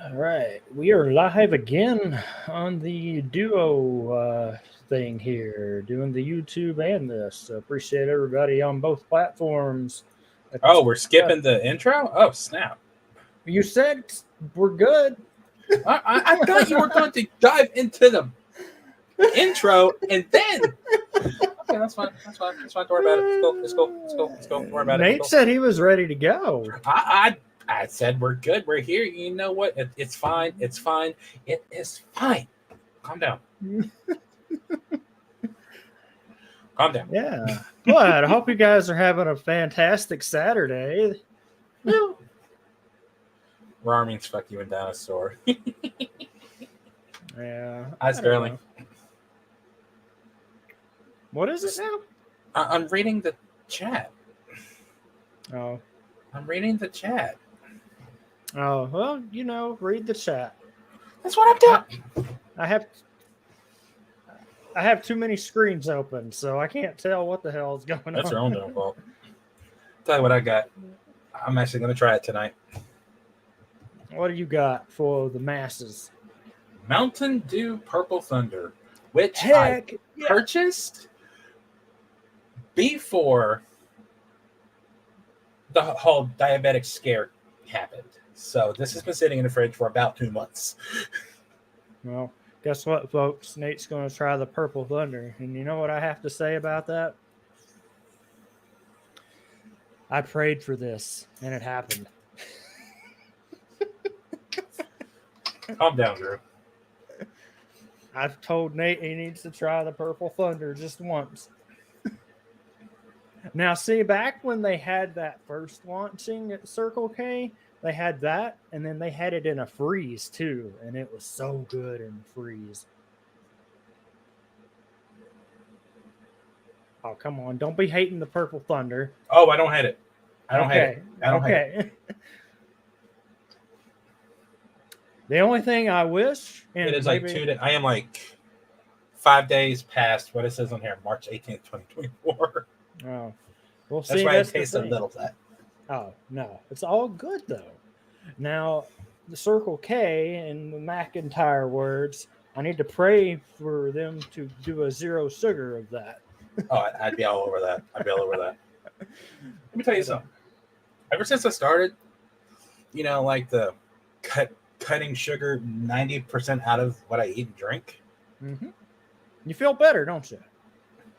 All right, we are live again on the duo thing here, doing the YouTube and this. Appreciate everybody on both platforms. Oh, we're Yeah, skipping the intro? Oh, snap. you said we're good. I thought you were going to dive into the intro and then. Okay, that's fine. That's fine. That's fine. Don't worry about it. It's cool. It's cool. It's cool. It's cool. Don't worry about it. It's Nate cool. said he was ready to go. I said we're good. We're here. You know what? It's fine. It's fine. It is fine. Calm down. Calm down. Yeah, but I hope you guys are having a fantastic Saturday. Rar means fuck you and dinosaur. Yeah, Hi, Sterling. What is it now? I'm reading the chat. Oh, I'm reading the chat. oh, well, read the chat. That's what I'm doing. I have too many screens open, so I can't tell what the hell is going on. That's your own damn fault. Tell you what I got. I'm actually going to try it tonight. What do you got for the masses? Mountain Dew Purple Thunder, which Heck, I purchased before the whole diabetic scare happened. So this has been sitting in the fridge for about 2 months. Well, guess what, folks? Nate's going to try the Purple Thunder. And you know what I have to say about that? I prayed for this, and it happened. Calm down, Drew. I've told Nate he needs to try the Purple Thunder just once. Now, see, back when they had that first launching at Circle K, they had that, and then they had it in a freeze, too. And it was so good in freeze. Oh, come on. Don't be hating the Purple Thunder. Oh, I don't hate it. I don't hate it. I don't hate it. The only thing I wish... And it is maybe, like 2 days. I am like 5 days past what it says on here, March 18th, 2024. Oh. Well, that's why it tastes a little flat. Oh, no. It's all good, though. Now, the Circle K, in the McIntyre words, I need to pray for them to do a zero sugar of that. Oh, I'd be all over that. I'd be all over that. Let me tell you something. Ever since I started, like the cutting sugar 90% out of what I eat and drink. Mm-hmm. You feel better, don't you?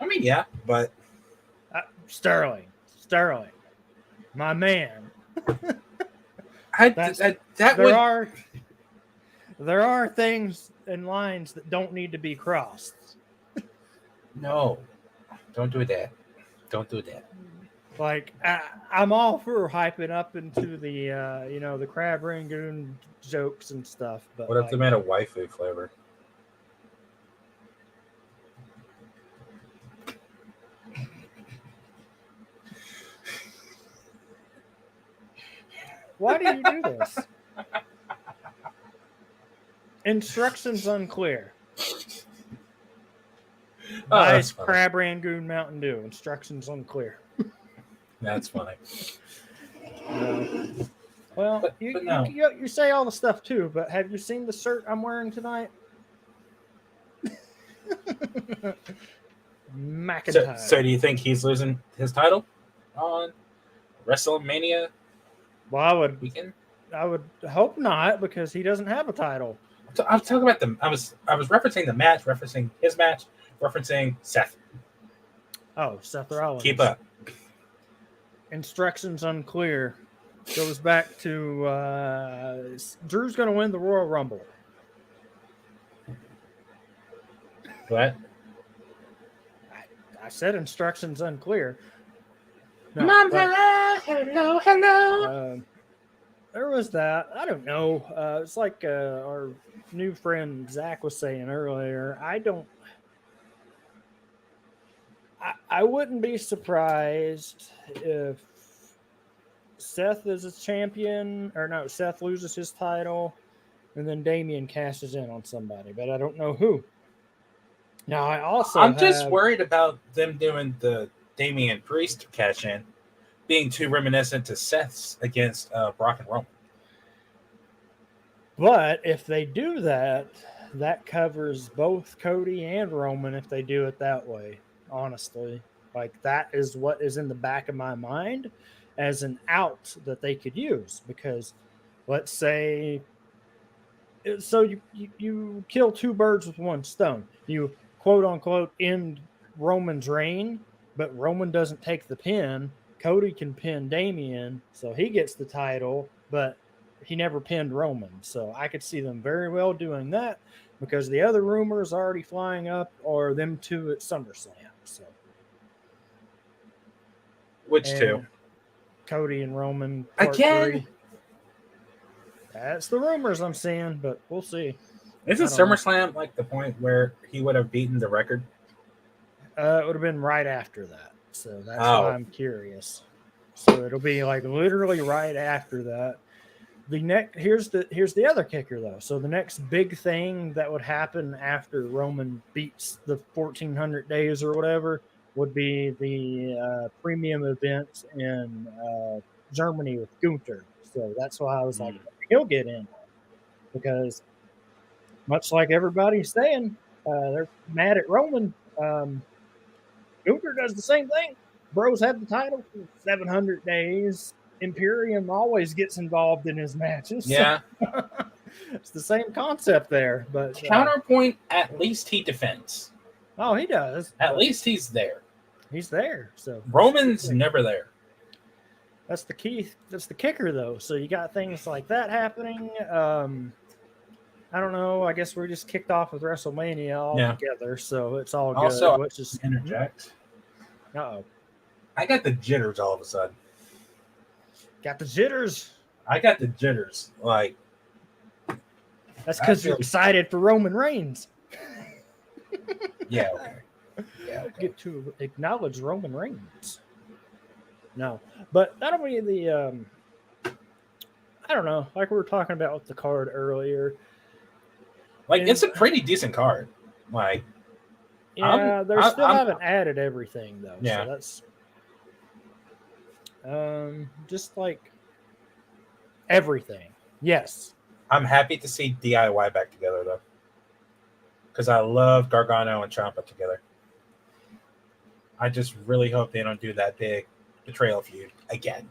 I mean, yeah, but... Sterling, my man. There are things and lines that don't need to be crossed. No, don't do that. Don't do that. Like I'm all for hyping up into the the crab rangoon jokes and stuff. But what if they made a waifu flavor? Why do you do this? Instructions unclear. Nice crab rangoon Mountain Dew. Instructions unclear. That's funny. Well, you say all the stuff too, but have you seen the shirt I'm wearing tonight? McIntyre. So do you think he's losing his title on WrestleMania? Well, I would hope not, because he doesn't have a title. I was talking about I was referencing the match, referencing his match, referencing Seth. Oh, Seth Rollins. Keep up. Instructions unclear. Goes back to Drew's going to win the Royal Rumble. What? I said instructions unclear. No, hello. There was that. I don't know. It's like our new friend Zach was saying earlier. I wouldn't be surprised if Seth is a champion, or no, Seth loses his title, and then Damian cashes in on somebody, but I don't know who. Now, I'm just worried about them doing the Damian Priest cash in being too reminiscent to Seth's against Brock and Roman. But if they do that, that covers both Cody and Roman if they do it that way, honestly. Like, that is what is in the back of my mind as an out that they could use. Because let's say, so you kill two birds with one stone. You quote unquote end Roman's reign, but Roman doesn't take the pin. Cody can pin Damian, so he gets the title, but he never pinned Roman. So I could see them very well doing that because the other rumors already flying up are them two at SummerSlam. So Which two? Cody and Roman part again. 3. That's the rumors I'm seeing, but we'll see. Isn't SummerSlam like the point where he would have beaten the record? It would have been right after that. So that's why I'm curious. So it'll be like literally right after that. Here's the other kicker though. So the next big thing that would happen after Roman beats the 1400 days or whatever would be the premium event in Germany with Gunther. So that's why I was like, he'll get in because much like everybody's saying, they're mad at Roman. Gunther does the same thing. Bros have the title for 700 days. Imperium always gets involved in his matches. Yeah. So it's the same concept there. But counterpoint, at least he defends. Oh, he does. At least he's there. He's there. So Roman's never there. That's the key. That's the kicker, though. So you got things like that happening. I don't know. I guess we're just kicked off with WrestleMania all together, so it's all good. Also, let's just interject. Uh-oh. I got the jitters all of a sudden. Got the jitters. I got the jitters. Like, that's because you're excited for Roman Reigns. Yeah. Okay. Yeah. Okay. Get to acknowledge Roman Reigns. No, but that'll be the. I don't know. Like we were talking about with the card earlier. Like, it's a pretty decent card. Like, yeah, they still haven't added everything though. Yeah, so that's just like everything. Yes, I'm happy to see DIY back together though, because I love Gargano and Ciampa together. I just really hope they don't do that big betrayal feud again.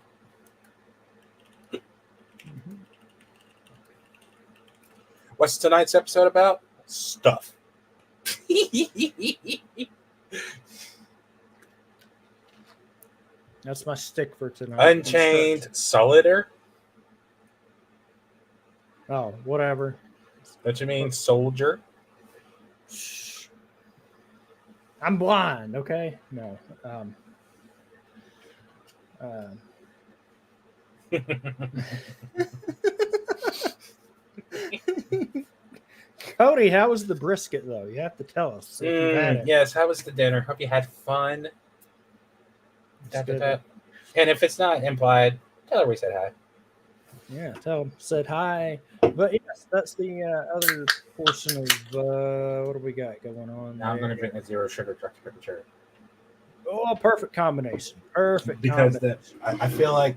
Mm-hmm. What's tonight's episode about? Stuff. That's my stick for tonight. Unchained Solitaire. Oh, whatever. Don't you mean soldier? Shh. I'm blind, okay? No. Cody, how was the brisket though? You have to tell us. Yes, how was the dinner? Hope you had fun. And if it's not implied, tell her we said hi. Yeah, tell them said hi. But yes, that's the other portion of what do we got going on? Now I'm going to drink a zero sugar Dr. Pepper cherry. Oh, perfect combination. Perfect. Because I feel like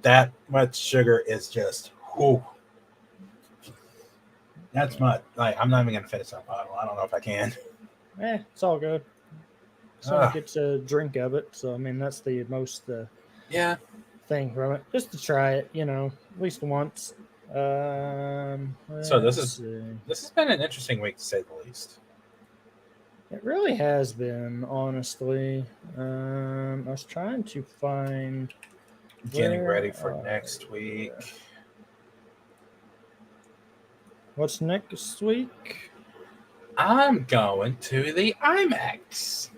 that much sugar is just whew. That's much. Like, I'm not even going to finish that bottle. I don't know if I can. It's all good. Someone gets a drink of it. So, I mean, that's the most thing from it. Just to try it, at least once. So this has been an interesting week, to say the least. It really has been, honestly. I was trying to find... Getting ready for next week. What's next week? I'm going to the IMAX.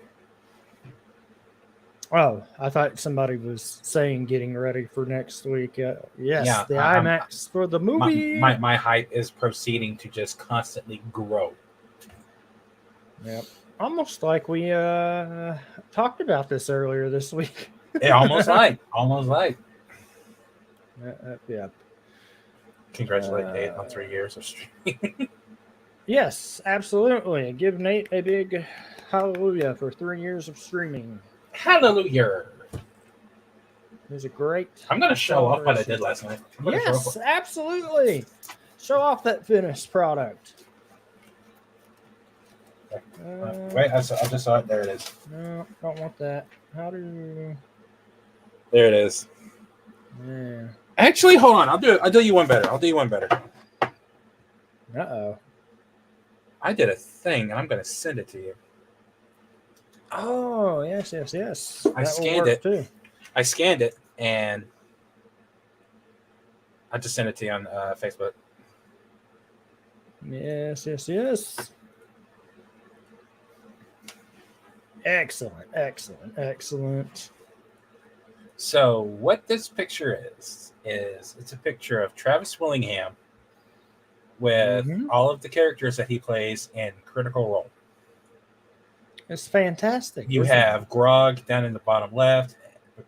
Oh, I thought somebody was saying getting ready for next week. Yes, the IMAX for the movie. My hype is proceeding to just constantly grow. Yep. Almost like we talked about this earlier this week. Yeah, almost like. Yeah. Congratulate Nate on 3 years of streaming. Yes, absolutely. Give Nate a big hallelujah for 3 years of streaming. Hallelujah. It was a great... I'm going to show off what I did last night. Yes, absolutely. Show off that finished product. Wait, I just saw it. There it is. No, don't want that. How do you... There it is. Yeah. Actually, hold on. I'll do you one better. Uh-oh. I did a thing, and I'm going to send it to you. Oh, yes. I scanned it. Too. I scanned it, and I just sent it to you on Facebook. Yes. Excellent. So what this picture is it's a picture of Travis Willingham with all of the characters that he plays in Critical Role. It's fantastic. You have Grog down in the bottom left.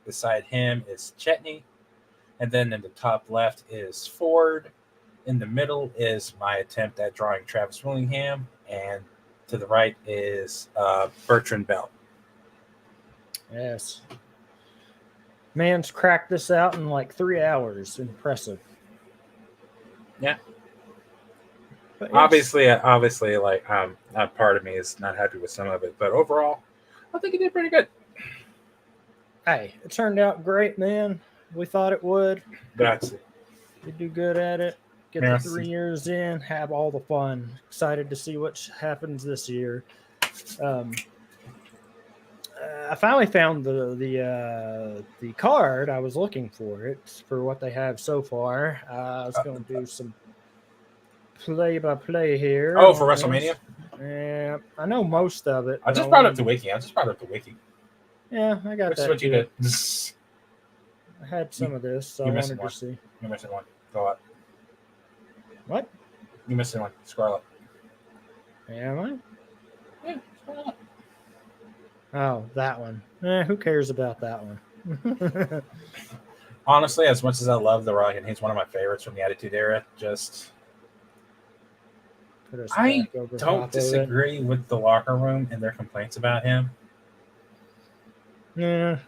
Beside him is Chetney. And then in the top left is Ford. In the middle is my attempt at drawing Travis Willingham. And to the right is Bertrand Bell. Yes. Man's cracked this out in like 3 hours. Impressive. Yeah. But obviously, like part of me is not happy with some of it, but overall, I think he did pretty good. Hey, it turned out great, man. We thought it would. Grazie. You do good at it. Get the 3 years in. Have all the fun. Excited to see what happens this year. I finally found the card. I was looking for it for what they have so far. I was going to do some play-by-play here. Oh, for WrestleMania? Yeah, I know most of it. I just brought up the wiki. Yeah, I got Which that. is what you did. I had some of this, so I wanted to see. You're missing one. Go up. What? You're missing one. Scroll up. Am I? Yeah, scroll up. Oh, that one. Who cares about that one? Honestly, as much as I love The Rock, and he's one of my favorites from the Attitude Era, I don't disagree with the locker room and their complaints about him. Yeah,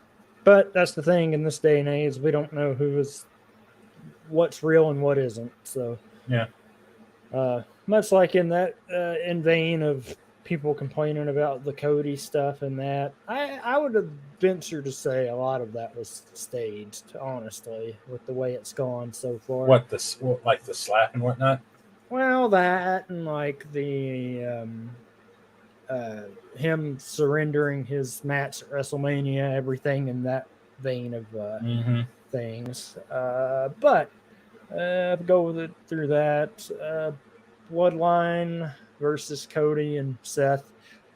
but that's the thing in this day and age. We don't know what's real and what isn't. So yeah, much like in that in vein of people complaining about the Cody stuff and that, I would have ventured to say a lot of that was staged. Honestly, with the way it's gone so far. What the slap and whatnot. Well, that and like the him surrendering his match at WrestleMania, everything in that vein of things. But go with it through that. Bloodline versus Cody and Seth.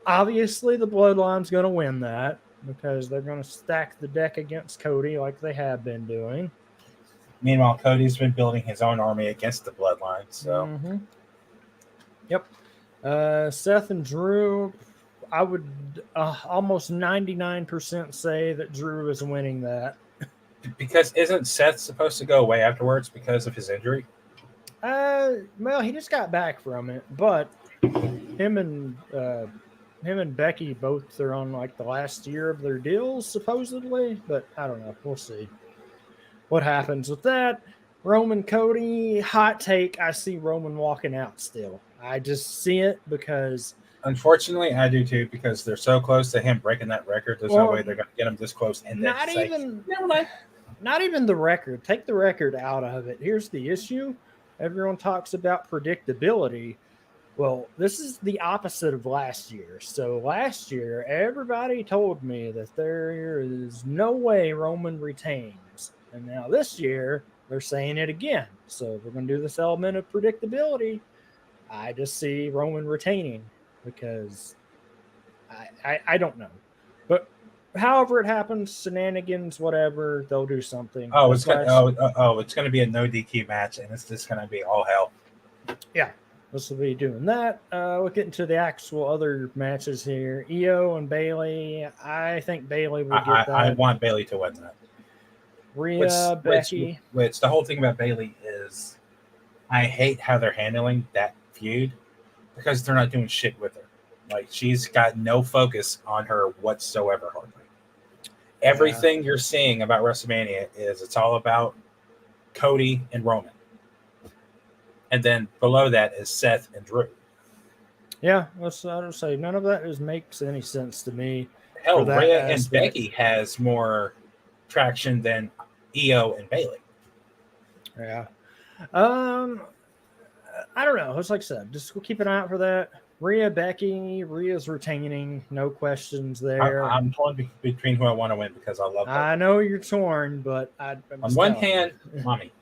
Obviously, the Bloodline's going to win that because they're going to stack the deck against Cody like they have been doing. Meanwhile, Cody's been building his own army against the Bloodline. So, yep. Seth and Drew, I would almost 99% say that Drew is winning that. Because isn't Seth supposed to go away afterwards because of his injury? Well, he just got back from it, but him and Becky both are on like the last year of their deals supposedly, but I don't know. We'll see what happens with that. Roman Cody, hot take. I see Roman walking out still. I just see it because... Unfortunately, I do too, because they're so close to him breaking that record. There's no way they're going to get him this close. And not even the record. Take the record out of it. Here's the issue. Everyone talks about predictability. Well, this is the opposite of last year. So last year, everybody told me that there is no way Roman retains. And now this year, they're saying it again. So if we're going to do this element of predictability, I just see Roman retaining because I don't know. But however it happens, shenanigans, whatever, they'll do something. It's going to be a no DQ match, and it's just going to be all hell. Yeah. This will be doing that. We'll get into the actual other matches here. Io and Bayley. I think Bayley will get that. I want Bayley to win that. Rhea, Becky. Which the whole thing about Bayley is I hate how they're handling that feud because they're not doing shit with her. Like, she's got no focus on her whatsoever, hardly. Everything you're seeing about WrestleMania is it's all about Cody and Roman. and then below that is Seth and Drew. Yeah, I don't say none of that makes any sense to me. Hell, that Rhea and aspect. Becky has more traction than Io and Bailey. Yeah. I don't know. It's like I said, just keep an eye out for that. Rhea's retaining, no questions there. I'm torn between who I want to win because I love. I know you're torn, but on one hand, mommy.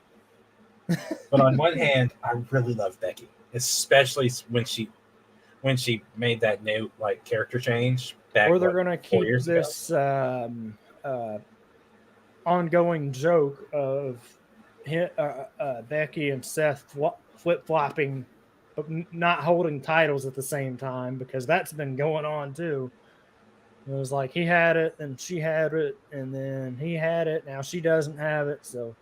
But on one hand, I really love Becky, especially when she made that new like character change. Back, or they're gonna keep this ongoing joke of Becky and Seth flip flopping, but not holding titles at the same time, because that's been going on too. It was like he had it, and she had it, and then he had it. Now she doesn't have it, so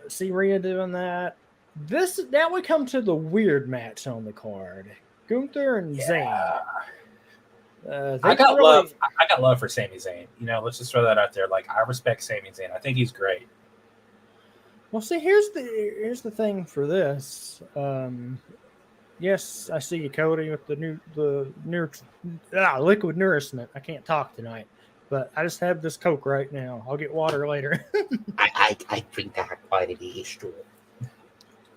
see Rhea doing that. Now we come to the weird match on the card: Gunther and Zayn. I got love for Sami Zayn. Let's just throw that out there. Like, I respect Sami Zayn. I think he's great. Well, see, here's the thing for this. Yes, I see you, Cody, with the liquid nourishment. I can't talk tonight, but I just have this Coke right now. I'll get water later. I drink that quantity is true.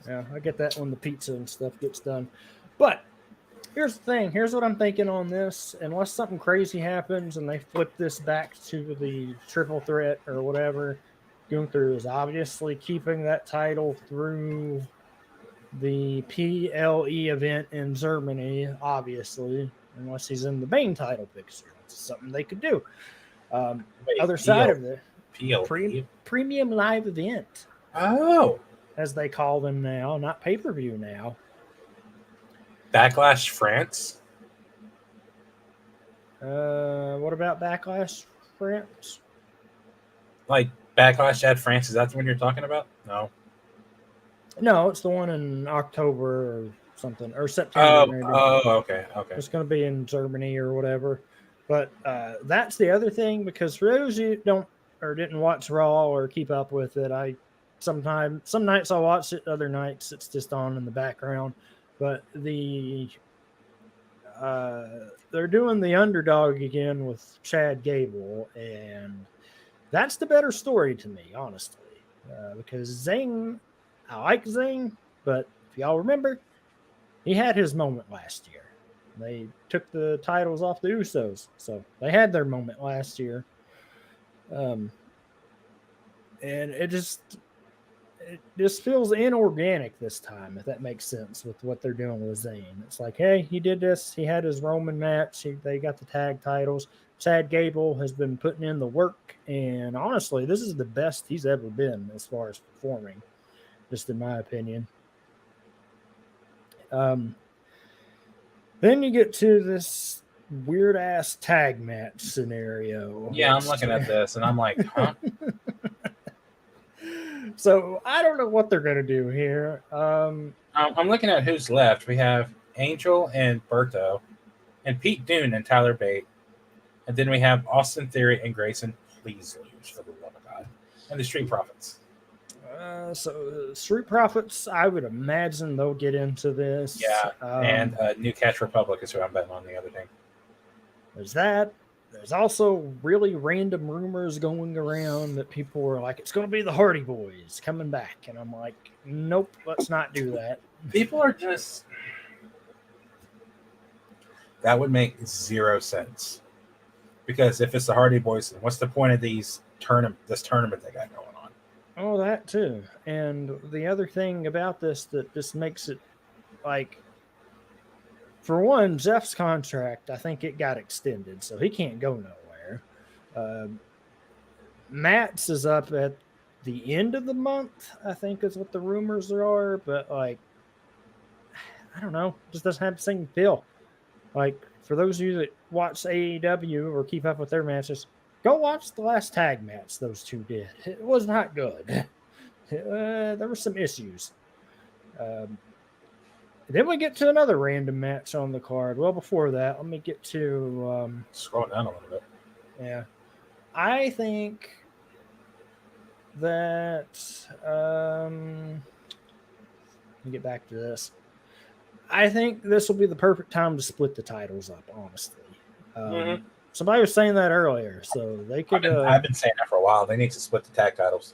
Yeah, I get that when the pizza and stuff gets done. But here's the thing. Here's what I'm thinking on this. Unless something crazy happens and they flip this back to the triple threat or whatever, Gunther is obviously keeping that title through the PLE event in Germany, obviously, unless he's in the main title picture. It's something they could do. Other side of the premium live event. Oh. As they call them now, not pay-per-view now. Backlash France? What about Backlash France? Like Backlash at France? Is that the one you're talking about? No, it's the one in October or something, or September. Okay. It's going to be in Germany or whatever. But that's the other thing, because for those who didn't watch Raw or keep up with it, some nights I'll watch it, other nights it's just on in the background. But they're doing the underdog again with Chad Gable, and that's the better story to me, honestly, because Zayn, I like Zayn, but if y'all remember, he had his moment last year. They took the titles off the Usos, so they had their moment last year. And it just feels inorganic this time, if that makes sense, with what they're doing with Zayn. It's like, hey, he did this. He had his Roman match. They got the tag titles. Chad Gable has been putting in the work, and honestly, this is the best he's ever been as far as performing, just in my opinion. Then you get to this weird-ass tag match scenario. Yeah, I'm looking at this, and I'm like, huh? So I don't know what they're going to do here. I'm looking at who's left. We have Angel and Berto, and Pete Dunne and Tyler Bate. And then we have Austin Theory and Grayson. Please lose, for the love of God. And the Street Profits. So Street Profits, I would imagine they'll get into this. Yeah, and New Catch Republic is who I'm betting on the other team. There's that. There's also really random rumors going around that people were like, it's going to be the Hardy Boys coming back. And I'm like, nope, let's not do that. People are just... That would make zero sense. Because if it's the Hardy Boys, what's the point of this tournament they got going on? Oh, that too. And the other thing about this that just makes it like... For one, Jeff's contract, I think it got extended, so he can't go nowhere. Matt's is up at the end of the month, I think is what the rumors are, but I don't know. It just doesn't have the same feel. Like, for those of you that watch AEW or keep up with their matches, go watch the last tag match those two did. It was not good. There were some issues. Then we get to another random match on the card. Well, before that, let me get to... Scroll down a little bit. Yeah. I think that let me get back to this. I think this will be the perfect time to split the titles up, honestly. Mhm. Somebody was saying that earlier, so they could. I've been saying that for a while. They need to split the tag titles.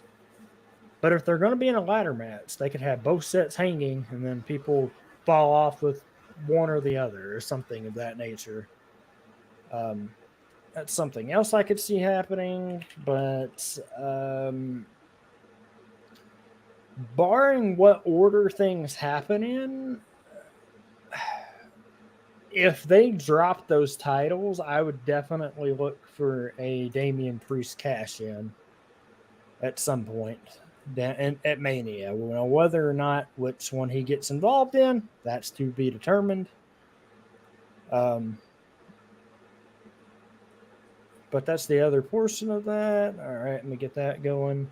But if they're going to be in a ladder match, they could have both sets hanging, and then people fall off with one or the other, or something of that nature. That's something else I could see happening, but barring what order things happen in, if they drop those titles, I would definitely look for a Damian Priest cash in at some point at Mania. Whether or not which one he gets involved in, that's to be determined. But that's the other portion of that. All right, let me get that going.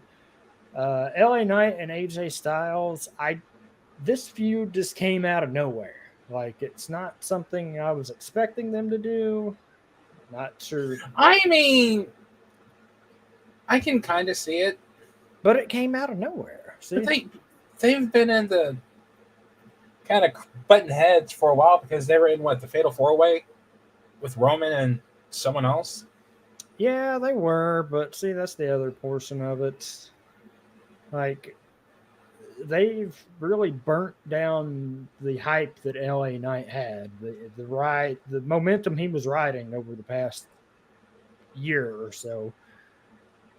LA Knight and AJ Styles. This feud just came out of nowhere. Like, it's not something I was expecting them to do. Not sure. I mean, I can kind of see it, but it came out of nowhere. See? But they've been in the kind of button heads for a while because they were in the Fatal 4-Way with Roman and someone else. Yeah, they were, but see, that's the other portion of it. Like, they've really burnt down the hype that LA Knight had, the momentum he was riding over the past year or so.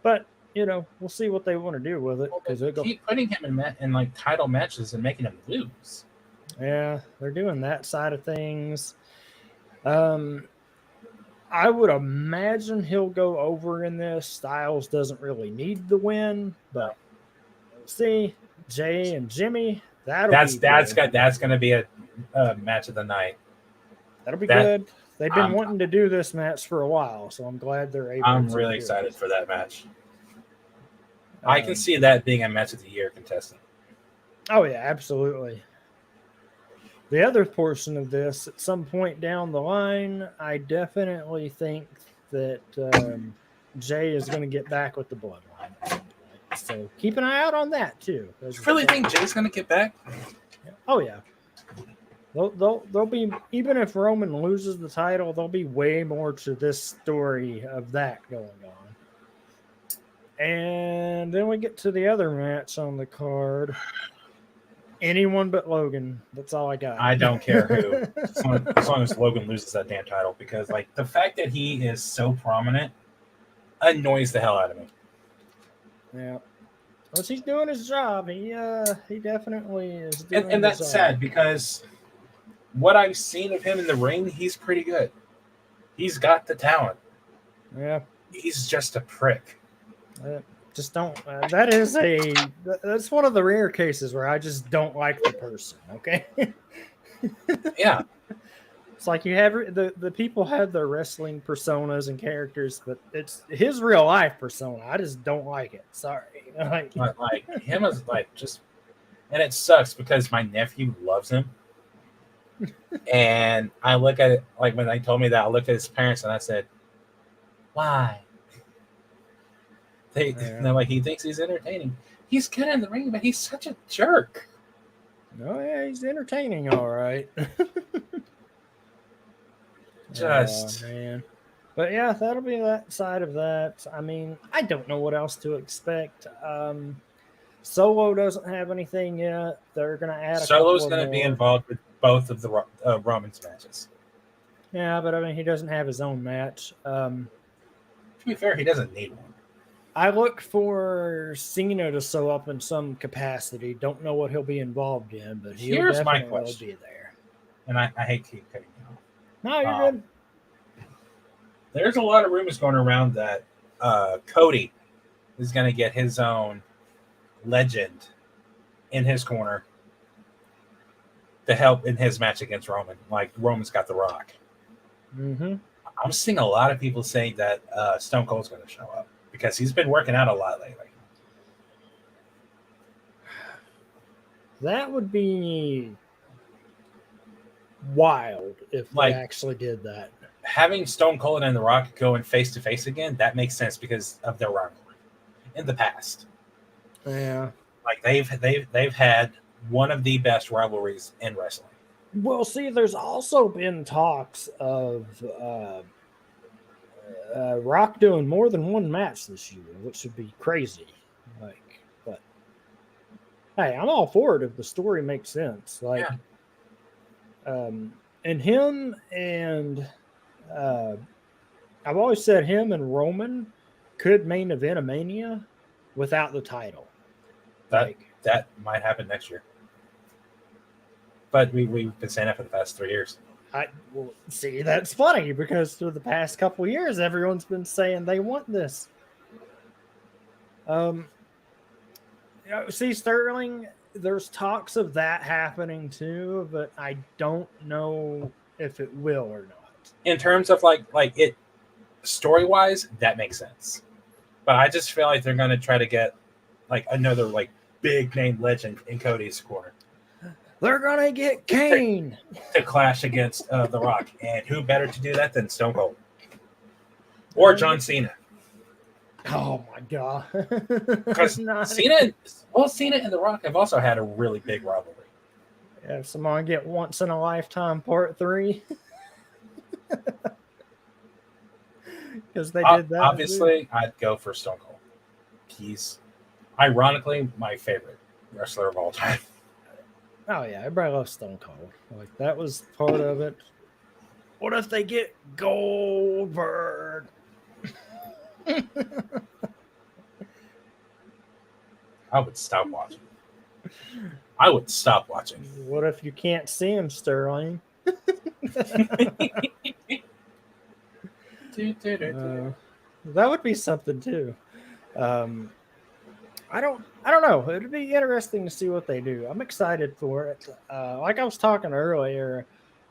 But we'll see what they want to do with it because they keep putting him in title matches and making him lose. Yeah, they're doing that side of things. I would imagine he'll go over in this. Styles doesn't really need the win, but we'll see. Jay and Jimmy, that's going to be a match of the night. That'll be good. They've been wanting to do this match for a while, so I'm glad they're able. I'm really excited for that match. I can see that being a match of the year contestant. Oh yeah, absolutely. The other portion of this, at some point down the line, I definitely think that Jay is going to get back with the Bloodline. So keep an eye out on that too. You really think Jay's going to get back? Oh yeah. They'll be, even if Roman loses the title, there'll be way more to this story of that going on. And then we get to the other match on the card. Anyone but Logan. That's all I got. I don't care who. as long as Logan loses that damn title, because the fact that he is so prominent annoys the hell out of me. Yeah. Well, he's doing his job. He definitely is doing and that's sad because what I've seen of him in the ring, he's pretty good. He's got the talent. Yeah. He's just a prick. Just don't. That's one of the rare cases where I just don't like the person. Okay. Yeah. It's like you have the people have their wrestling personas and characters, but it's his real life persona. I just don't like it. Sorry. Like him is just, and it sucks because my nephew loves him. And I look at it when they told me that, I looked at his parents and I said, "Why?" They're he thinks he's entertaining. He's good in the ring, but he's such a jerk. Oh yeah, he's entertaining, all right. Just man. But yeah, that'll be that side of that. I mean, I don't know what else to expect. Solo doesn't have anything yet. They're gonna add. Solo's gonna be involved with both of the Roman's matches. Yeah, but I mean, he doesn't have his own match. To be fair, he doesn't need one. I look for Cena to show up in some capacity. Don't know what he'll be involved in, but he'll definitely be there. And I hate to keep cutting you off. No, you're good. There's a lot of rumors going around that Cody is going to get his own legend in his corner to help in his match against Roman. Like Roman's got The Rock. Mm-hmm. I'm seeing a lot of people saying that Stone Cold's going to show up because he's been working out a lot lately. That would be wild if they actually did that. Having Stone Cold and The Rock going face to face again, that makes sense because of their rivalry in the past. Yeah. Like they've had one of the best rivalries in wrestling. Well, see, there's also been talks of Rock doing more than one match this year, which would be crazy. Like, but hey, I'm all for it if the story makes sense. Like, Yeah. And him and I've always said him and Roman could main event a Mania without the title. That that might happen next year. But we've been saying that for the past 3 years. Well, see, that's funny because for the past couple years, everyone's been saying they want this. See, Sterling, there's talks of that happening too, but I don't know if it will or not. In terms of like it story wise, that makes sense. But I just feel like they're gonna try to get like another like big name legend in Cody's corner. They're gonna get Kane to clash against The Rock, and who better to do that than Stone Cold or John Cena? Oh my god! Because Cena and The Rock have also had a really big rivalry. Yeah, if someone get Once in a Lifetime Part 3, because they did that. Obviously, I'd go for Stone Cold. He's ironically my favorite wrestler of all time. Oh yeah, everybody loves Stone Cold. Like that was part of it. What if they get Goldberg? I would stop watching. I would stop watching. What if you can't see him, Sterling? That would be something too. I don't know. It'd be interesting to see what they do. I'm excited for it. Like I was talking earlier,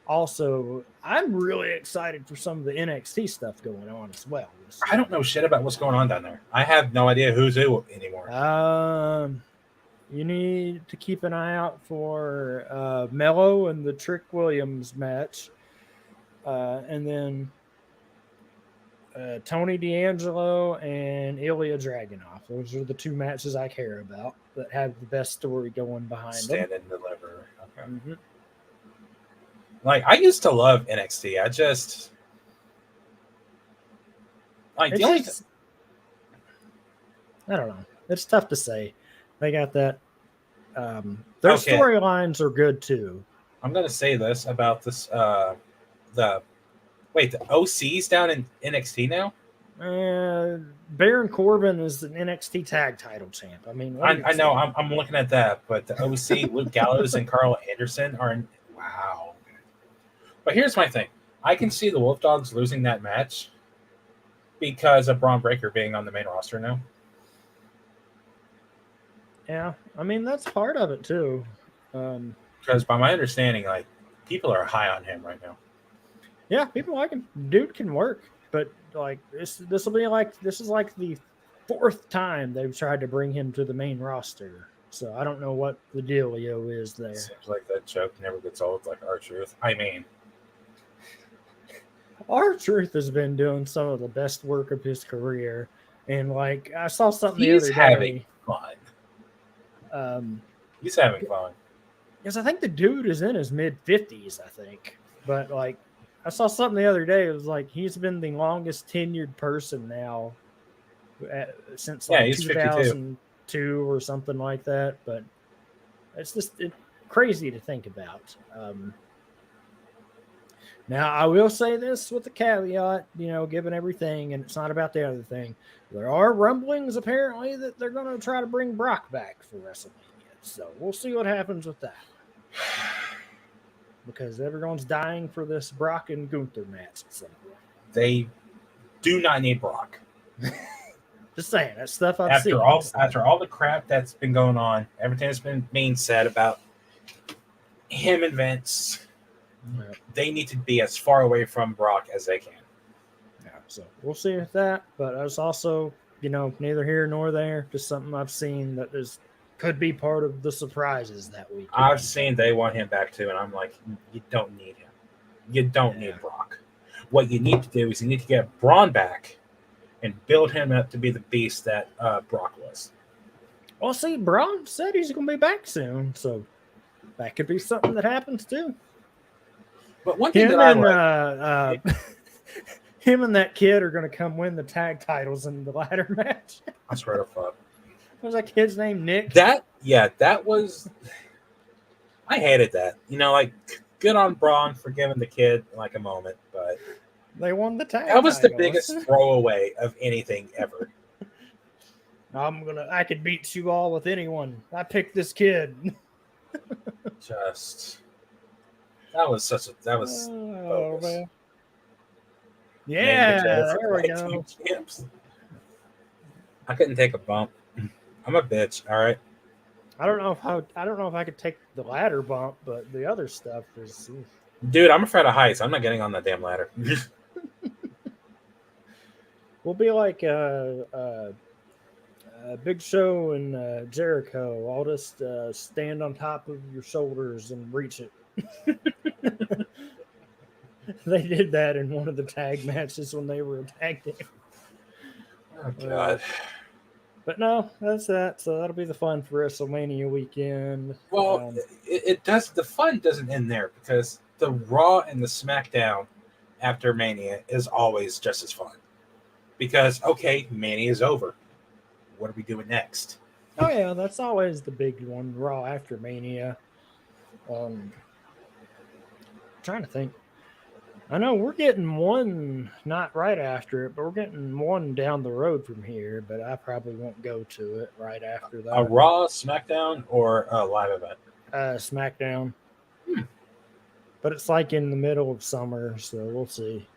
also, I'm really excited for some of the NXT stuff going on as well. I don't know shit about what's going on down there. I have no idea who's who anymore. You need to keep an eye out for Mello and the Trick Williams match. And then Tony D'Angelo and Ilya Dragunov. Those are the two matches I care about that have the best story going behind them. Stand and deliver. Okay. Mm-hmm. Like, I used to love NXT. I just... Like, the only... I don't know. It's tough to say. They got that... their storylines are good, too. I'm going to say this about this... the OC's down in NXT now? Baron Corbin is an NXT tag title champ. I mean... I know. I'm looking at that, but the OC, Luke Gallows and Carl Anderson are in... Wow. But here's my thing. I can see the Wolf Dogs losing that match because of Braun Breaker being on the main roster now. Yeah, I mean, that's part of it, too. Because by my understanding, like, people are high on him right now. Yeah, people like him. Dude can work. But, like, this will be like, this is like the 4th time they've tried to bring him to the main roster. So I don't know what the dealio is there. Seems like that joke never gets old, like R-Truth. I mean... R-Truth has been doing some of the best work of his career. And, like, I saw something the other day. He's having fun. He's having fun. Because I think the dude is in his mid-50s, I think. But, like, I saw something the other day. It was like he's been the longest tenured person now since, like, 2002 or something like that. But it's just crazy to think about. Now, I will say this with the caveat, given everything, and it's not about the other thing. There are rumblings, apparently, that they're going to try to bring Brock back for WrestleMania. So we'll see what happens with that. Because everyone's dying for this Brock and Gunther match. So. They do not need Brock. Just saying, that's stuff I've seen. After all the crap that's been going on, everything that's been being said about him and Vince... Yeah. They need to be as far away from Brock as they can. Yeah, so we'll see with that. But it's also, neither here nor there. Just something I've seen that could be part of the surprises that week. I've seen they want him back too, and I'm like, you don't need him. You don't need Brock. What you need to do is you need to get Braun back and build him up to be the beast that Brock was. Well, see, Braun said he's going to be back soon, so that could be something that happens too. But one thing Him that I and like, him and that kid are going to come win the tag titles in the ladder match. I swear to fuck. What was that kid's name? Nick? That was. I hated that. You know, like, good on Braun for giving the kid like a moment, but They won the tag that was the titles. biggest throwaway of anything ever. I could beat you all with anyone. I picked this kid. Just that was bogus. Man. Yeah, there we go. Champs. I couldn't take a bump. I'm a bitch. All right. I don't know if I could take the ladder bump, but the other stuff is. Dude, I'm afraid of heights. I'm not getting on that damn ladder. We'll be like Big Show and Jericho. I'll just stand on top of your shoulders and reach it. They did that in one of the tag matches when they were a tag team. Oh God. But no, that's that. So that'll be the fun for WrestleMania weekend. Well, it does. The fun doesn't end there because the Raw and the SmackDown after Mania is always just as fun. Because okay, Mania is over. What are we doing next? Oh yeah, that's always the big one. Raw after Mania. Trying to think. I know we're getting one not right after it, but we're getting one down the road from here. But I probably won't go to it right after that. A Raw, SmackDown, or a live event? SmackDown. But it's like in the middle of summer, so we'll see.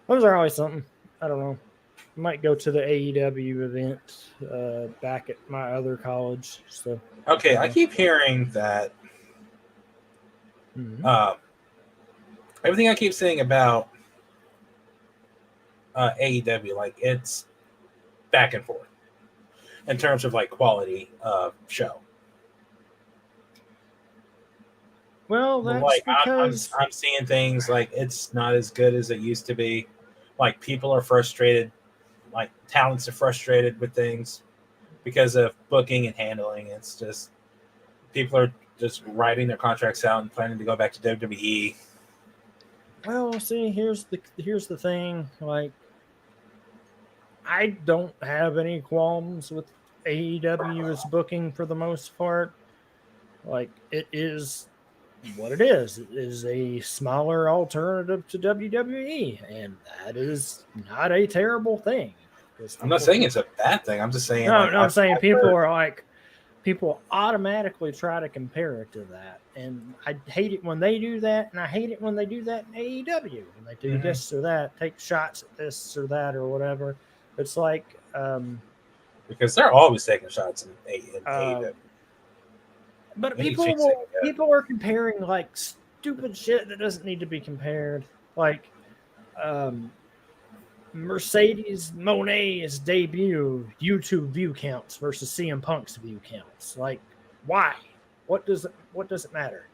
Those are always something. I don't know. I might go to the AEW event back at my other college. So okay, I keep hearing that. Everything I keep saying about AEW, like it's back and forth in terms of like quality of show. Well, that's like because I'm seeing things like it's not as good as it used to be. Like people are frustrated, like talents are frustrated with things because of booking and handling. It's just people are just writing their contracts out and planning to go back to WWE. Well, see, here's the thing. Like, I don't have any qualms with AEW's booking for the most part. Like, it is what it is. It is a smaller alternative to WWE, and that is not a terrible thing. I'm not saying it's a bad thing. I'm just saying. No, I'm saying people automatically try to compare it to that. And I hate it when they do that, and I hate it when they do that in AEW. When they do this or that, take shots at this or that or whatever. It's like because they're always taking shots in AEW. But people are comparing like stupid shit that doesn't need to be compared. Like Mercedes Monet's debut YouTube view counts versus CM Punk's view counts. Like, why? What does it matter?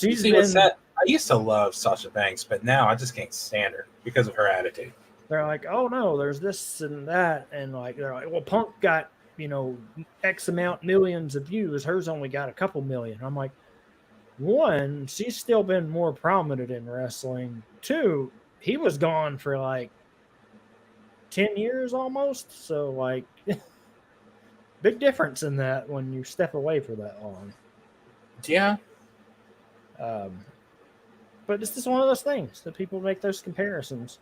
I used to love Sasha Banks, but now I just can't stand her because of her attitude. They're like, oh no, there's this and that, and like they're like, well, Punk got X amount millions of views. Hers only got a couple million. I'm like, one, she's still been more prominent in wrestling. Two, he was gone for like 10 years almost. So like big difference in that when you step away for that long. Yeah. But it's just one of those things that people make those comparisons.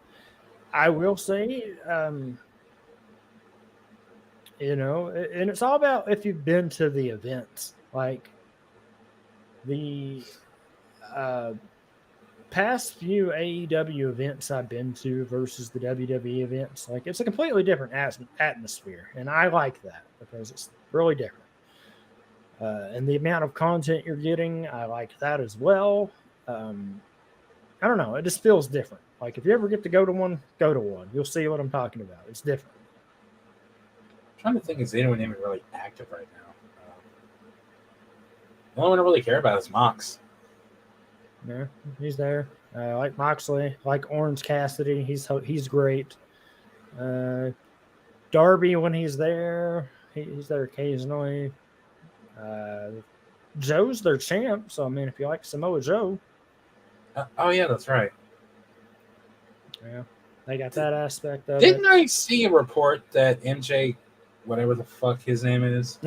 I will say, and it's all about if you've been to the events. Like the past few AEW events I've been to versus the WWE events, like it's a completely different atmosphere, and I like that because it's really different. And the amount of content you're getting, I like that as well. I don't know, it just feels different. Like if you ever get to go to one, you'll see what I'm talking about. It's different. I'm trying to think, is anyone even really active right now? The only one I really care about is Mox. Yeah, he's there. Like Moxley, like Orange Cassidy. He's great. Darby when he's there. He's there occasionally. Joe's their champ, so I mean, if you like Samoa Joe, oh yeah, that's right. yeah, they got that aspect of Didn't it. I see a report that MJ, whatever the fuck his name is,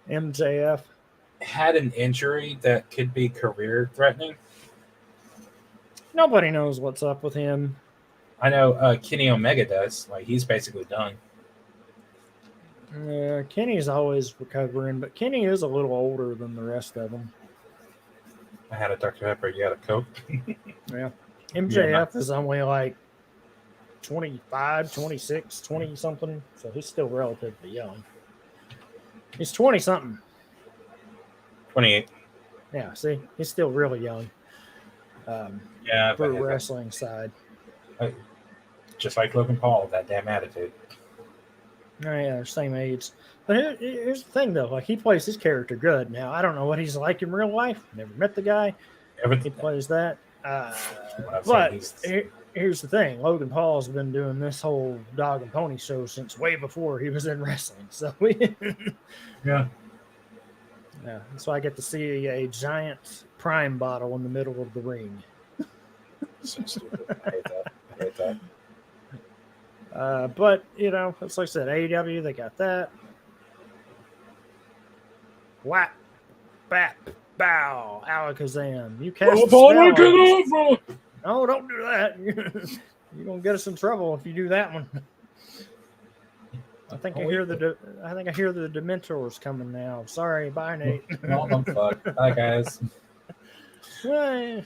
MJF had an injury that could be career threatening? Nobody knows what's up with him. I know Kenny Omega does. Like, he's basically done. Yeah, Kenny's always recovering, but Kenny is a little older than the rest of them. I had a Dr. Pepper. You got a Coke? Yeah. MJF is only like 25, 26, 20 something, so he's still relatively young. He's 20 something. 28. Yeah, see, he's still really young. Yeah, for wrestling side. Just like Logan Paul, that damn attitude. Oh, yeah, they're same age. But here's the thing, though. Like, he plays his character good. Now, I don't know what he's like in real life. Never met the guy. He plays that. But here's the thing. Logan Paul's been doing this whole dog and pony show since way before he was in wrestling. So, yeah. Yeah, so I get to see a giant Prime bottle in the middle of the ring. So stupid. I hate that. But, you know, it's like I said, AEW, they got that. Whap, bap, bow, Alakazam. You cast a spell. No, don't do that. You're going to get us in trouble if you do that one. I think I hear the Dementors coming now. Sorry, bye, Nate. No, I'm fucked. Bye, guys. Well,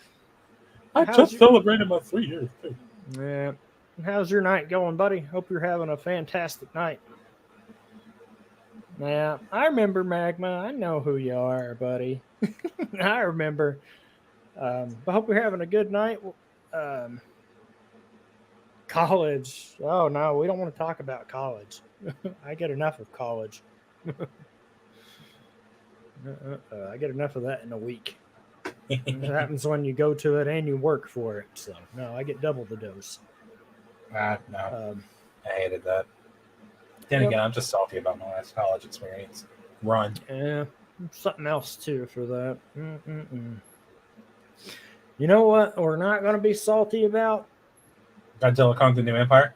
I just celebrated my 3 years. Yeah. How's your night going, buddy? Hope you're having a fantastic night. Yeah, I remember Magma. I know who you are, buddy. I remember. I hope you're having a good night. College. Oh, no, we don't want to talk about college. I get enough of college. I get enough of that in a week. It happens when you go to it and you work for it. So, no, I get double the dose. No. I hated that. Then again, I'm just salty about my last college experience. Run. Yeah, something else too for that. You know what we're not going to be salty about? Godzilla Kong the New Empire?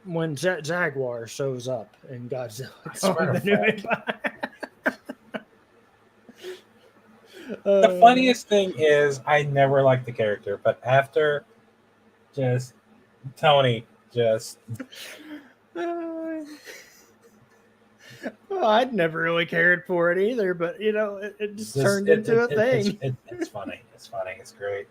When Jet Jaguar shows up in Godzilla Kong the New Empire. The funniest thing is I never liked the character, but after just Tony just... Well, I'd never really cared for it either, but you know, it just turned into a thing. It's funny. It's funny. It's great.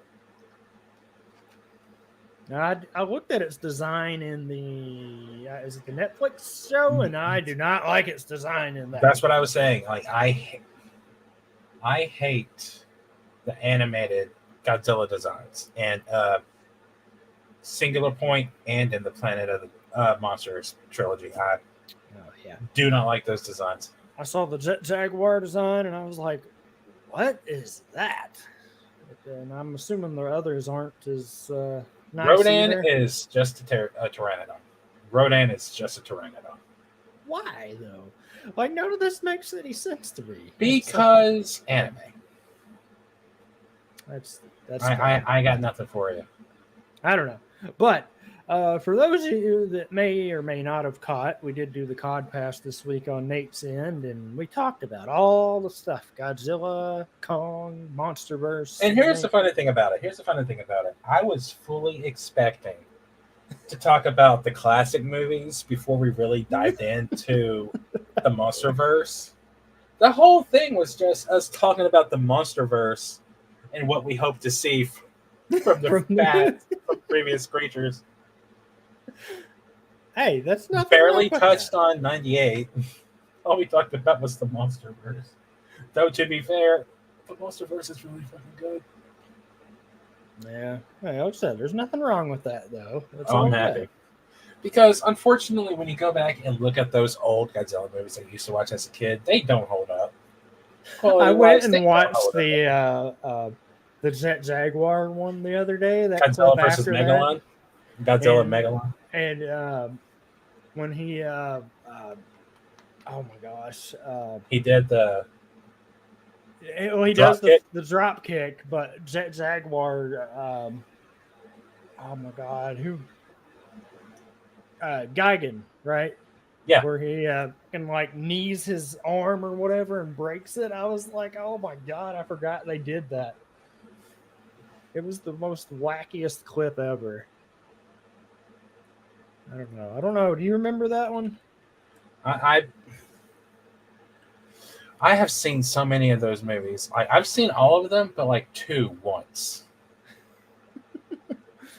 I looked at its design in the is it the Netflix show, and I do not like its design in that. That's what I was saying. Like I hate the animated Godzilla designs and Singular Point and in the Planet of the Monsters trilogy. I do not like those designs. I saw the Jet Jaguar design and I was like, what is that? And I'm assuming the others aren't as nice. Rodan either. is just a Pteranodon. Rodan is just a Pteranodon. Why though? Like, none of this makes any sense to me. Because anime. That's I got nothing for you. I don't know. But for those of you that may or may not have caught, we did do the COD Pass this week on Nate's End, and we talked about all the stuff. Godzilla, Kong, Monsterverse. And here's the funny thing about it. I was fully expecting to talk about the classic movies before we really dived into the Monsterverse. The whole thing was just us talking about the Monsterverse and what we hope to see from from previous creatures. Hey, that's not barely touched on 98. All we talked about was the Monsterverse. Though to be fair, the Monsterverse is really fucking good. Yeah, like I said, there's nothing wrong with that though. I'm happy. Because unfortunately, when you go back and look at those old Godzilla movies that you used to watch as a kid, they don't hold up. I went and watched the Jet Jaguar one the other day. That Godzilla versus Megalon. Godzilla and Megalon. And when he oh my gosh, He did the well, he drop does kick. the drop kick, but Jaguar, oh my god, who Gigan, right? Yeah, Where he can like knees his arm or whatever and breaks it. I was like, oh my god, I forgot they did that. It was the most wackiest clip ever. I don't know. I don't know. Do you remember that one? I I have seen so many of those movies. I've seen all of them, but like two once.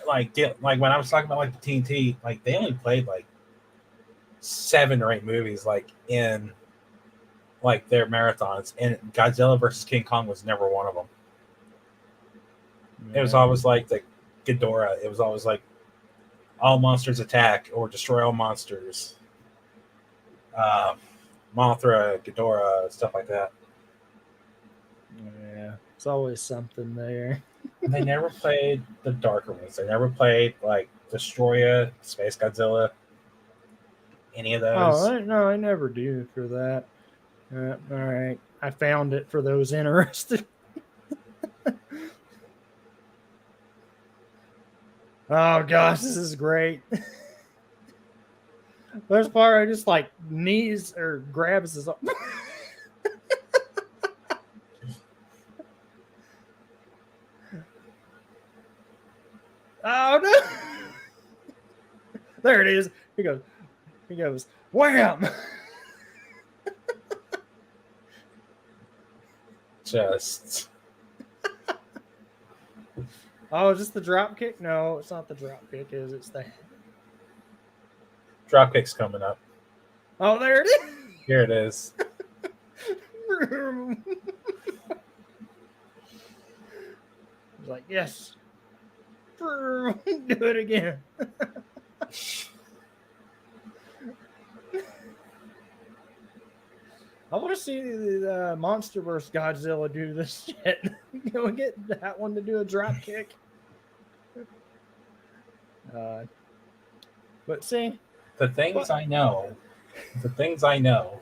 Like when I was talking about like the TNT, like they only played like 7 or 8 movies like in like their marathons, and Godzilla versus King Kong was never one of them. It was Yeah. always like the Ghidorah. It was always like all monsters attack or destroy all monsters. Uh, Mothra, Ghidorah, stuff like that. Yeah. It's always something there. And they never played the darker ones. They never played like Destroya, Space Godzilla, any of Oh, those. no, I never do for that. All right. I found it for those interested. Oh gosh, this is great. There's part I just like knees or grabs his. Oh no! There it is. He goes. He goes. Wham! Just Oh, is this the drop kick? No, it's not the drop kick. Is it's the? Dropkick's coming up. Oh, there it is. Here it is. He's like, yes. Do it again. I want to see the MonsterVerse Godzilla do this shit. Can we get that one to do a drop kick? But see, The things I know. The things I know.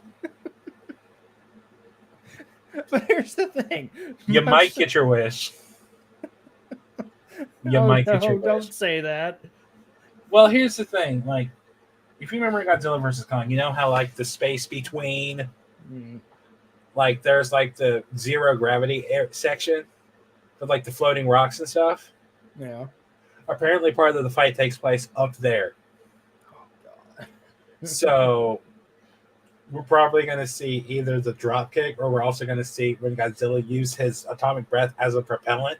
but here's the thing. You might get your wish. You might get your wish. Don't say that. Well, here's the thing. Like, if you remember Godzilla versus Kong, you know how like the space between, like there's like the zero gravity section with like the floating rocks and stuff. Yeah. Apparently, part of the fight takes place up there. Oh god. So we're probably going to see either the drop kick, or we're also going to see when Godzilla used his atomic breath as a propellant.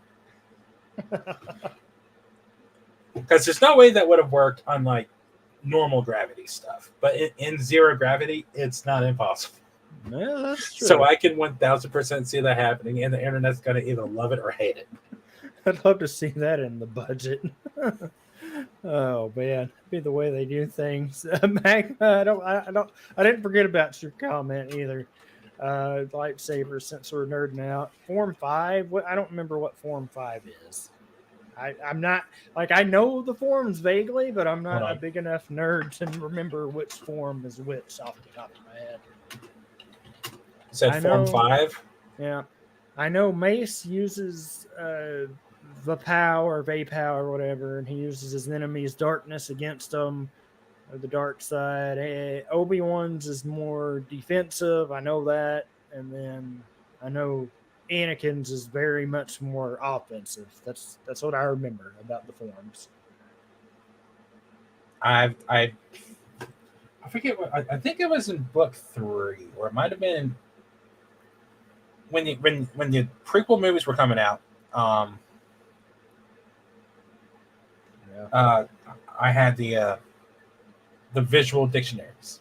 Because there's no way that would have worked on like normal gravity stuff, but in zero gravity, it's not impossible. Yeah, that's true. So I can 1000% see that happening, and the internet's going to either love it or hate it. I'd love to see that in the budget. Oh man, be the way they do things. Mac, I didn't forget about your comment either. Lightsaber, since we're nerding out. Form 5. I don't remember what Form 5 is. I'm not like I know the forms vaguely, but I'm not a big enough nerd to remember which form is which off the top of my head. Said Form 5. Yeah, I know Mace uses Vapow or Vapow or whatever, and he uses his enemy's darkness against them, or the dark side. Obi-Wan's is more defensive. I know that, and then I know Anakin's is very much more offensive. That's what I remember about the forms. I forget what I think it was in book 3, or it might have been when the prequel movies were coming out. I had the visual dictionaries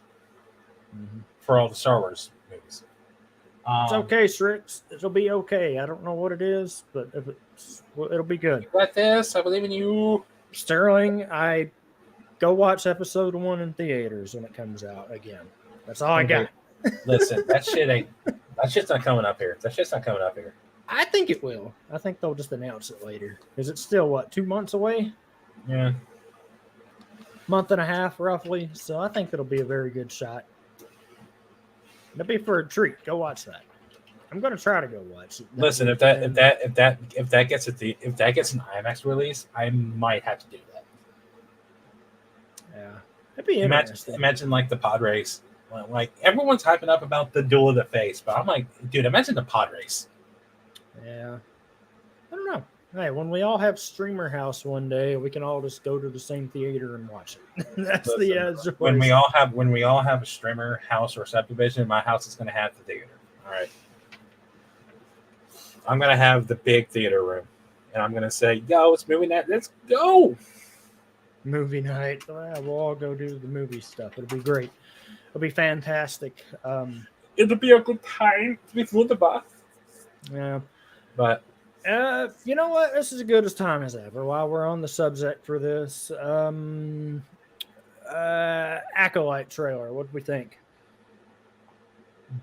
for all the Star Wars movies. It's okay, Strix. It'll be okay. I don't know what it is, but if it'll be good. You got this. I believe in you. Sterling, I go watch episode 1 in theaters when it comes out again. That's all I got. Listen, that shit's not coming up here. That shit's not coming up here. I think it will. I think they'll just announce it later. Is it still 2 months away? Yeah. month and a half, roughly. So I think it'll be a very good shot. It'll be for a treat. Go watch that. I'm gonna try to go watch it. Listen, if that gets an IMAX release, I might have to do that. Yeah, it'd be interesting. Imagine like the pod race. Like everyone's hyping up about the duel of the face, but I'm like, dude, imagine the pod race. Yeah, I don't know. Hey, when we all have streamer house one day, we can all just go to the same theater and watch it. That's when we all have a streamer house or subdivision, my house is going to have the theater. All right, I'm going to have the big theater room, and I'm going to say, "Yo, it's movie night. Let's go." Movie night. Well, we'll all go do the movie stuff. It'll be great. It'll be fantastic. It'll be a good time with Wunderbar. Yeah, but. You know what? This is as good a time as ever. While we're on the subject for this, Acolyte trailer. What do we think?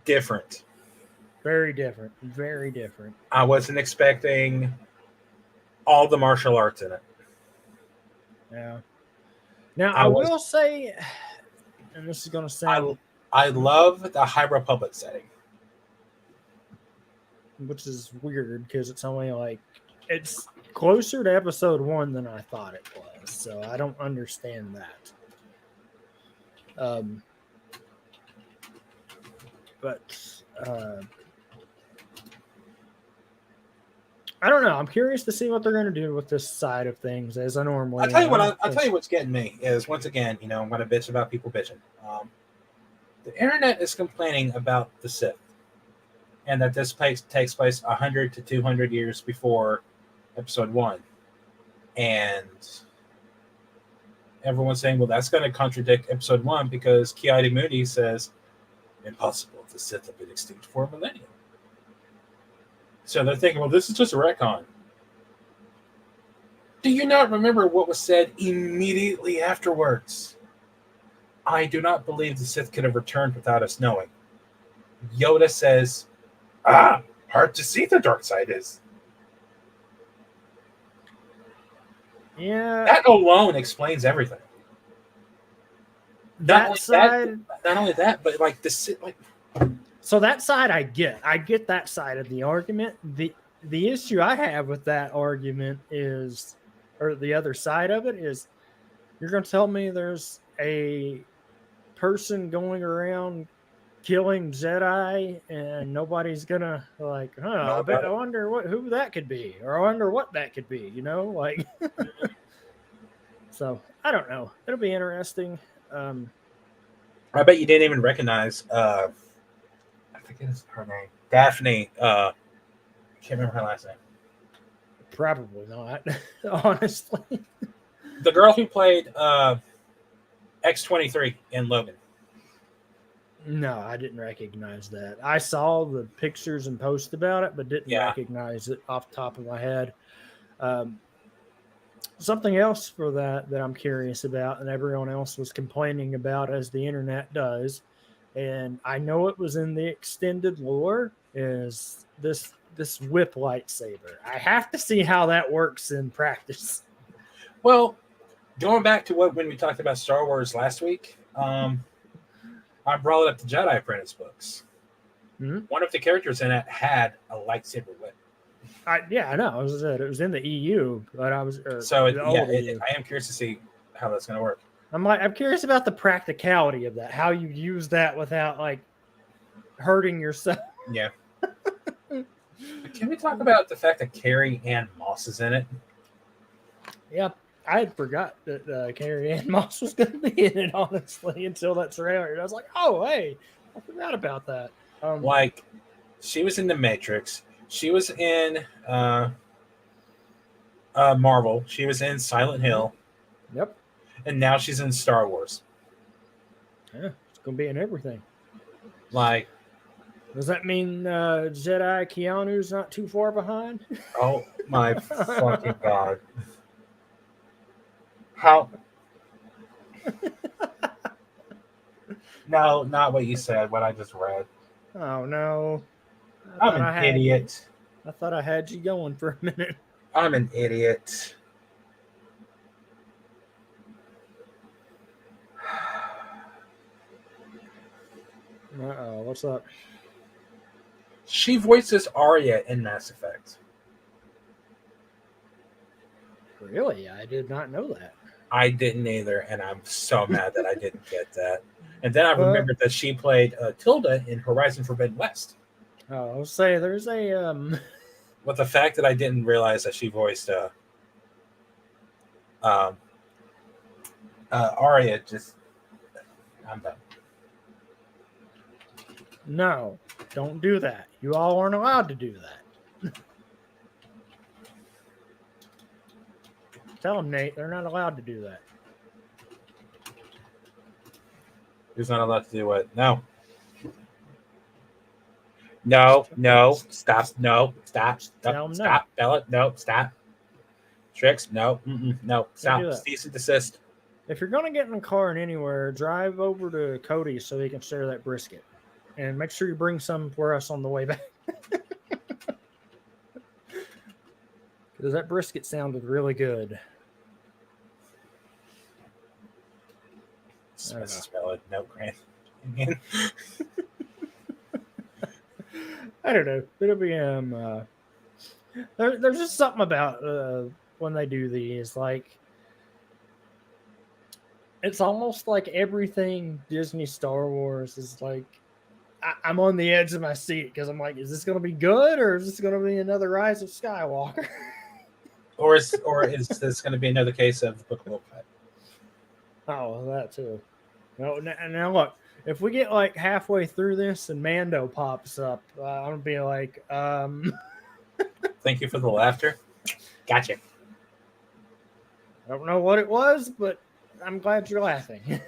Different. Very different. Very different. I wasn't expecting all the martial arts in it. Yeah. Now I will say, and this is going to sound. I love the High Republic setting. Which is weird because it's only like it's closer to episode 1 than I thought it was, so I don't understand that. But I don't know. I'm curious to see what they're going to do with this side of things, as I normally. I'll tell you what's getting me is, once again, I'm going to bitch about people bitching. The internet is complaining about the Sith. And that this takes place 100 to 200 years before episode 1. And everyone's saying, well, that's going to contradict episode 1 because Ki-Adi-Mundi says, impossible, the Sith have been extinct for a millennium. So they're thinking, well, this is just a retcon. Do you not remember what was said immediately afterwards? I do not believe the Sith could have returned without us knowing. Yoda says, hard to see the dark side is. Yeah. That alone explains everything. Not only that, but like the like. So that side I get. I get that side of the argument. The issue I have with that argument is, or the other side of it is, you're going to tell me there's a person going around killing Jedi and nobody's gonna like, I wonder who that could be, or I wonder what that could be, like. So I don't know. It'll be interesting. I bet you didn't even recognize I forget her name. Daphne. Can't remember her last name. Probably not, honestly. The girl who played X-23 in Logan. No, I didn't recognize that. I saw the pictures and posts about it, but didn't recognize it off the top of my head. Something else for that I'm curious about, and everyone else was complaining about, as the internet does, and I know it was in the extended lore, is this whip lightsaber. I have to see how that works in practice. Well, going back to when we talked about Star Wars last week, I brought up the Jedi Apprentice books. Mm-hmm. One of the characters in it had a lightsaber whip. I know. It was in the EU, but I was I am curious to see how that's going to work. I'm curious about the practicality of that. How you use that without like hurting yourself. Yeah. Can we talk about the fact that Carrie Ann Moss is in it? Yeah. I had forgot that Carrie Ann Moss was going to be in it, honestly, until that trailer. And I was like, oh, hey, I forgot about that. Like, she was in The Matrix. She was in Marvel. She was in Silent Hill. Yep. And now she's in Star Wars. Yeah, it's going to be in everything. Like, does that mean Jedi Keanu's not too far behind? Oh, my fucking God. How? No, not what you said, what I just read. Oh, no. I'm an idiot. I thought I had you going for a minute. I'm an idiot. Uh-oh, what's up? She voices Arya in Mass Effect. Really? I did not know that. I didn't either, and I'm so mad that I didn't get that. And then I Well- remembered that she played Tilda in Horizon Forbidden West. I'll say there's a But the fact that I didn't realize that she voiced Arya, just I'm done. no, don't do that. You all aren't allowed to do that. Tell them, Nate, they're not allowed to do that. Who's not allowed to do what? No. No, no, stop, no, stop, Tell 'em no. stop, Bella, no, stop. Tricks, no, no, stop, do that. cease and desist. If you're gonna get in a car and anywhere, drive over to Cody's so he can share that brisket, and make sure you bring some for us on the way back. Because that brisket sounded really good. Smell it, no, Grant. I don't know. It'll be there's just something about when they do these, like it's almost like everything Disney Star Wars is like I'm on the edge of my seat because I'm like, is this going to be good or is this going to be another Rise of Skywalker? or is this going to be another case of the Book of Boba Fett? Oh, that too. No, now look, if we get like halfway through this and Mando pops up, I'm gonna be like, Thank you for the laughter. Gotcha. I don't know what it was, but I'm glad you're laughing.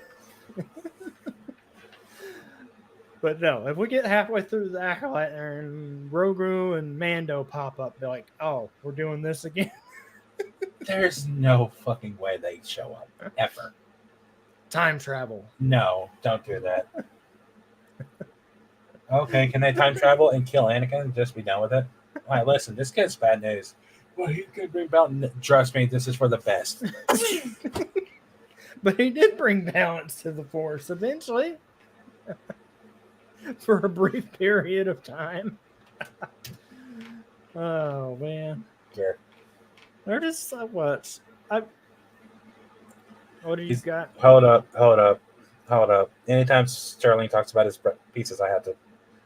But no, if we get halfway through the Acolyte and Grogu and Mando pop up, they're like, oh, we're doing this again. There's no fucking way they show up ever. Time travel. No, don't do that. Okay, can they time travel and kill Anakin and just be done with it? All right, listen, this kid's bad news. Well, he could bring balance. Trust me, this is for the best. But he did bring balance to the Force eventually. For a brief period of time. Oh, man. Yeah. They're just what? What do you got? Hold up. Anytime Sterling talks about his pizzas, I have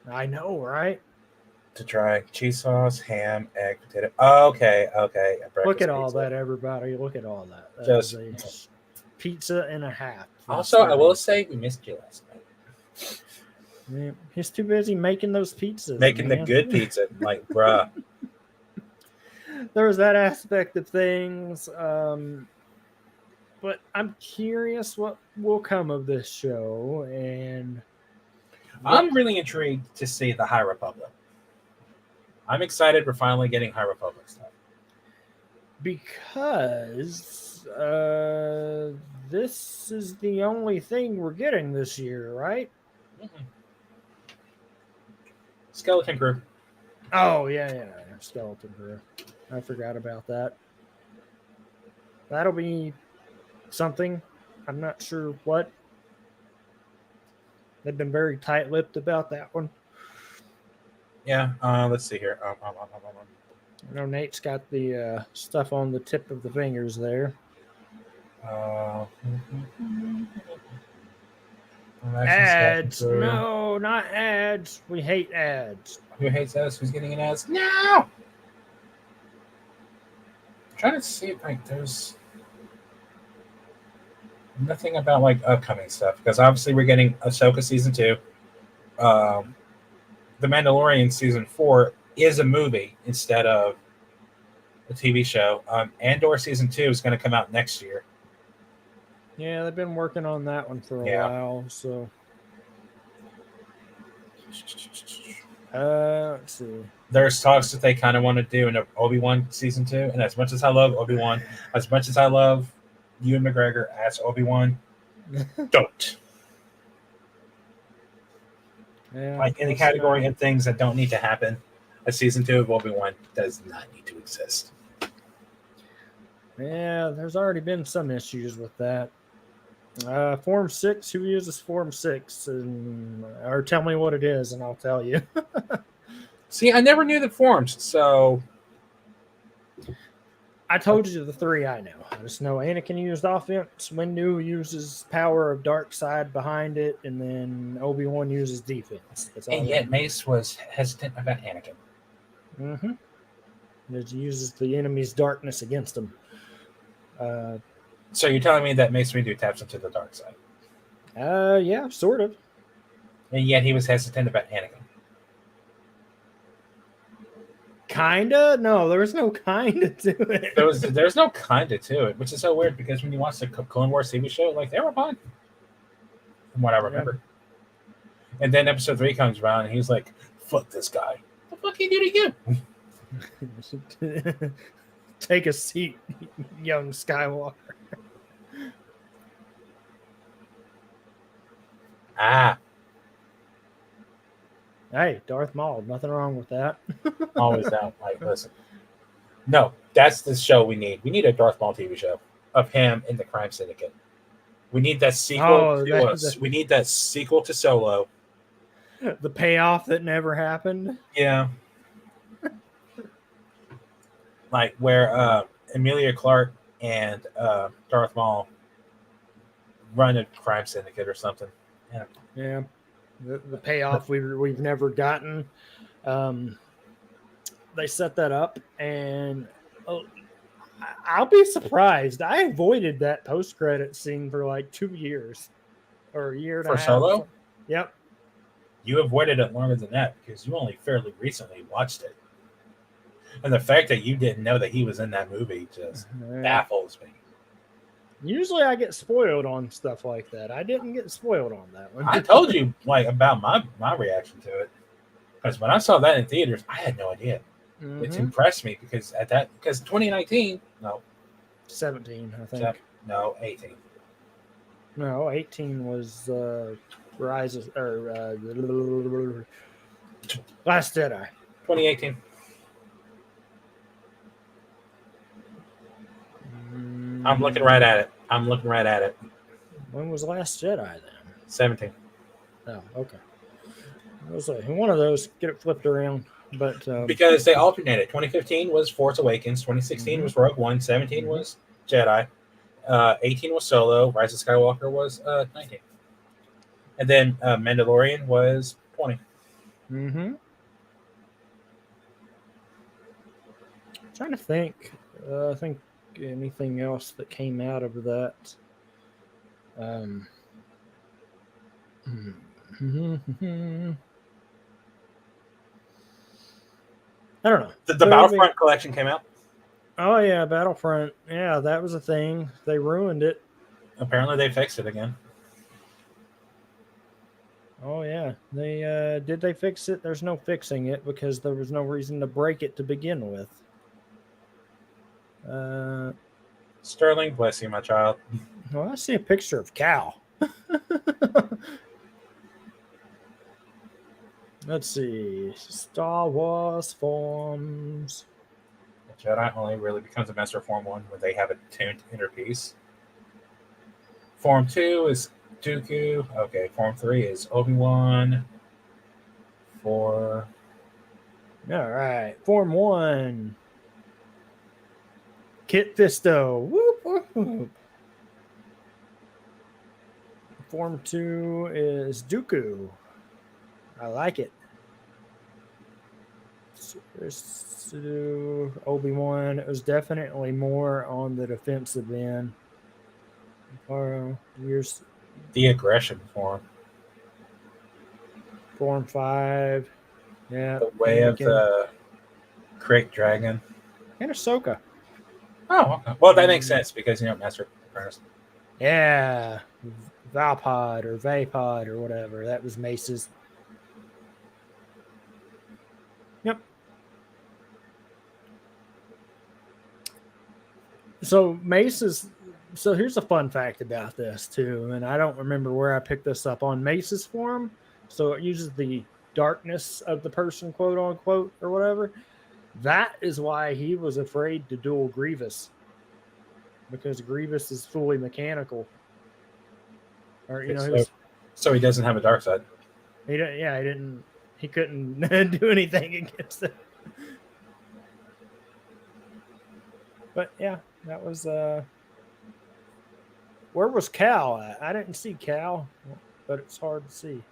I know, right? to try cheese sauce, ham, egg, potato. Okay. Look at all pizza. that, everybody. Look at all that. That Just is a pizza and a half. also, I will say we missed you last night. Yeah, he's too busy making those pizzas. Making man. the good pizza, like bruh. There was that aspect of things. But I'm curious what will come of this show, and I'm really intrigued to see the High Republic. I'm excited we're finally getting High Republic stuff. Because this is the only thing we're getting this year, right? Mm-hmm. Skeleton Crew. Oh, yeah. Skeleton Crew. I forgot about that. That'll be something. I'm not sure what. They've been very tight-lipped about that one. Yeah, let's see here. I know Nate's got the stuff on the tip of the fingers there. Ads. No, not ads. We hate ads. Who hates ads? Who's getting an ads? No! I'm trying to see if there's nothing about like upcoming stuff, because obviously we're getting Ahsoka season 2. The Mandalorian season 4 is a movie instead of a TV show. Andor season 2 is going to come out next year. Yeah, they've been working on that one for a while. So, let's see. There's talks that they kind of want to do an Obi-Wan season 2, and as much as I love Obi-Wan, as much as I love Ewan McGregor as Obi-Wan, don't. Yeah, like in the category of things that don't need to happen, a season 2 of Obi-Wan does not need to exist. Yeah, there's already been some issues with that. Form 6. Who uses Form 6? Or tell me what it is, and I'll tell you. See, I never knew the forms, so I told you the three I know. I just know Anakin used offense, Windu uses power of dark side behind it, and then Obi-Wan uses defense. That's all and I yet know. Mace was hesitant about Anakin. Mm-hmm. It uses the enemy's darkness against him. So you're telling me that Mace Windu taps into the dark side, Yeah, sort of. and yet he was hesitant about Anakin. Kinda? No, there was no kinda to it. There's no kinda to it, which is so weird because when you watch the Clone Wars TV show, like they were fine, from what I remember. Yeah. And then Episode 3 comes around, and he's like, "Fuck this guy." What the fuck he do to you? Take a seat, young Skywalker. Ah. Hey, Darth Maul, nothing wrong with that. Always down. Like, listen. No, that's the show we need. We need a Darth Maul TV show of him in the crime syndicate. We need that sequel to us. We need that sequel to Solo. The payoff that never happened. Yeah. Like where Emilia Clarke and Darth Maul run a crime syndicate or something. Yeah. Yeah. The payoff we've never gotten. They set that up, and I'll be surprised. I avoided that post-credit scene for like 2 years or a year and a half. For Solo? Yep. You avoided it longer than that because you only fairly recently watched it. And the fact that you didn't know that he was in that movie just baffles me. Usually I get spoiled on stuff like that. I didn't get spoiled on that one. I told you like about my reaction to it. Because when I saw that in theaters, I had no idea. Mm-hmm. It impressed me because 2019, no. 17, I think. No, 18. No, 18 was Rise of, or Last Jedi. 2018. I'm looking right at it. When was Last Jedi then? 17. Oh, okay. I was like, one of those, get it flipped around. But because they alternated. 2015 was Force Awakens. 2016 was Rogue One. 17 was Jedi. 18 was Solo. Rise of Skywalker was 19. And then Mandalorian was 20. Mm-hmm. I'm trying to think. I think anything else that came out of that. I don't know. The Battlefront collection came out. Oh yeah, Battlefront. Yeah, that was a thing. They ruined it. Apparently, they fixed it again. Oh yeah, did they fix it? There's no fixing it because there was no reason to break it to begin with. Sterling, bless you, my child. Well, I see a picture of Cal. Let's see. Star Wars forms. The Jedi only really becomes a master Form 1 when they have a tuned inner piece. Form 2 is Dooku. Okay, Form 3 is Obi-Wan. 4. All right. Form 1. Kit Fisto. Whoop, whoop, whoop. Form 2 is Dooku. I like it. Obi-Wan. It was definitely more on the defensive end. The aggression form. Form 5. Yeah. The way of the Crate Dragon. And Ahsoka. Oh, okay. Well, that makes sense because, Master Apprentice. Yeah. Valpod or Vapod or whatever. That was Mace's. Yep. So Mace's. So here's a fun fact about this too, and I don't remember where I picked this up on Mace's form. So it uses the darkness of the person, quote unquote, or whatever. That is why he was afraid to duel Grievous, because Grievous is fully mechanical. or Okay, he was. so he doesn't have a dark side. He didn't. He couldn't do anything against it. But yeah, that was. Where was Cal at? I didn't see Cal, but it's hard to see.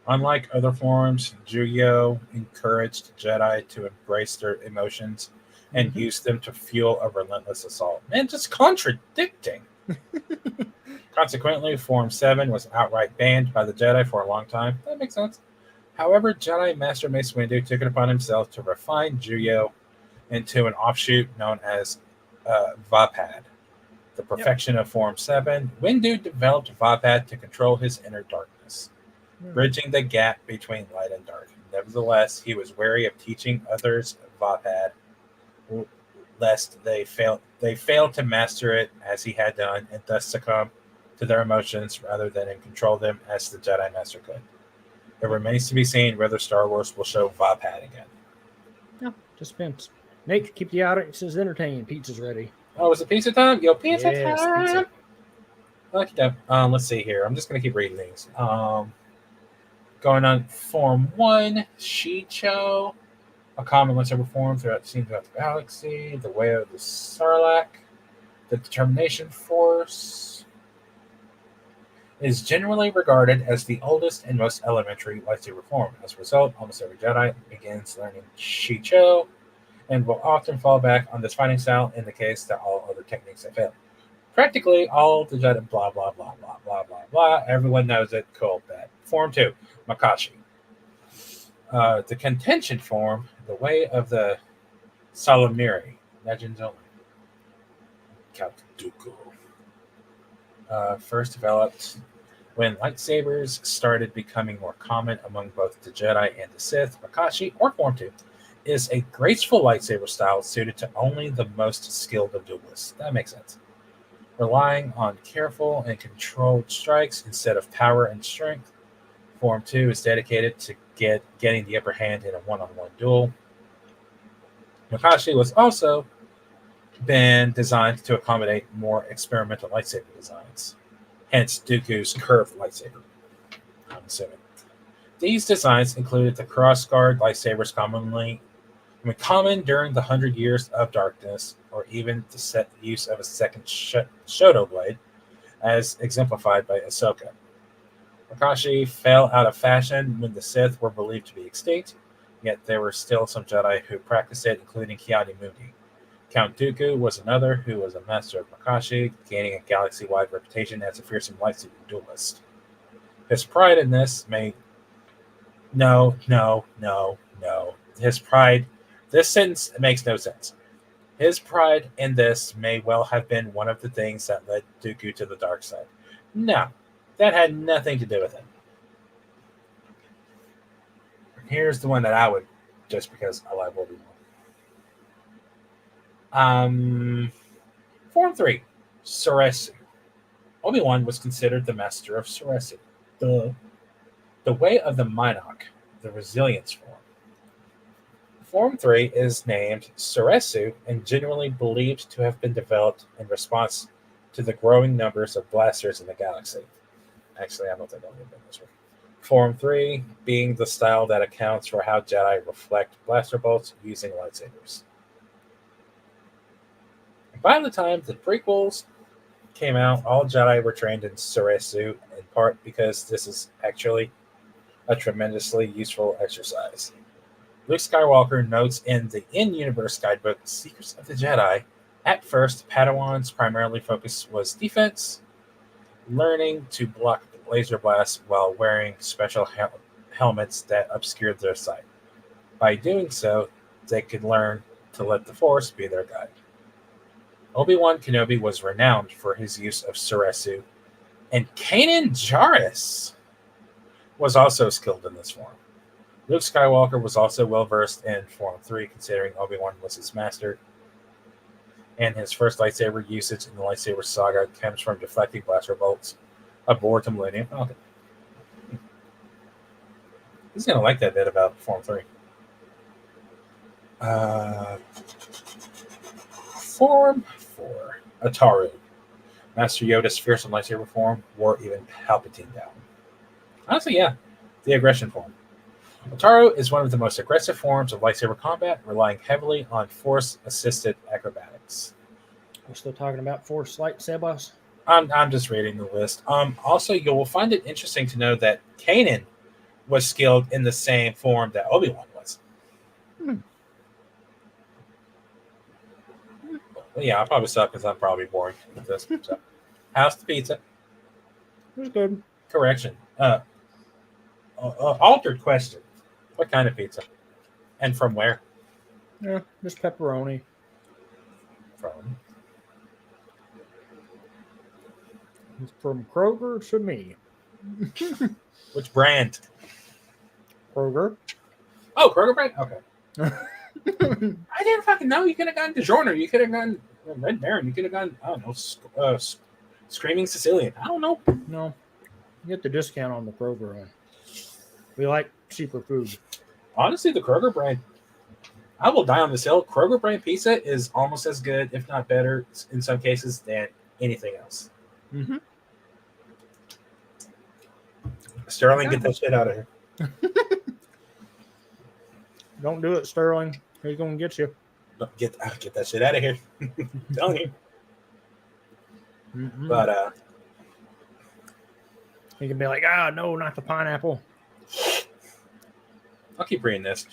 Unlike other forms, Juyo encouraged Jedi to embrace their emotions and Mm-hmm. use them to fuel a relentless assault. Man, just contradicting. Consequently, Form 7 was outright banned by the Jedi for a long time. That makes sense. However, Jedi Master Mace Windu took it upon himself to refine Juyo into an offshoot known as Vapad. The Yep. perfection of Form 7, Windu developed Vapad to control his inner darkness, Mm-hmm. bridging the gap between light and dark. Nevertheless, he was wary of teaching others Vapad, lest they failed to master it as he had done, and thus succumb to their emotions rather than control them as the Jedi Master could. It remains to be seen whether Star Wars will show Vapad again. No, just depends. Nate, keep the audiences entertained. Pizza's ready. Oh, is it pizza time? Yo, pizza Yes, time! pizza. Okay, let's see here. I'm just going to keep reading these. Going on Form 1, Shicho, a common lightsaber form seen throughout the galaxy, the way of the Sarlacc, the Determination Force, is generally regarded as the oldest and most elementary lightsaber form. As a result, almost every Jedi begins learning Shicho and will often fall back on this fighting style in the case that all other techniques have failed. Practically all the Jedi, blah, blah, blah, blah, blah, blah, blah. Everyone knows it. Cool. Bad. Form 2, Makashi. The contention form, the way of the Salamiri. Legends only. Count Dooku. First developed when lightsabers started becoming more common among both the Jedi and the Sith. Makashi, or Form 2, is a graceful lightsaber style suited to only the most skilled of duelists. That makes sense. Relying on careful and controlled strikes instead of power and strength, Form 2 is dedicated to getting the upper hand in a one-on-one duel. Makashi was also been designed to accommodate more experimental lightsaber designs, hence Dooku's curved lightsaber, I'm assuming. These designs included the cross-guard lightsabers common during the 100 Years of Darkness, or even the set use of a second Shoto blade, as exemplified by Ahsoka. Makashi fell out of fashion when the Sith were believed to be extinct, yet there were still some Jedi who practiced it, including Ki-Adi-Mundi. Count Dooku was another who was a master of Makashi, gaining a galaxy-wide reputation as a fearsome lightsaber duelist. His pride in this may... No. His pride... This sentence makes no sense. His pride in this may well have been one of the things that led Dooku to the dark side. No, that had nothing to do with it. Here's the one that I would, just because I like Obi-Wan. Form 3, Soresu. Obi-Wan was considered the master of Soresu. The way of the Minok, the resilience form. Form 3 is named Soresu and generally believed to have been developed in response to the growing numbers of blasters in the galaxy. Actually, I don't think I'll get this one. Form 3 being the style that accounts for how Jedi reflect blaster bolts using lightsabers. By the time the prequels came out, all Jedi were trained in Soresu, in part because this is actually a tremendously useful exercise. Luke Skywalker notes in the in-universe guidebook Secrets of the Jedi, at first, Padawans' primarily focus was defense, learning to block laser blasts while wearing special helmets that obscured their sight. By doing so, they could learn to let the Force be their guide. Obi-Wan Kenobi was renowned for his use of Soresu, and Kanan Jarrus was also skilled in this form. Luke Skywalker was also well-versed in Form 3, considering Obi-Wan was his master, and his first lightsaber usage in the lightsaber saga comes from deflecting blaster bolts aboard the Millennium Falcon. He's going to like that bit about Form 3. Form 4, Ataru. Master Yoda's fearsome lightsaber form wore even Palpatine down. Honestly, yeah, the aggression form. Otaru is one of the most aggressive forms of lightsaber combat, relying heavily on force-assisted acrobatics. We're still talking about Force lightsabers. I'm just reading the list. Also, you will find it interesting to know that Kanan was skilled in the same form that Obi-Wan was. Hmm. Well, yeah, I'll probably suck because I'm probably boring with this. So, how's the pizza? It was good. Correction. Altered question. What kind of pizza? And from where? Yeah, just pepperoni. From. From Kroger to me. Which brand? Kroger. Oh, Kroger brand? Okay. I didn't fucking know. You could have gone DiGiorno. You could have gone Red Baron. You could have gone, I don't know, Screaming Sicilian. I don't know. No, you get the discount on the Kroger one. We like cheaper food. Honestly, the Kroger brand, I will die on this hill. Kroger brand pizza is almost as good, if not better, in some cases, than anything else. Mm-hmm. Sterling, get that shit out of here. Don't do it, Sterling. He's gonna get you. Get that shit out of here. I'm telling you. Mm-hmm. But he can be like, no, not the pineapple. I'll keep reading this.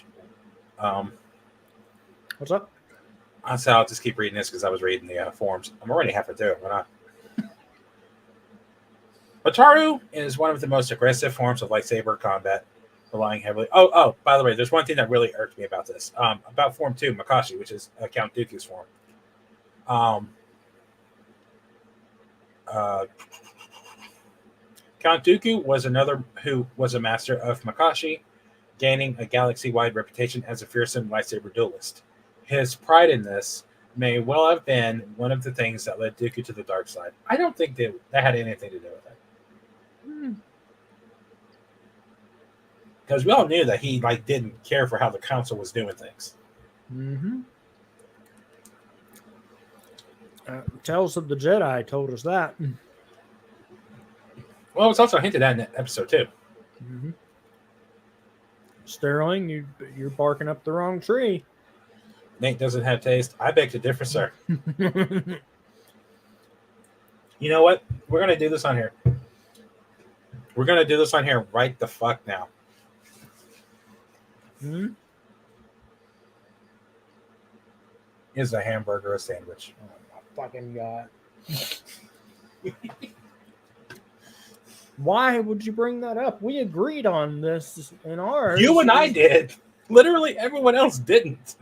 What's up? I'll just keep reading this because I was reading the forums. I'm already halfway through it. Why not? Otaru is one of the most aggressive forms of lightsaber combat, relying heavily. Oh! By the way, there's one thing that really irked me about this. About Form 2, Makashi, which is Count Dooku's form. Count Dooku was another who was a master of Makashi, gaining a galaxy-wide reputation as a fearsome lightsaber duelist. His pride in this may well have been one of the things that led Dooku to the dark side. I don't think that had anything to do with it. Because we all knew that he didn't care for how the council was doing things. Mm-hmm. Tales of the Jedi told us that. Well, it's also hinted at in episode 2. Mm-hmm. Sterling, you're barking up the wrong tree. Nate doesn't have taste. I beg to differ, sir. You know what? We're going to do this on here. We're going to do this on here right the fuck now. Hmm? Is a hamburger a sandwich? Oh my fucking God. Why would you bring that up? We agreed on this in ours. You and I did. Literally everyone else didn't.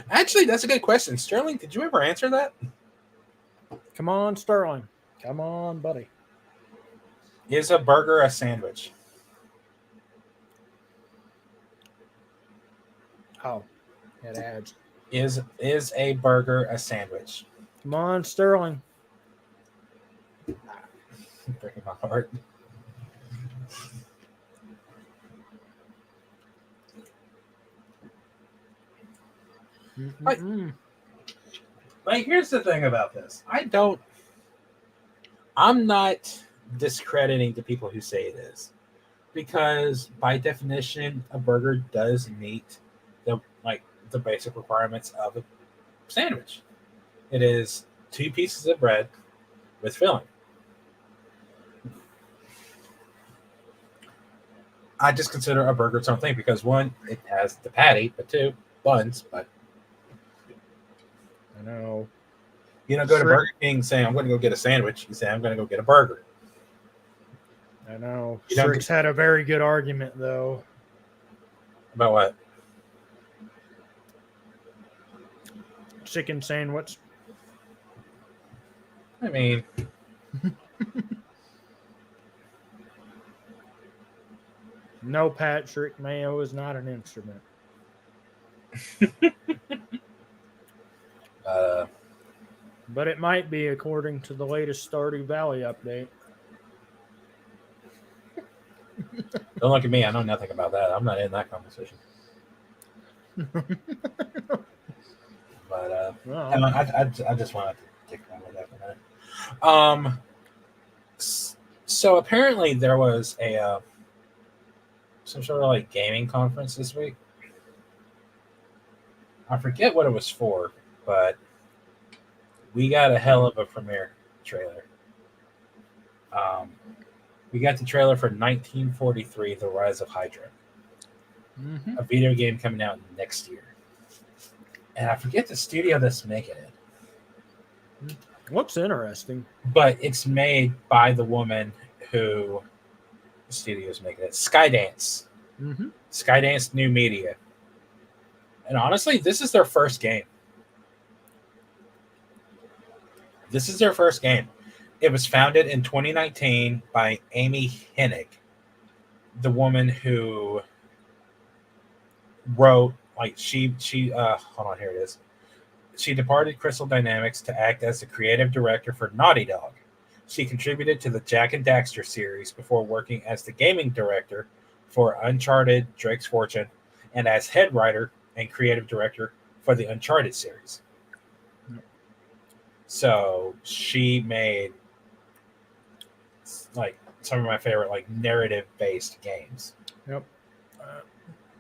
Actually, that's a good question. Sterling, did you ever answer that? Come on, Sterling. Come on, buddy. Is a burger a sandwich? Oh, it adds. Is a burger a sandwich? Come on, Sterling. Breaking my heart. Here's the thing about this. I'm not discrediting the people who say it is, because by definition, a burger does meet the basic requirements of a sandwich. It is 2 pieces of bread with filling. I just consider a burger its own thing because 1, it has the patty, but 2, buns. But I know. you don't go to Burger King saying, I'm going to go get a sandwich. You say, I'm going to go get a burger. I know. Shriek's had a very good argument, though. About what? Chicken sandwich. I mean, no, Patrick, mayo is not an instrument. But it might be, according to the latest Stardew Valley update. Don't look at me. I know nothing about that. I'm not in that conversation. But Well, I just wanted to take a moment that for a minute. So apparently there was a some sort of like gaming conference this week. I forget what it was for, but we got a hell of a premiere trailer. We got the trailer for 1943: The Rise of Hydra, a video game coming out next year. And I forget the studio that's making it. looks interesting. But it's made by the woman who the studio is making it. Skydance. Skydance New Media. And honestly, this is their first game. This is their first game. It was founded in 2019 by Amy Hennig, the woman who wrote, like, hold on, here it is. She departed Crystal Dynamics to act as the creative director for Naughty Dog. She contributed to the Jak and Daxter series before working as the gaming director for Uncharted: Drake's Fortune and as head writer and creative director for the Uncharted series. So she made like some of my favorite like narrative-based games. Yep.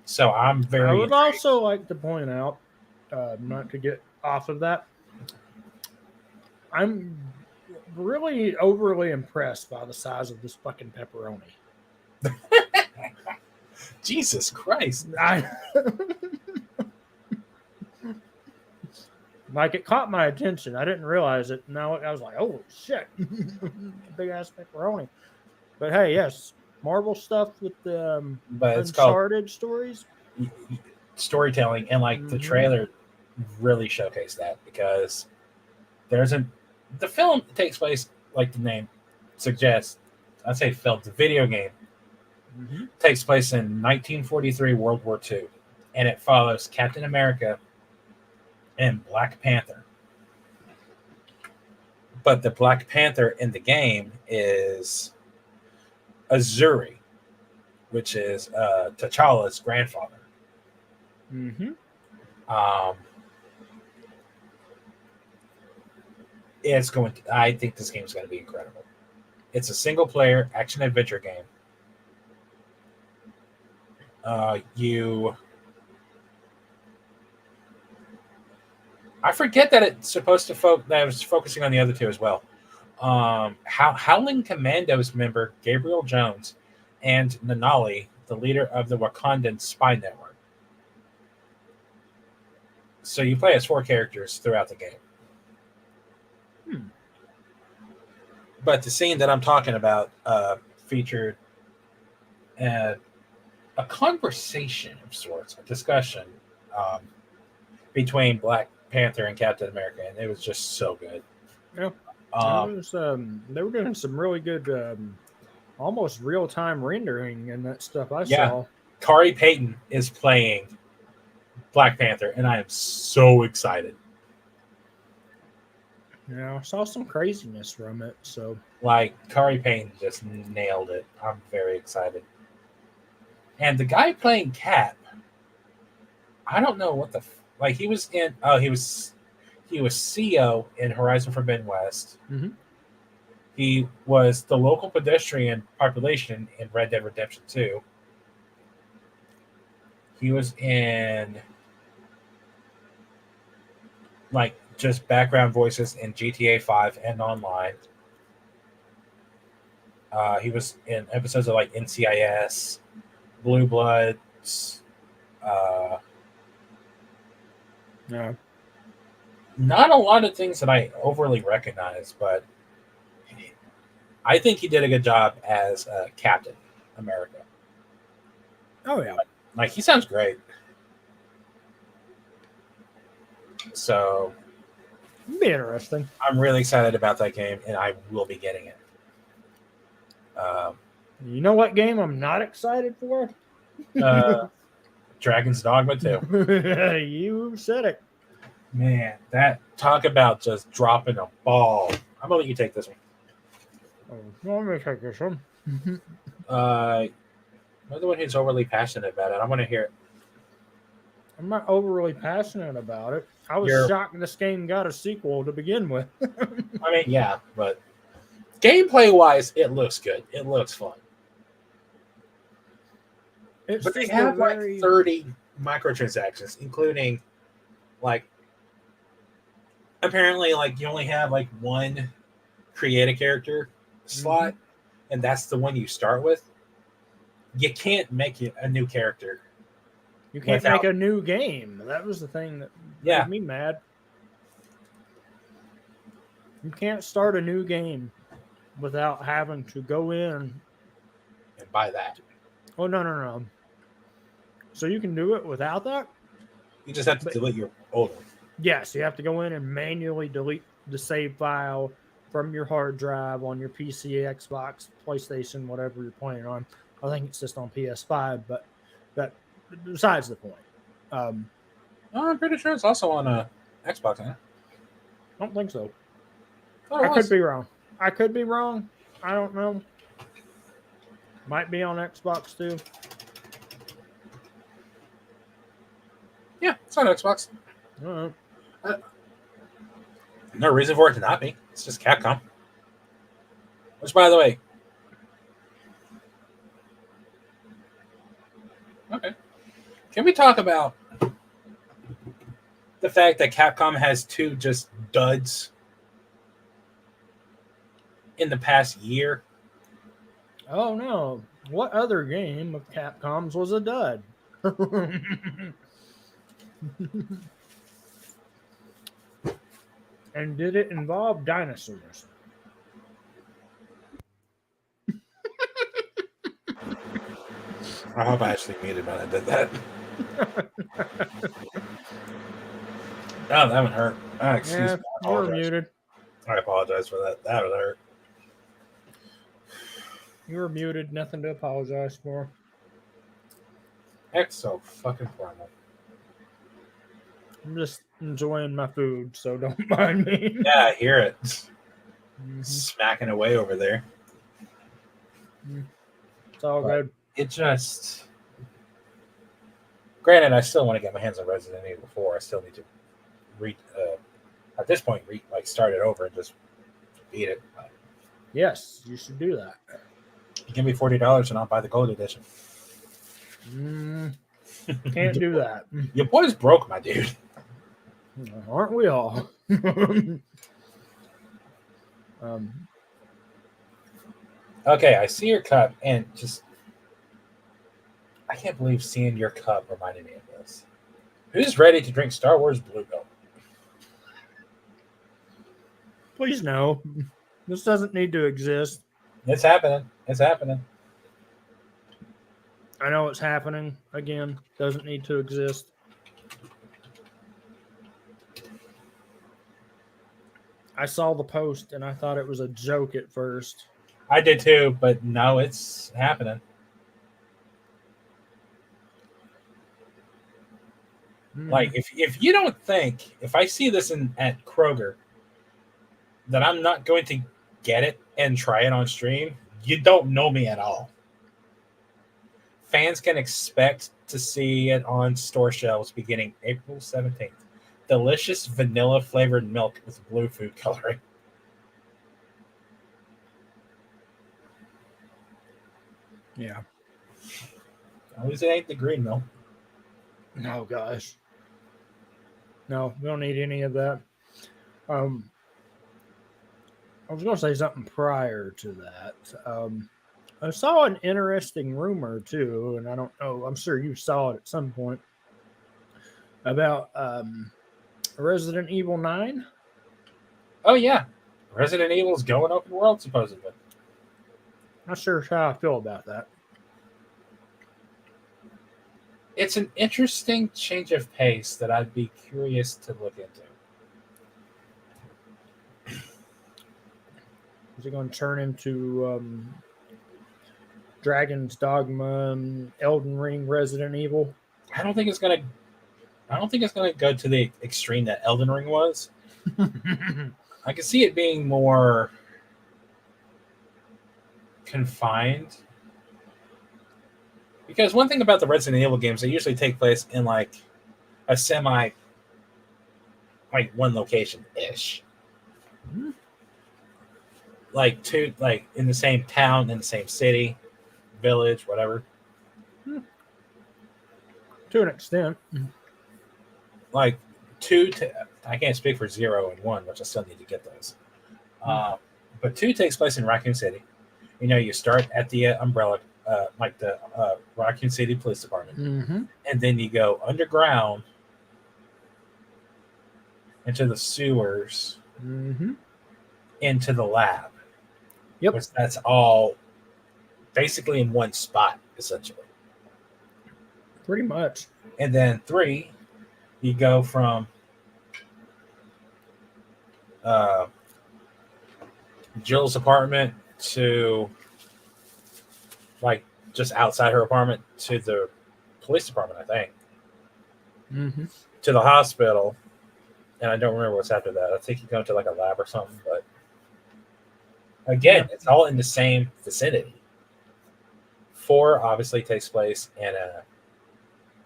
So I'm very. I would also like to point out, not to get off of that, I'm really overly impressed by the size of this fucking pepperoni. Jesus Christ! Like, it caught my attention. I didn't realize it. Now I was like, "Oh shit, big ass pepperoni!" But hey, yes, Marvel stuff with the but it's Uncharted stories, storytelling, and like the trailer really showcased that because the film takes place, like the name suggests. I say film. The video game takes place in 1943 World War II, and it follows Captain America and Black Panther. But the Black Panther in the game is Azuri, which is T'Challa's grandfather. I think this game is going to be incredible. It's a single-player action-adventure game. I forget that it's supposed to that I was focusing on the other two as well. Howling Commandos member Gabriel Jones and Nanali, the leader of the Wakandan spy network. So you play as 4 characters throughout the game. But the scene that I'm talking about featured a conversation of sorts, a discussion between Black Panther and Captain America, and it was just so good. Yeah. They were doing some really good, almost real-time rendering and that stuff I saw. Kari Payton is playing Black Panther, and I am so excited. Yeah, I saw some craziness from it. So, like, Kari Payton just nailed it. I'm very excited. And the guy playing Cap, I don't know what he was in. Oh, he was CEO in Horizon Forbidden West. He was the local pedestrian population in Red Dead Redemption 2. He was in like just background voices in GTA 5 and online. He was in episodes of like NCIS, Blue Bloods. Yeah. Not a lot of things that I overly recognize, but I think he did a good job as Captain America. Oh, yeah. Like, he sounds great. So, it'll be interesting. I'm really excited about that game, and I will be getting it. You know what game I'm not excited for? Dragon's Dogma 2. You said it. Man, talk about just dropping a ball. I'm going to let you take this one. Let me take this one. You're the one who's overly passionate about it. I want to hear it. I'm not overly passionate about it. I was shocked this game got a sequel to begin with. I mean, yeah, but gameplay-wise, it looks good. It looks fun. But they have like 30 microtransactions, including like apparently like you only have like one create a character slot, and that's the one you start with. You can't make it a new character. You can't make a new game. That was the thing that made me mad. You can't start a new game without having to go in and buy that. Oh, no. So you can do it without that? You just have to delete your old one. Yes, you have to go in and manually delete the save file from your hard drive on your PC, Xbox, PlayStation, whatever you're playing on. I think it's just on PS5, but that besides the point. I'm pretty sure it's also on Xbox, huh? I don't think so. I could be wrong. I could be wrong. I don't know. Might be on Xbox too. Yeah, it's on Xbox. No reason for it to not be. It's just Capcom. Which, by the way, okay. Can we talk about the fact that Capcom has 2 just duds in the past year? Oh, no. What other game of Capcom's was a dud? And did it involve dinosaurs? I hope I actually muted when I did that. Oh, that would hurt. Excuse me. You were muted. I apologize for that. That would hurt. You were muted. Nothing to apologize for. Heck, so fucking formal. I'm just enjoying my food, so don't mind me. Yeah, I hear it. Smacking away over there. It's all good. It just... Granted, I still want to get my hands on Resident Evil 4. I still need to at this point, start it over and just beat it. Yes, you should do that. You give me $40 and I'll buy the gold edition. Can't do that. Your boy's broke, my dude. Aren't we all? Okay, I see your cup, and just... I can't believe seeing your cup reminded me of this. Who's ready to drink Star Wars Blue Milk? Please no. This doesn't need to exist. It's happening. It's happening. I know it's happening. Again, doesn't need to exist. I saw the post and I thought it was a joke at first. I did too, but no, it's happening. Like, if you don't think, if I see this at Kroger, that I'm not going to get it and try it on stream, you don't know me at all. Fans can expect to see it on store shelves beginning April 17th. Delicious vanilla-flavored milk with blue food coloring. Yeah. At least it ain't the green milk. No, gosh. No, we don't need any of that. I was going to say something prior to that. I saw an interesting rumor, too, and I don't know. I'm sure you saw it at some point, about Resident Evil 9. Oh, yeah. Resident Evil's going open world, supposedly. Not sure how I feel about that. It's an interesting change of pace that I'd be curious to look into. Is it going to turn into Dragon's Dogma, Elden Ring, Resident Evil? I don't think it's going to go to the extreme that Elden Ring was. I can see it being more confined. Because one thing about the Resident Evil games, they usually take place in like a semi like one location ish. Hmm. Like two, like in the same town, in the same city, village, whatever. To an extent. Like two, I can't speak for 0 and 1, which I still need to get those. But 2 takes place in Raccoon City. You know, you start at the umbrella, like the Raccoon City Police Department, Mm-hmm. and then you go underground into the sewers, Mm-hmm. into the lab. Yep. Which that's all basically in one spot, essentially. Pretty much. And then 3, you go from Jill's apartment to like just outside her apartment to the police department, I think, Mm-hmm. to the hospital. And I don't remember what's after that. I think you go to like a lab or something. But again, it's all in the same vicinity. 4 obviously takes place in a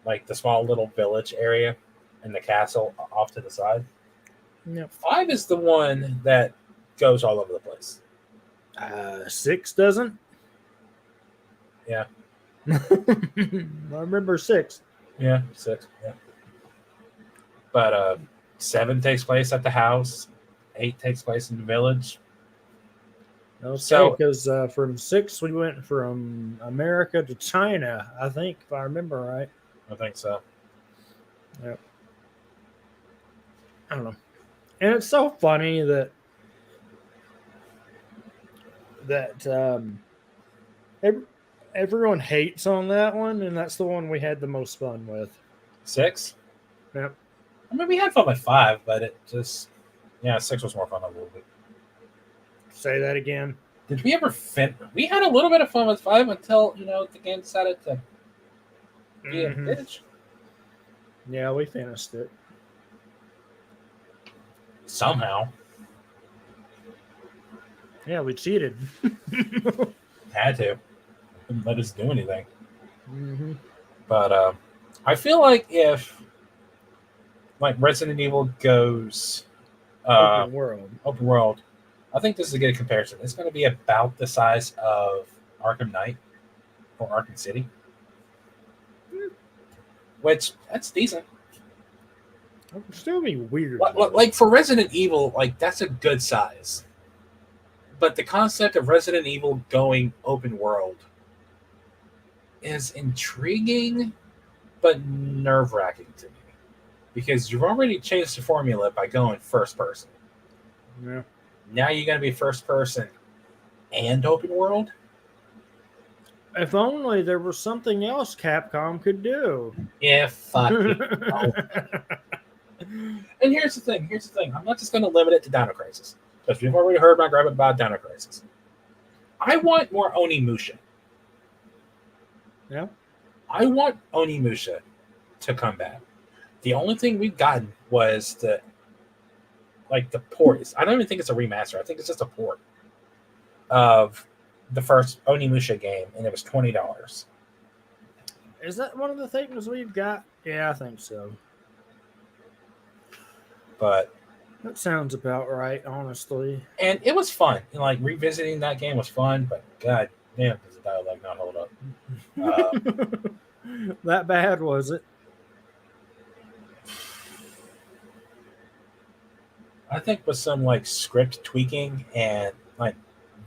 like the small little village area and the castle off to the side. Yep. 5 is the one that goes all over the place. 6 doesn't. Yeah. I remember 6. Yeah, 6. Yeah. But 7 takes place at the house. 8 takes place in the village. Okay, So- because from 6 we went from America to China, I think, if I remember right. I think so. Yep. I don't know. And it's so funny that everyone hates on that one, and that's the one we had the most fun with. 6? Yep. I mean, we had fun with 5, but it just, 6 was more fun a little bit. Say that again. Did we ever We had a little bit of fun with 5 until, the game decided to be a Mhm. bitch. Yeah, we finished it. Somehow. Yeah, we cheated. Had to. Didn't let us do anything. Mm-hmm. But I feel like if like Resident Evil goes Open world. open world, I think this is a good comparison. It's going to be about the size of Arkham Knight or Arkham City, which that's decent. It would still be weird. Like for Resident Evil, like that's a good size. But the concept of Resident Evil going open world is intriguing, but nerve-wracking to me. Because you've already changed the formula by going first person. Yeah. Now you're going to be first person and open world? If only there was something else Capcom could do. Yeah, fuck it. Oh. And here's the thing. I'm not just going to limit it to Dino Crisis. Because we've already heard my gripe about Dino Crisis. I want more Onimusha. Yeah. I want Onimusha to come back. The only thing we've gotten was the port. I don't even think it's a remaster. I think it's just a port of the first Onimusha game, and it was $20. Is that one of the things we've got? Yeah, I think so. But that sounds about right, honestly. And it was fun. And like revisiting that game was fun, but god damn, does the dialogue not hold up? That bad was it? I think with some like script tweaking and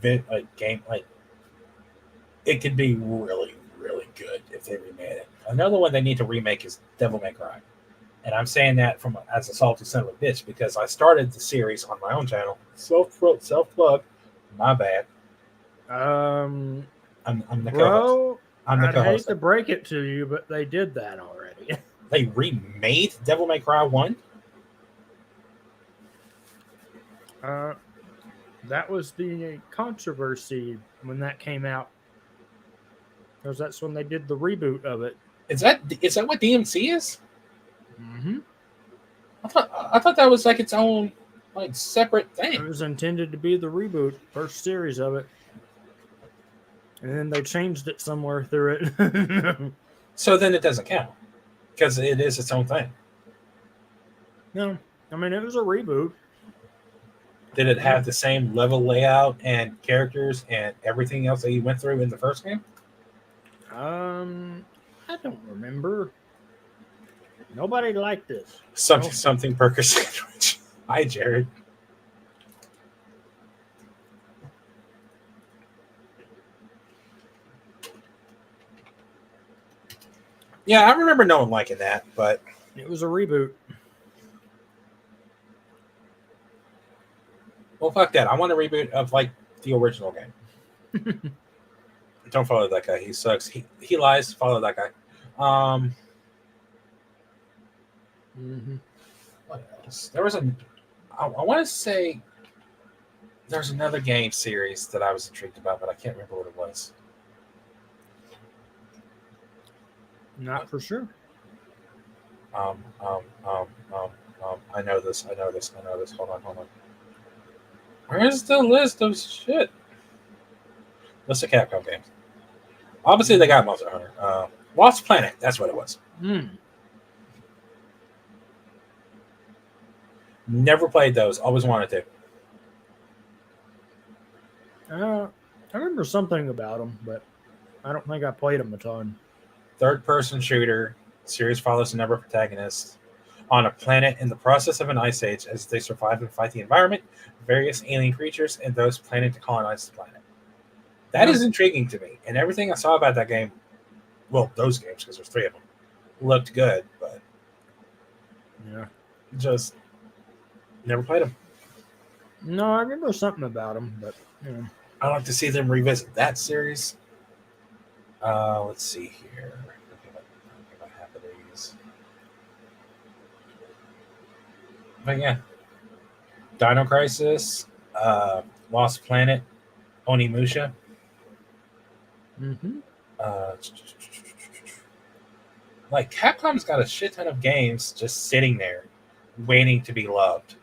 game it could be really, really good if they remade it. Another one they need to remake is Devil May Cry. And I'm saying that as a salty son of a bitch because I started the series on my own channel. Self-plug. My bad. I'm the co-host. I'm the I'd co-host. hate to break it to you, but they did that already. They remade Devil May Cry 1? That was the controversy when that came out. Because that's when they did the reboot of it. Is that what DMC is? Mm-hmm. I thought that was like its own like separate thing. It was intended to be the reboot, first series of it. And then they changed it somewhere through it. So then it doesn't count. Because it is its own thing. No. I mean, it was a reboot. Did it have the same level layout and characters and everything else that you went through in the first game? I don't remember. Nobody liked this. Something burger sandwich. Hi, Jared. Yeah, I remember no one liking that, but It was a reboot. well, fuck that. I want a reboot of like the original game. Don't follow that guy. He sucks. He lies. Follow that guy. What else? There was I want to say there's another game series that I was intrigued about, but I can't remember what it was. Not for sure. I know this. Hold on. Where's the list of shit? List of Capcom games. Obviously, they got Monster Hunter. Lost Planet. That's what it was. Never played those. Always wanted to. I remember something about them, but I don't think I played them a ton. Third-person shooter. Series follows a number of protagonists on a planet in the process of an ice age as they survive and fight the environment, various alien creatures, and those planning to colonize the planet. That is intriguing to me, and everything I saw about that game, well, those games, because there's 3 of them, looked good, but yeah, just never played them. No, I remember something about them, but I'd like to see them revisit that series. Let's see here. About half of these. But yeah, Dino Crisis, Lost Planet, Onimusha. Like Capcom's got a shit ton of games just sitting there, waiting to be loved,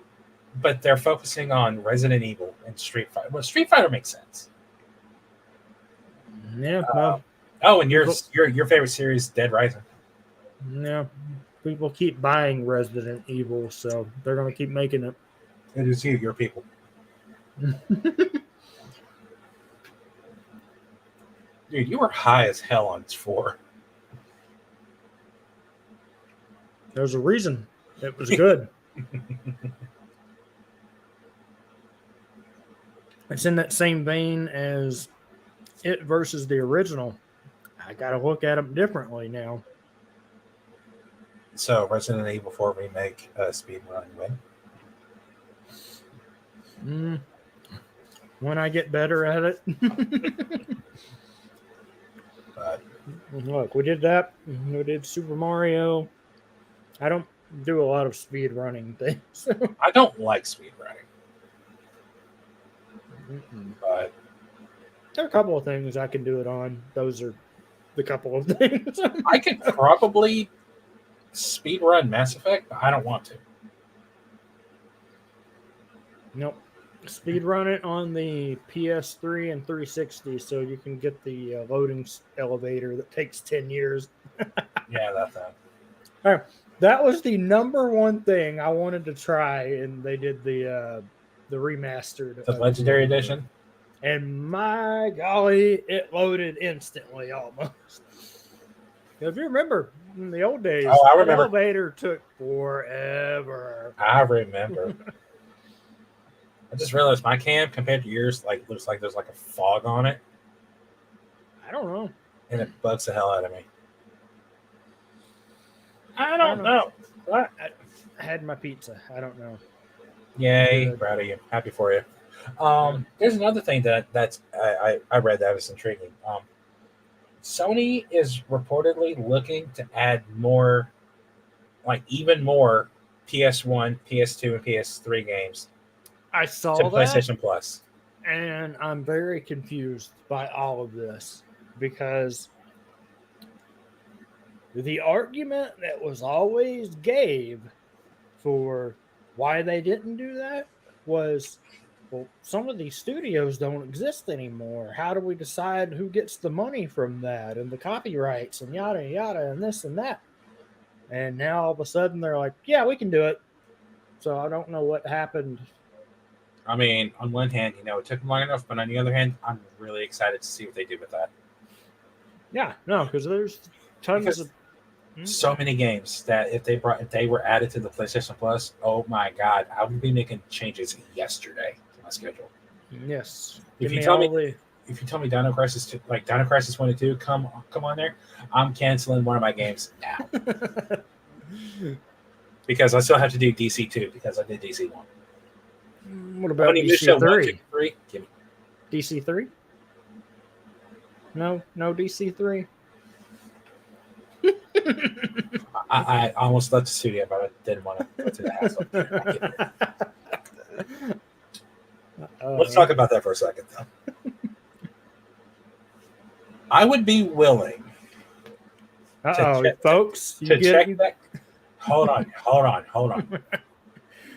but they're focusing on Resident Evil and Street Fighter. Well, Street Fighter makes sense. Yeah. Well, and your favorite series, Dead Rising. Yeah. People keep buying Resident Evil, so they're going to keep making it. It is you, your people. Dude, you were high as hell on 4. There's a reason. It was good. It's in that same vein as it versus the original. I got to look at them differently now. So, Resident Evil 4 remake, speedrun win? When I get better at it. But look, we did that. We did Super Mario. I don't do a lot of speed running things. I don't like speedrunning. But there are a couple of things I can do it on. Those are the couple of things. I could probably speedrun Mass Effect, but I don't want to. Nope. Speed run it on the PS3 and 360 so you can get the loading elevator that takes 10 years. Yeah, that's that. All right. That was the number one thing I wanted to try, and they did the remastered. The Legendary Edition? And my golly, it loaded instantly almost. If you remember, in the old days, I remember. the elevator took forever. I remember. I just realized my cam compared to yours looks like there's like a fog on it. I don't know. And it bugs the hell out of me. I don't know. I had my pizza. I don't know. Yay, proud of you. Happy for you. There's another thing that's I read that was intriguing. Sony is reportedly looking to add more, even more PS1, PS2, and PS3 games. I saw to that, PlayStation Plus, and I'm very confused by all of this because the argument that was always gave for why they didn't do that was, well, some of these studios don't exist anymore. How do we decide who gets the money from that and the copyrights and yada, yada, and this and that? And now all of a sudden they're like, yeah, we can do it. So I don't know what happened. I mean, on one hand, it took them long enough, but on the other hand, I'm really excited to see what they do with that. Yeah, no, because there's tons Because of so many games that if they were added to the PlayStation Plus, oh my god, I would be making changes yesterday to my schedule. yes. If Give you me tell me all the if you tell me Dino Crisis 2, like Dino Crisis 1 and 2, come on there, I'm canceling one of my games now because I still have to do DC 2 because I did DC 1. What I about don't even DC show 1, 2, 3? 3. Give me. DC 3? No, no DC 3. I almost left the studio, but I didn't want to go through the hassle. Let's talk about that for a second, though. I would be willing folks, to check that. Hold on.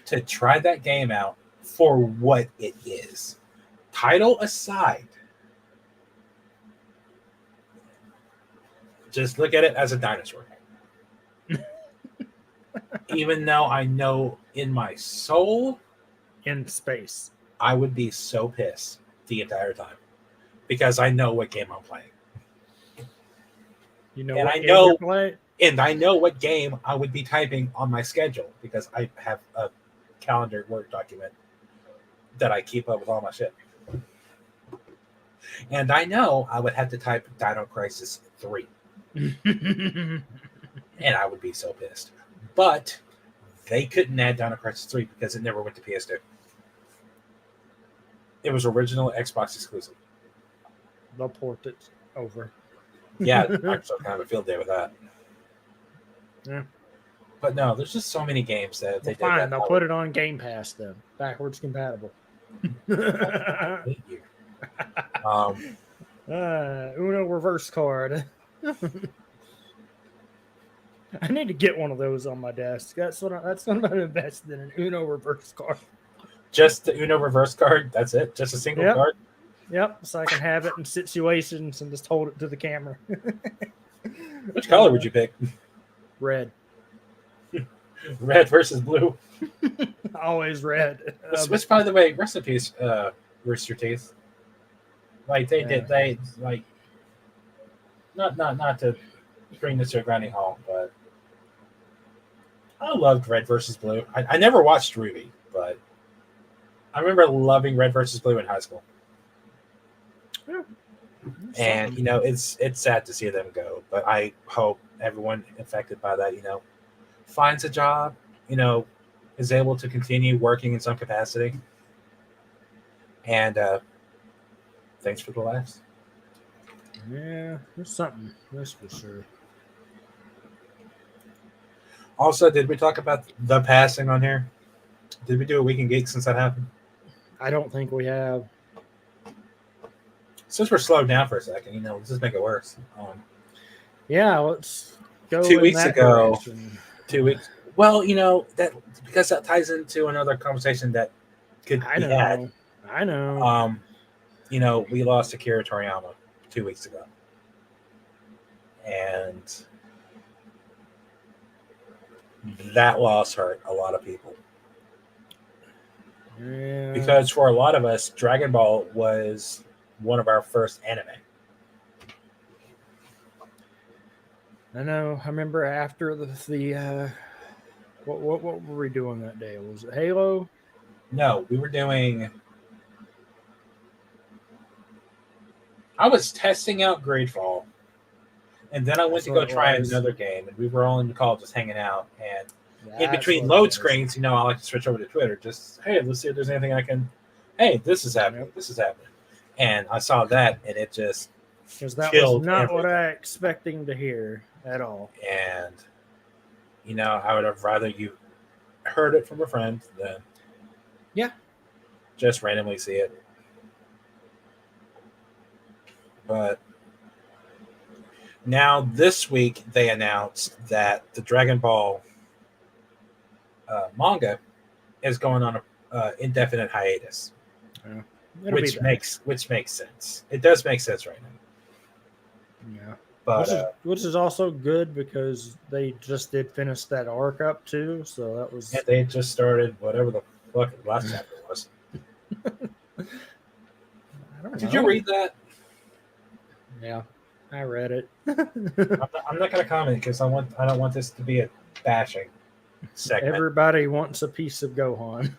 To try that game out for what it is. Title aside, just look at it as a dinosaur game. Even though I know in my soul, in space, I would be so pissed the entire time because I know what game I'm playing. And I know what game I would be typing on my schedule because I have a calendar Word document that I keep up with all my shit. And I know I would have to type Dino Crisis 3. And I would be so pissed. But they couldn't add Dino Crisis 3 because it never went to PS2. It was original Xbox exclusive. They'll port it over. Yeah, Microsoft kind of a field day with that. Yeah. But no, there's just so many games that they did. Fine, they'll put it on Game Pass then. Backwards compatible. I hate you. Uno reverse card. I need to get one of those on my desk. That's what I'm invested in, an Uno reverse card. Just the Uno reverse card? That's it? Just a single card? Yep, so I can have it in situations and just hold it to the camera. Which color would you pick? Red. Red versus blue. Always red. Which, by the way, rest in peace, Rooster Teeth. Like not to bring this to a grinding halt, but I loved Red versus Blue. I never watched Ruby, but I remember loving Red versus Blue in high school. Yeah. And it's sad to see them go, but I hope everyone affected by that, finds a job, is able to continue working in some capacity. And thanks for the laughs. Yeah, there's something. That's for sure. Also, did we talk about the passing on here? Did we do a Week in Geek since that happened? I don't think we have. Since we're slowed down for a second, let's just make it worse. Yeah, let's go. 2 weeks ago. Direction. 2 weeks. Well, that because that ties into another conversation that could be had. I know. We lost Akira Toriyama 2 weeks ago, and that loss hurt a lot of people. Yeah. Because for a lot of us, Dragon Ball was one of our first anime. I know. I remember after the what were we doing that day? Was it Halo? No, we were doing. I was testing out Gradefall, and then I went to go try another game, and we were all in the call just hanging out. And in between load screens, I like to switch over to Twitter. Just, hey, let's see if there's anything I can. Hey, this is happening. Yep. This is happening. And I saw that, and it just because that was not what I expecting to hear at all. And I would have rather you heard it from a friend than just randomly see it. But now this week they announced that the Dragon Ball manga is going on a indefinite hiatus, which makes sense. It does make sense right now. Yeah, But which is also good because they just did finish that arc up too. So that was. and they just started whatever the fuck the last chapter was. I don't Did know. you read that? Yeah, I read it. I'm not going to comment because I don't want this to be a bashing segment. Everybody wants a piece of Gohan.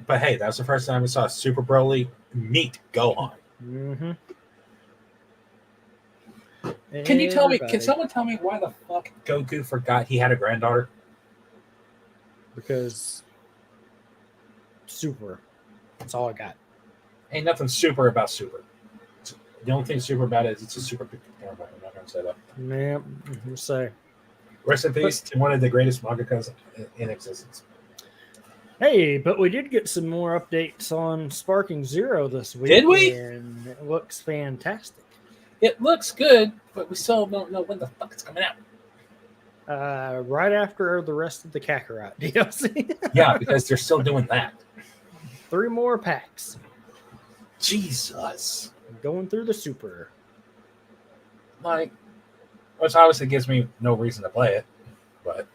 But hey, that was the first time we saw Super Broly meet Gohan. Mm-hmm. Can you tell me? Can someone tell me why the fuck Goku forgot he had a granddaughter? Because Super. That's all I got. Ain't nothing super about Super. The only thing super about it is it's a super big camera. I'm not going to say that. Yeah, we'll say. Rest in peace to one of the greatest mangakas in existence. Hey, but we did get some more updates on Sparking Zero this week. Did we? And it looks fantastic. It looks good, but we still don't know when the fuck it's coming out. Right after the rest of the Kakarot DLC. Yeah, because they're still doing that. 3 more packs. Jesus. Going through the Super. Which obviously gives me no reason to play it, but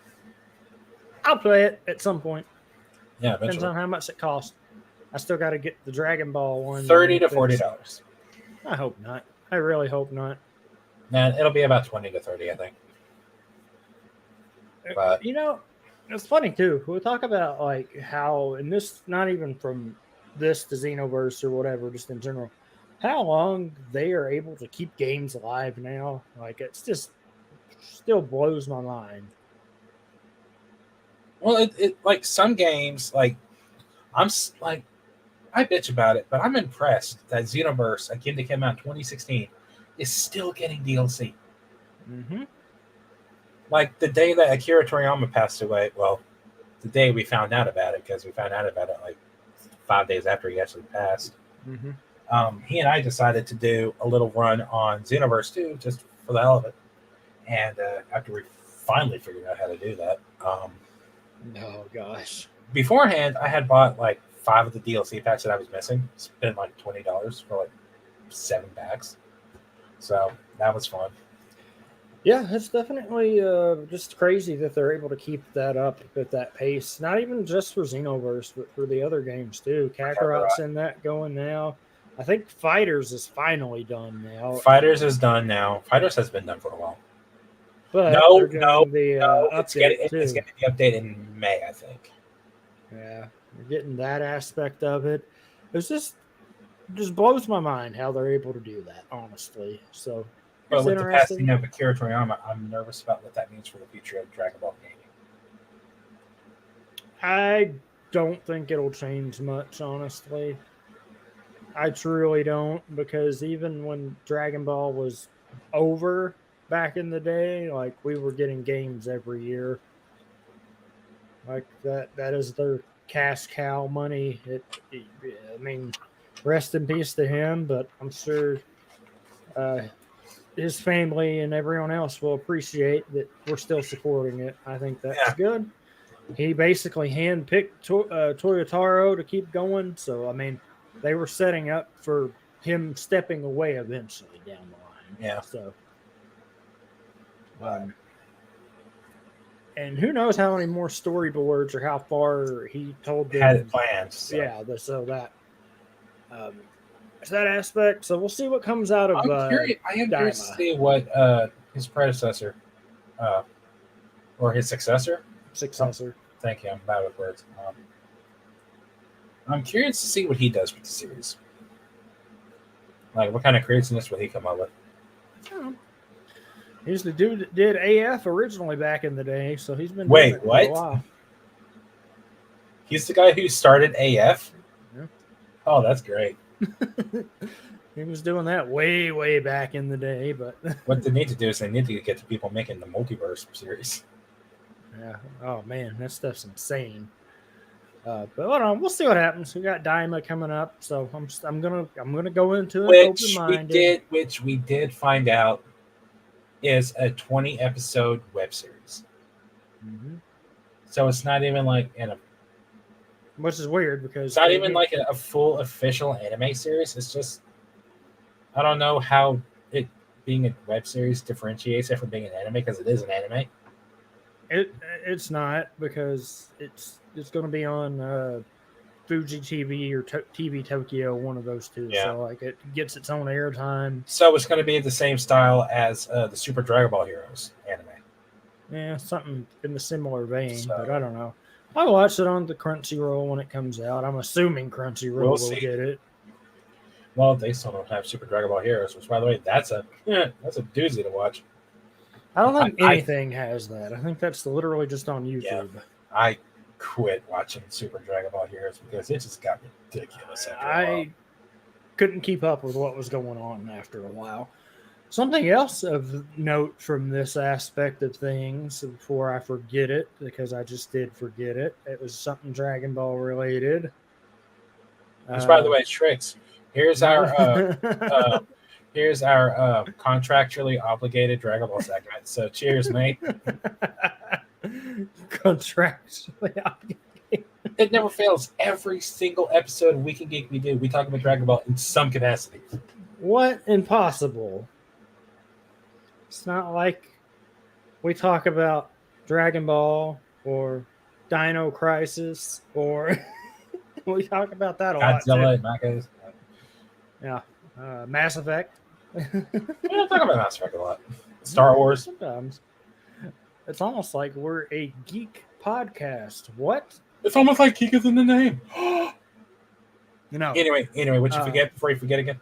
I'll play it at some point. Yeah, Depends eventually. on how much it costs. I still got to get the Dragon Ball one. $30 to $40. I hope not. I really hope not. Man, it'll be about 20 to 30, I think. But it's funny too. We'll talk about like how, and this not even from this to Xenoverse or whatever, just in general, how long they are able to keep games alive now. Like it's just still blows my mind. Well, it like some games, like I bitch about it, but I'm impressed that Xenoverse, a game that came out in 2016, is still getting DLC. Mm-hmm. Like the day that Akira Toriyama passed away, well, the day we found out about it, because we found out about it like 5 days after he actually passed. Mm-hmm. He and I decided to do a little run on Xenoverse 2, just for the hell of it. And after we finally figured out how to do that, oh gosh. beforehand, I had bought like 5 of the DLC packs that I was missing. Spent like $20 for like 7 packs. So that was fun. Yeah, it's definitely just crazy that they're able to keep that up at that pace. Not even just for Xenoverse, but for the other games too. Kakarot's in that going now. I think Fighters is finally done now. Fighters is done now. Fighters has been done for a while. But no, it's getting the update in May, I think. Yeah, we're getting that aspect of it. It's just blows my mind how they're able to do that, honestly. So, but with the passing of Akira Toriyama, I'm nervous about what that means for the future of Dragon Ball gaming. I don't think it'll change much, honestly. I truly don't, because even when Dragon Ball was over back in the day, like we were getting games every year. Like that is their cash cow money. I mean, rest in peace to him, but I'm sure his family and everyone else will appreciate that we're still supporting it. I think that's good. He basically handpicked Toyotaro to keep going. So, I mean, they were setting up for him stepping away eventually down the line. Yeah. So, and who knows how many more storyboards or how far he told them. Had it planned. So. Yeah, so that. That aspect. So we'll see what comes out of. I am curious to see what his predecessor, or his successor. Thank you. I'm bad with words. I'm curious to see what he does with the series. Like, what kind of creativeness will he come up with? He's the dude that did AF originally back in the day, so he's been doing it for a while. He's the guy who started AF? Yeah. Oh, that's great. He was doing that way, way back in the day, but what they need to do is they need to get to people making the multiverse series. Yeah. Oh man, that stuff's insane. But hold on, we'll see what happens. We got Daima coming up, so I'm gonna go into it open-minded. Which we did find out is a 20-episode web series. Mm-hmm. So it's not even like which is weird because it's not even like a full official anime series. It's just, I don't know how it being a web series differentiates it from being an anime because it is an anime? It's not, because it's going to be on Fuji TV or TV Tokyo, one of those two. Yeah. So like it gets its own airtime. So it's going to be the same style as the Super Dragon Ball Heroes anime. Yeah, something in the similar vein, So- but I don't know. I'll watch it on the Crunchyroll when it comes out. I'm assuming Crunchyroll We'll will see. get it. Well, they still don't have Super Dragon Ball Heroes, which, by the way, that's a doozy to watch. I don't think I- anything has that. I think that's literally just on YouTube. I quit watching Super Dragon Ball Heroes because it just got ridiculous after a while. I couldn't keep up with what was going on after a while. Something else of note from this aspect of things, before I forget it, because I just did forget it. It was something Dragon Ball related. Which, by the way, Tricks. Here's our contractually obligated Dragon Ball segment. So, cheers, mate. Contractually obligated. It never fails. Every single episode of Week in Geek we do, we talk about Dragon Ball in some capacity. What impossible? It's not like we talk about Dragon Ball or Dino Crisis, or we talk about that a lot. Godzilla Too. and Mechas. Yeah, Mass Effect. We don't talk about Mass Effect a lot. Star Wars. Sometimes it's almost like we're a geek podcast. What? It's almost like Geek is in the name. No. Anyway, what'd you forget before you forget again?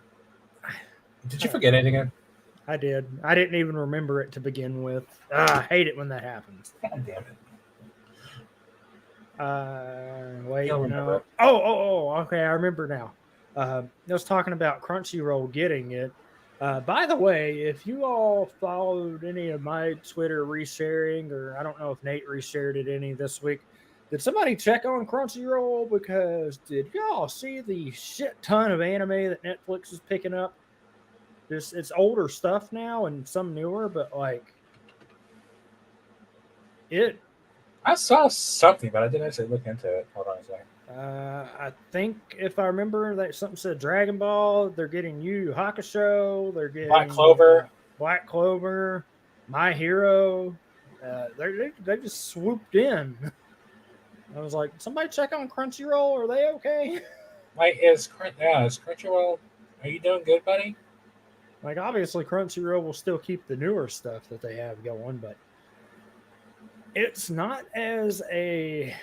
Did you forget it again? I did. I didn't even remember it to begin with. I hate it when that happens. God damn it. Wait, You'll remember no. it. Oh, okay, I remember now. I was talking about Crunchyroll getting it. By the way, if you all followed any of my Twitter resharing, or I don't know if Nate reshared it any this week, did somebody check on Crunchyroll? Because did y'all see the shit ton of anime that Netflix is picking up? It's older stuff now and some newer, but like it. I saw something, but I didn't actually look into it. Hold on a second. I think if I remember that something said Dragon Ball, they're getting Yu Yu Hakusho, they're getting Black Clover. My Hero. They just swooped in. I was like, somebody check on Crunchyroll. Are they okay? Like, is Crunchyroll? Are you doing good, buddy? Like, obviously, Crunchyroll will still keep the newer stuff that they have going, but it's not as a.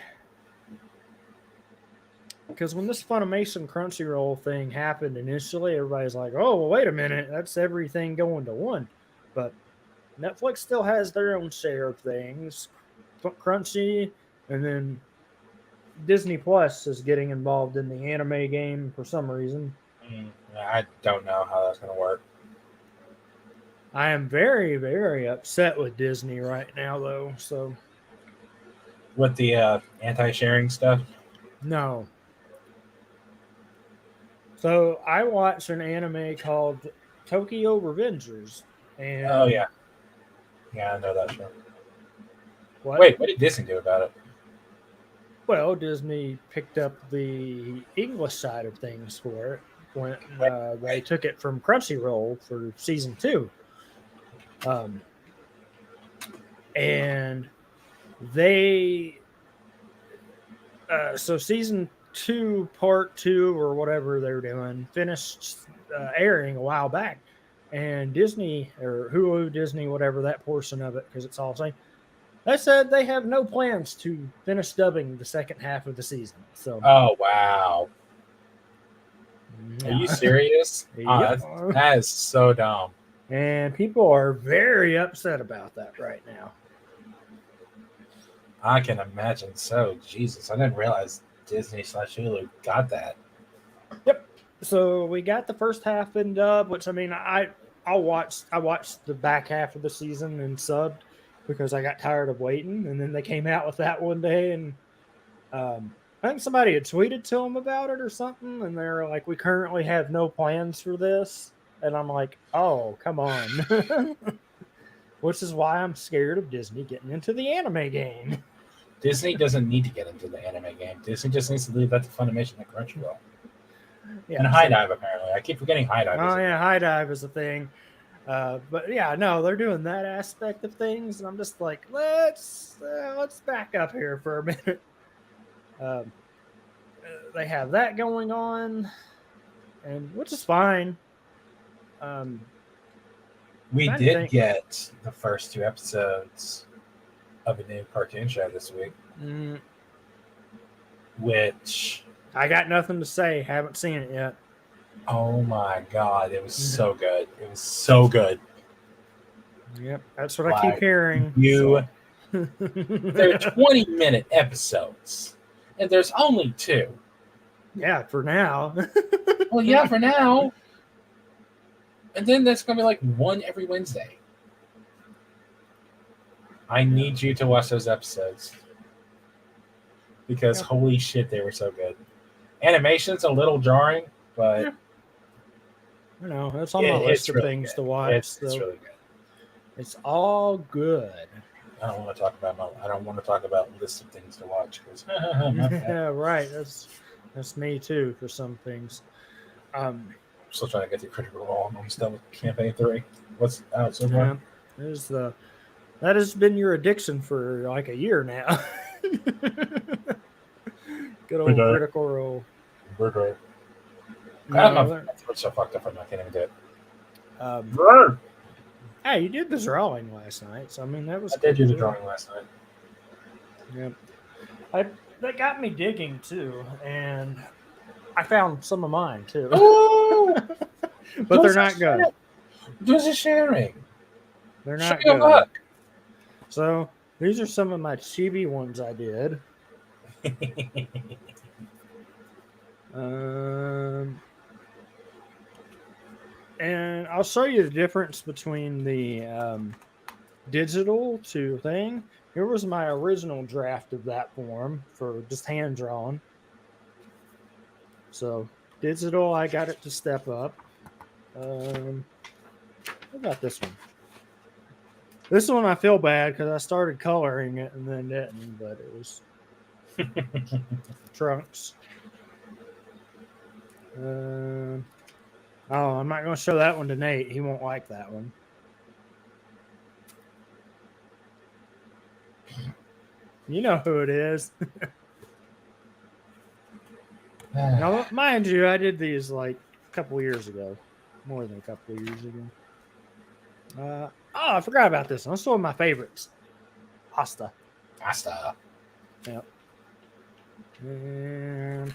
Because when this Funimation Crunchyroll thing happened initially, everybody's like, oh, well, wait a minute. That's everything going to one. But Netflix still has their own share of things. Crunchy, and then Disney Plus is getting involved in the anime game for some reason. I don't know how that's going to work. I am very, very upset with Disney right now, though. So With the anti-sharing stuff? no. So I watched an anime called Tokyo Revengers. And Oh, yeah. Yeah, I know that show. what? Wait, what did Disney do about it? Well, Disney picked up the English side of things for it when they took it from Crunchyroll for season 2. And they so season 2 part 2 or whatever they're doing finished airing a while back, and Disney or Hulu, Disney, whatever, that portion of it, because it's all the same, they said they have no plans to finish dubbing the second half of the season. So Oh, wow. Are you serious? Yeah. That is so dumb. And people are very upset about that right now. I can imagine so. Jesus, I didn't realize Disney/Hulu got that. Yep. So we got the first half in dub, which I mean, I watched the back half of the season in subbed because I got tired of waiting, and then they came out with that one day, and I think somebody had tweeted to them about it or something, and they're like, "We currently have no plans for this," and I'm like, "Oh, come on," which is why I'm scared of Disney getting into the anime game. Disney doesn't need to get into the anime game. Disney just needs to leave that to Funimation and Crunchyroll. Yeah, And High Dive, apparently. I keep forgetting High Dive. Oh yeah, High Dive is a thing. But yeah, no, they're doing that aspect of things, and I'm just like, let's back up here for a minute. Um, they have that going on, and which is fine. Um, We trying to did think. get the first 2 episodes of a new cartoon show this week, Mm, which, I got nothing to say. Haven't seen it yet. oh my god, it was so good. It was so good. Yep, that's what I keep Like, hearing. you, So. they're 20-minute episodes, and there's only 2. Yeah, for now. Well, yeah, for now. And then that's going to be like one every Wednesday. I need you to watch those episodes. Because holy shit, they were so good. Animation's a little jarring, but I know, that's on my list of really things good. to watch. It's really good. It's all good. I don't want to talk about list of things to watch because Yeah, right. That's me too for some things. I'm still trying to get through Critical Role. I'm still with Campaign 3. What's out so far? That has been your addiction for like a year now. Good old Critical Role. My throat's so fucked up. I can't even do it. Hey, you did the drawing last night, so I mean that was. I did do the drawing last night. Yep. That got me digging too, and I found some of mine too. But they're not good. There's a sharing. They're not good. So these are some of my chibi ones I did. And I'll show you the difference between the digital to thing. Here was my original draft of that form for just hand drawn. So digital, I got it to step up. What about this one? This one I feel bad because I started coloring it and then didn't, but it was Trunks. Oh, I'm not going to show that one to Nate. He won't like that one. You know who it is. Now, mind you, I did these like a couple years ago. More than a couple of years ago. I forgot about this one. That's one of my favorites. Pasta. Yep. And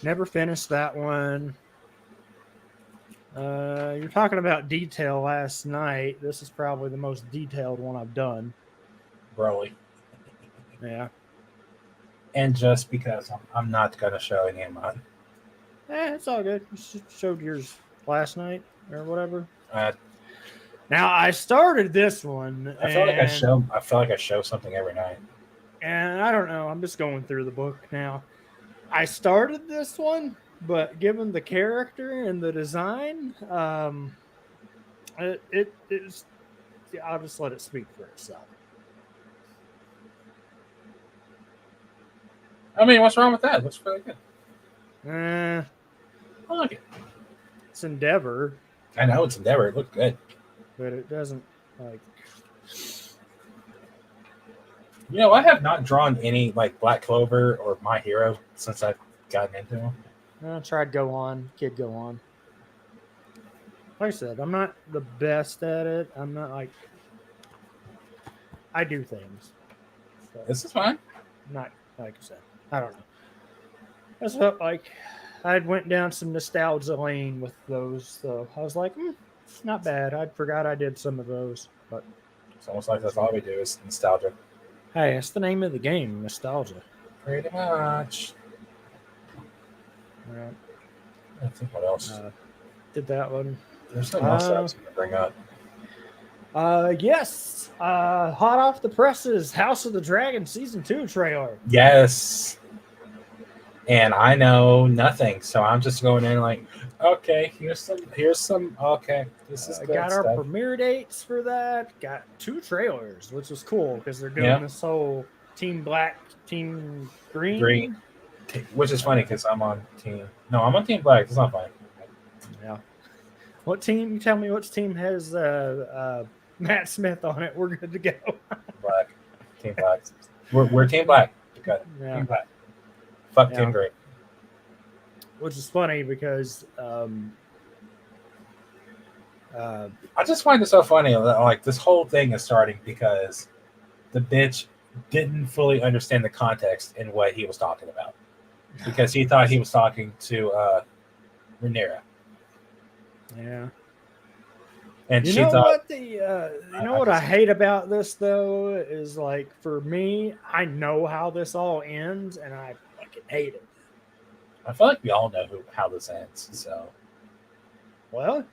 never finished that one. You're talking about detail last night. This is probably the most detailed one I've done. Really? Yeah. And just because I'm not going to show any of mine. It's all good. You showed yours last night or whatever. Now I started this one. I feel like I show something every night. And I don't know. I'm just going through the book now. I started this one, but given the character and the design, it's. I'll just let it speak for itself. I mean, what's wrong with that? It looks really good. I like it. It's Endeavor. I know it's Endeavor. It looked good. But it doesn't like. You know, I have not drawn any like Black Clover or My Hero since I've gotten into them. I tried Go On, Kid Go On. Like I said, I'm not the best at it. I'm not like. I do things. So, this is fine. Not like I said. I don't know. That's what like I went down some nostalgia lane with those, so I was like, not bad. I forgot I did some of those, but it's almost like that's all we do is nostalgia. Hey, that's the name of the game, nostalgia. Pretty much. All right. I think what else? Did that one. There's something else I was going to bring up. Yes. Hot off the presses, House of the Dragon Season 2 trailer. Yes. And I know nothing, so I'm just going in like, okay, here's some, okay, this is good got stuff. Our premiere dates for that. Got 2 trailers, which was cool because they're doing this whole Team Black, Team Green. Which is funny because I'm on Team Black. It's not funny. Yeah. What team? You tell me which team has Matt Smith on it. We're good to go. Black. Team Black. We're Team Black. Okay. Yeah. Team Black. Fuck Yeah. Team Green. Which is funny because I just find it so funny. Like, this whole thing is starting because the bitch didn't fully understand the context in what he was talking about, because he thought he was talking to Rhaenyra. yeah. And You she know thought, what what I hate about this though is, like, for me, I know how this all ends, and I fucking hate it. I feel like we all know how this ends. So, Well,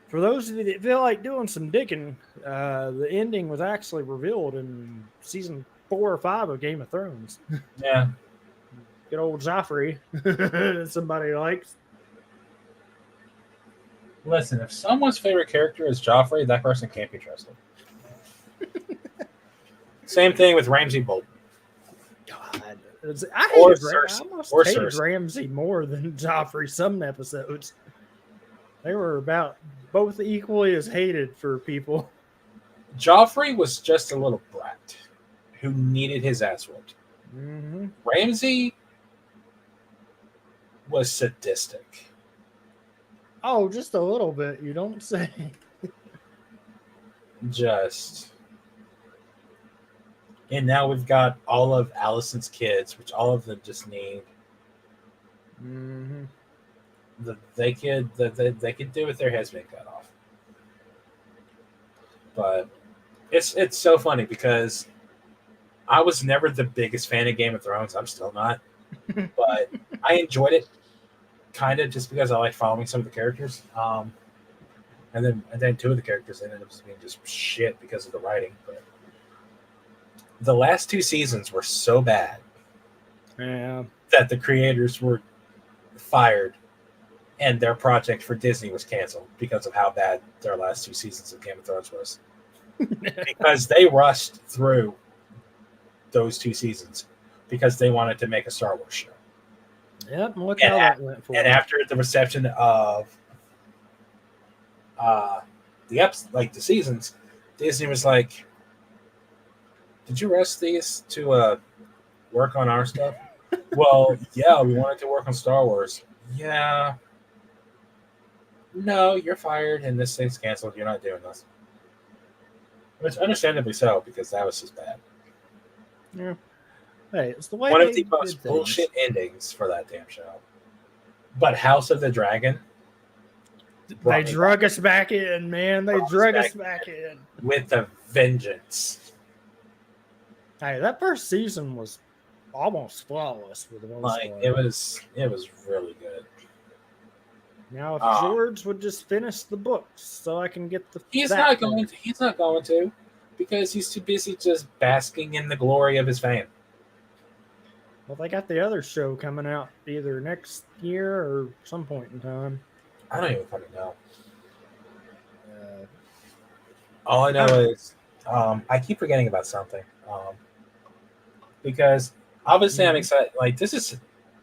for those of you that feel like doing some digging, the ending was actually revealed in season 4 or 5 of Game of Thrones. yeah. Good old Joffrey, somebody likes. Listen, if someone's favorite character is Joffrey, that person can't be trusted. Same thing with Ramsay Bolton. God, I Or hated Cersei. I almost Or hated Cersei. Ramsay more than Joffrey. Some episodes, they were about both equally as hated for people. Joffrey was just a little brat who needed his ass whooped. Mm-hmm. Ramsay was sadistic. Oh, just a little bit. You don't say. And now we've got all of Allison's kids, which all of them just need. Mm-hmm. They could do with their heads being cut off. But it's so funny because I was never the biggest fan of Game of Thrones. I'm still not, but I enjoyed it kind of just because I like following some of the characters. And then 2 of the characters ended up being just shit because of the writing. But the last 2 seasons were so bad, Yeah, that the creators were fired and their project for Disney was canceled because of how bad their last 2 seasons of Game of Thrones was. Because they rushed through those 2 seasons because they wanted to make a Star Wars show. Yep, look how that went for And them. after the reception of the seasons, Disney was like, "Did you rush these to work on our stuff?" Well, yeah, we wanted to work on Star Wars. Yeah. No, you're fired, and this thing's canceled. You're not doing this. Which, understandably so, because that was just bad. Yeah. Hey, it's the way One of they the most did things. bullshit endings for that damn show. But House of the Dragon. They drug us back in, man. They drug us back in. With a vengeance. Hey, that first season was almost flawless for the most part. It was really good. Now, if George would just finish the books, so I can get the. He's not going to, because he's too busy just basking in the glory of his fame. Well, they got the other show coming out either next year or some point in time. I don't even fucking know. All I know is I keep forgetting about something. Because obviously I'm excited. Like, this is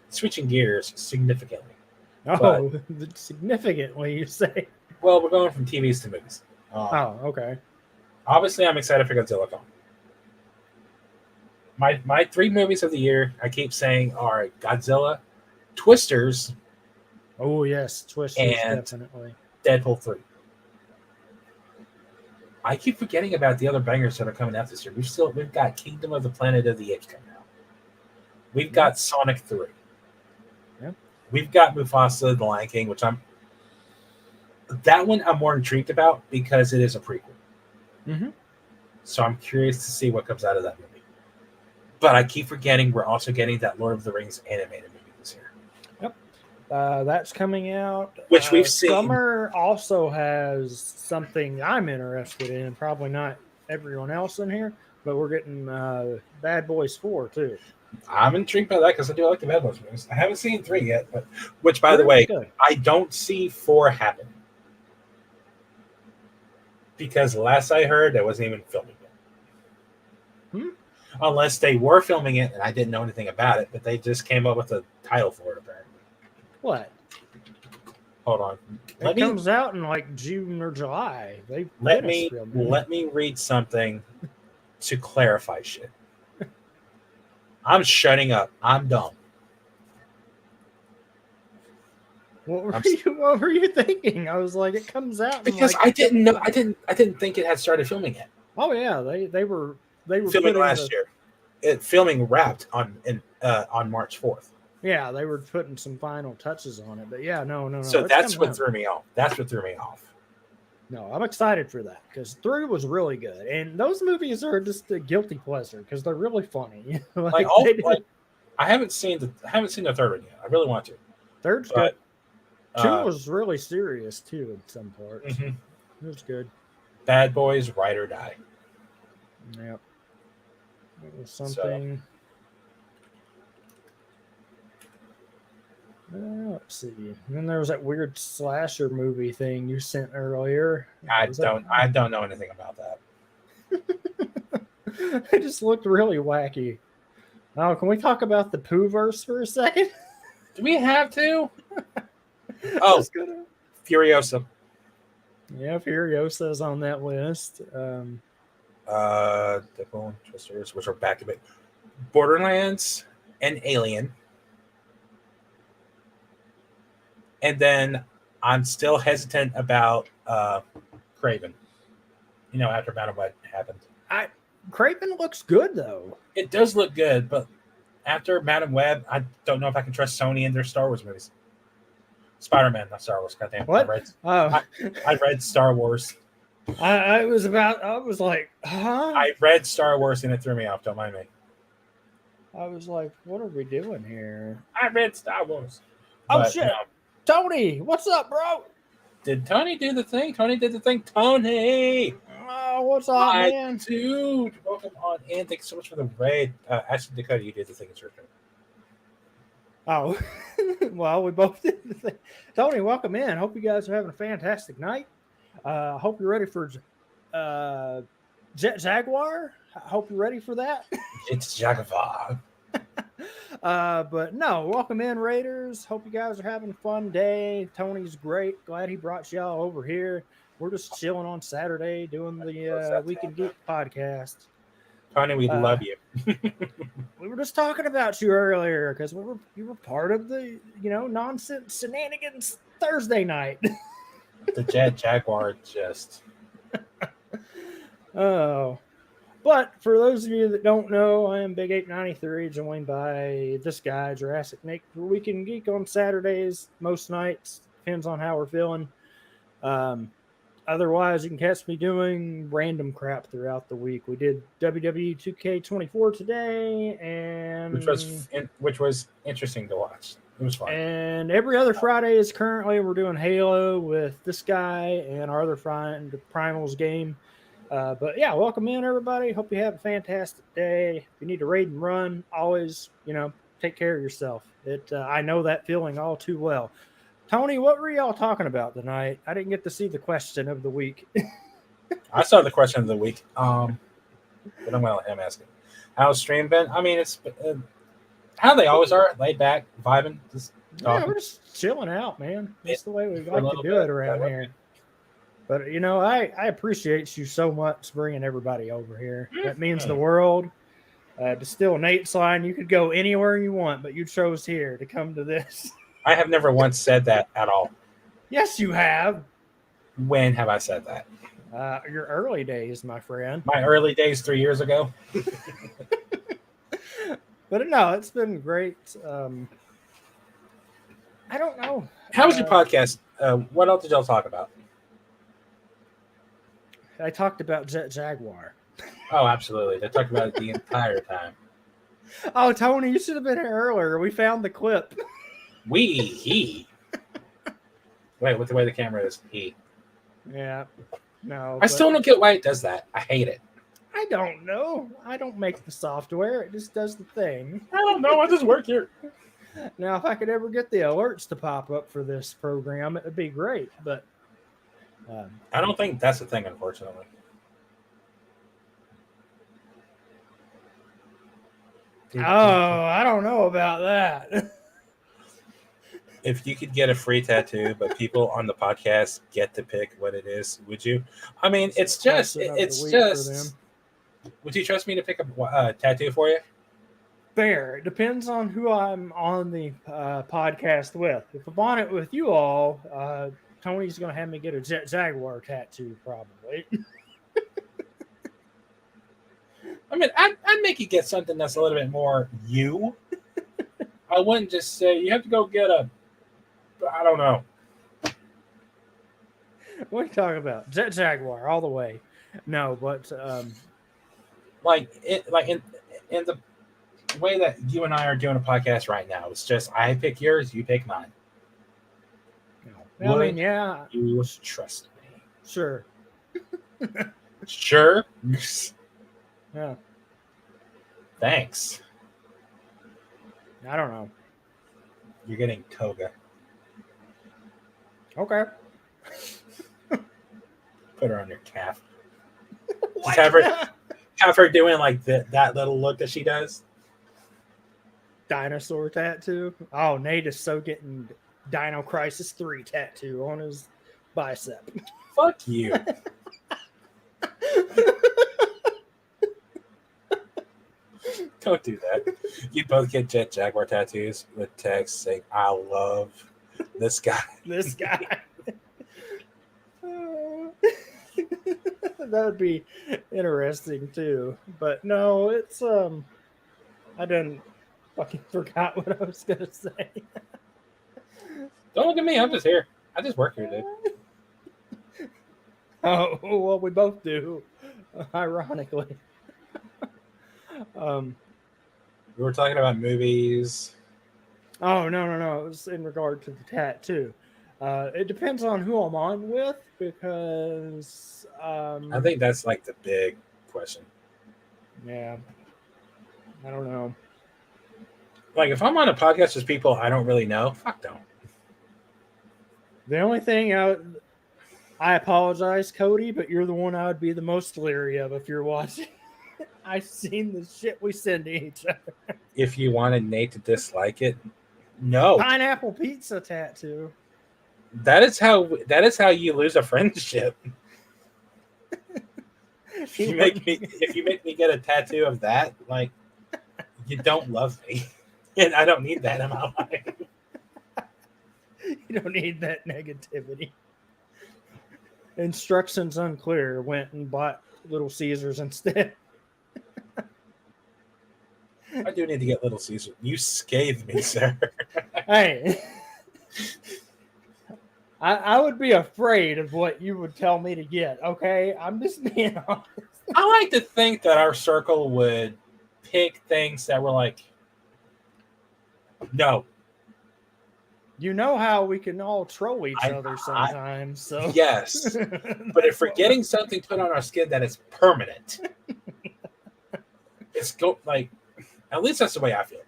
switching gears significantly. Oh, significantly, you say? Well, we're going from TVs to movies. Okay. Obviously, I'm excited for Godzilla Kong. My 3 movies of the year, I keep saying, are Godzilla, Twisters. Oh yes, Twisters, and definitely. Deadpool 3. I keep forgetting about the other bangers that are coming out this year. We've got Kingdom of the Planet of the Apes coming out. We've got Sonic 3. Yeah. We've got Mufasa, the Lion King, which I'm more intrigued about because it is a prequel. Mm-hmm. So I'm curious to see what comes out of that movie. But I keep forgetting we're also getting that Lord of the Rings animated movie this year. Yep. That's coming out. Which we've seen. Summer also has something I'm interested in. Probably not everyone else in here, but we're getting Bad Boys 4 too. I'm intrigued by that because I do like the Bad Boys movies. I haven't seen 3 yet, but which, by the way, good. I don't see 4 happening. Because last I heard, they wasn't even filming it. Unless they were filming it and I didn't know anything about it, but they just came up with a title for it, apparently. What? hold on. It comes out in like June or July. They let me read something to clarify shit. I'm shutting up. I'm dumb. What were you thinking? I was like, it comes out because like I didn't know. I didn't think it had started filming yet. Oh yeah, they were filming last year. Filming wrapped on March 4th. Yeah, they were putting some final touches on it, but yeah, no. So that's what threw me off. No, I'm excited for that because 3 was really good, and those movies are just a guilty pleasure because they're really funny. I haven't seen the third one yet. I really want to. Third's good. 2 was really serious too in some parts. Mm-hmm. It was good. Bad Boys, Ride or Die. Yep. It was something. Let's see. And then there was that weird slasher movie thing you sent earlier. I don't know anything about that. It just looked really wacky. Oh, can we talk about the Pooh-verse for a second? Do we have to? Oh, Furiosa. Yeah, Furiosa is on that list. Devil Twisters, which are back to back. Borderlands and Alien. And then I'm still hesitant about Craven. After Battle Web happened. Craven looks good though. It does look good, but after Madam Web, I don't know if I can trust Sony in their Star Wars movies. Spider-Man, not Star Wars. Goddamn. What? I read Star Wars. I was like, huh? I read Star Wars and it threw me off. Don't mind me. I was like, what are we doing here? I read Star Wars. Oh, shit. No. Tony, what's up, bro? Did Tony do the thing? Tony did the thing. Tony! Oh, what's up, man? Dude, welcome on in. Thanks so much for the raid. Actually, Dakota, you did the thing. It's your turn. Oh, well, we both did the thing. Tony, welcome in. Hope you guys are having a fantastic night. Hope you're ready for Jet Jaguar. I hope you're ready for that. It's Jaguar. But no, welcome in, Raiders. Hope you guys are having a fun day. Tony's great. Glad he brought y'all over here. We're just chilling on Saturday doing the Week in Geek podcast. Tony, we love you. We were just talking about you earlier because you were part of the nonsense shenanigans Thursday night. The Jet Jaguar just. Oh. But for those of you that don't know, I am Big Ape 93, joined by this guy, Jurassic Nick, for Week in Geek on Saturdays, most nights. Depends on how we're feeling. Otherwise, you can catch me doing random crap throughout the week. We did WWE 2K24 today, and which was interesting to watch. It was fun. And every other Friday is currently we're doing Halo with this guy and our other friend, the Primals game. But yeah, welcome in, everybody. Hope you have a fantastic day. If you need to raid and run, always, take care of yourself. I know that feeling all too well. Tony, what were y'all talking about tonight? I didn't get to see the question of the week. I saw the question of the week. But I'm going to let him ask it. How's stream been? I mean, it's how they always are, laid back, vibing. Just talking. Yeah, we're just chilling out, man. That's the way we like to do it around here. But, I appreciate you so much bringing everybody over here. That means the world. To steal Nate's line, you could go anywhere you want, but you chose here to come to this. I have never once said that at all. Yes, you have. When have I said that? Your early days, my friend. My early days 3 years ago. But no, it's been great. I don't know. How was your podcast? What else did y'all talk about? I talked about Jet Jaguar. Oh, absolutely. They talked about it the entire time. Oh, Tony, you should have been here earlier. We found the clip. He. Wait, with the way the camera is, he. Yeah. No. I still don't get why it does that. I hate it. I don't know. I don't make the software. It just does the thing. I don't know. I just work here. Now, if I could ever get the alerts to pop up for this program, it would be great. But I don't think that's the thing, unfortunately. Oh, I don't know about that. If you could get a free tattoo, but people on the podcast get to pick what it is, would you? I mean, it's just. Would you trust me to pick a tattoo for you? Fair. It depends on who I'm on the podcast with. If I'm on it with you all, Tony's going to have me get a Jaguar tattoo, probably. I mean, I'd make you get something that's a little bit more you. I wouldn't just say you have to go get a. I don't know. What are you talking about? Jaguar all the way. No, but like in the way that you and I are doing a podcast right now, it's just I pick yours, you pick mine. I mean, yeah. You trust me. Sure. Sure. Yeah. Thanks. I don't know. You're getting toga. Okay. Put her on your calf. Just have her doing like that little look that she does. Dinosaur tattoo. Oh, Nate is so getting Dino Crisis 3 tattoo on his bicep. Fuck you. Don't do that. You both get Jaguar tattoos with text saying, I love this guy. This guy. That would be interesting too. But no, it's I didn't fucking forgot what I was gonna say. Don't look at me, I'm just here. I just work here, dude. Oh well, we both do, ironically. We were talking about movies. Oh no! It was in regard to the tattoo. It depends on who I'm on with because I think that's like the big question. Yeah, I don't know. Like if I'm on a podcast with people I don't really know, fuck no. The only thing I apologize, Cody, but you're the one I would be the most leery of if you're watching. I've seen the shit we send to each other. If you wanted Nate to dislike it, no. Pineapple pizza tattoo. That is how you lose a friendship. If you make me get a tattoo of that, like you don't love me. And I don't need that in my life. You don't need that negativity. Instructions unclear. Went and bought Little Caesars instead. I do need to get Little Caesar. You scathed me, sir. Hey. I would be afraid of what you would tell me to get, okay? I'm just being honest. I like to think that our circle would pick things that were like, no. You know how we can all troll each other sometimes, so. Yes. But if we're getting something put on our skin that is permanent, it's like, at least that's the way I feel.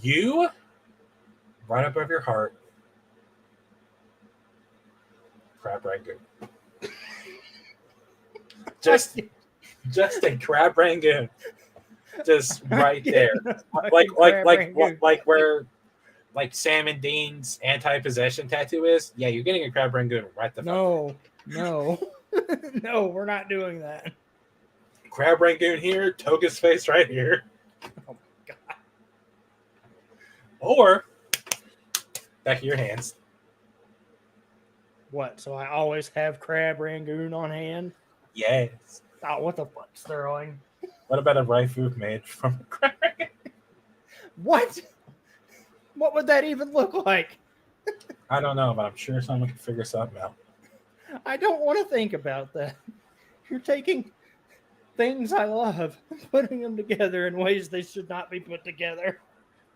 You, right up over your heart, crab rangoon. Just a crab rangoon. Just right there. like where like Sam and Dean's anti-possession tattoo is. Yeah, you're getting a crab rangoon right the No, no, we're not doing that. Crab rangoon here, Toga's face right here. Oh my god. Or back of your hands. What? So I always have crab rangoon on hand? Yes. Oh, what the fuck, Sterling? What about a raifu made from a crab rangoon? What? What would that even look like? I don't know, but I'm sure someone can figure something out. I don't want to think about that. You're taking things I love, putting them together in ways they should not be put together.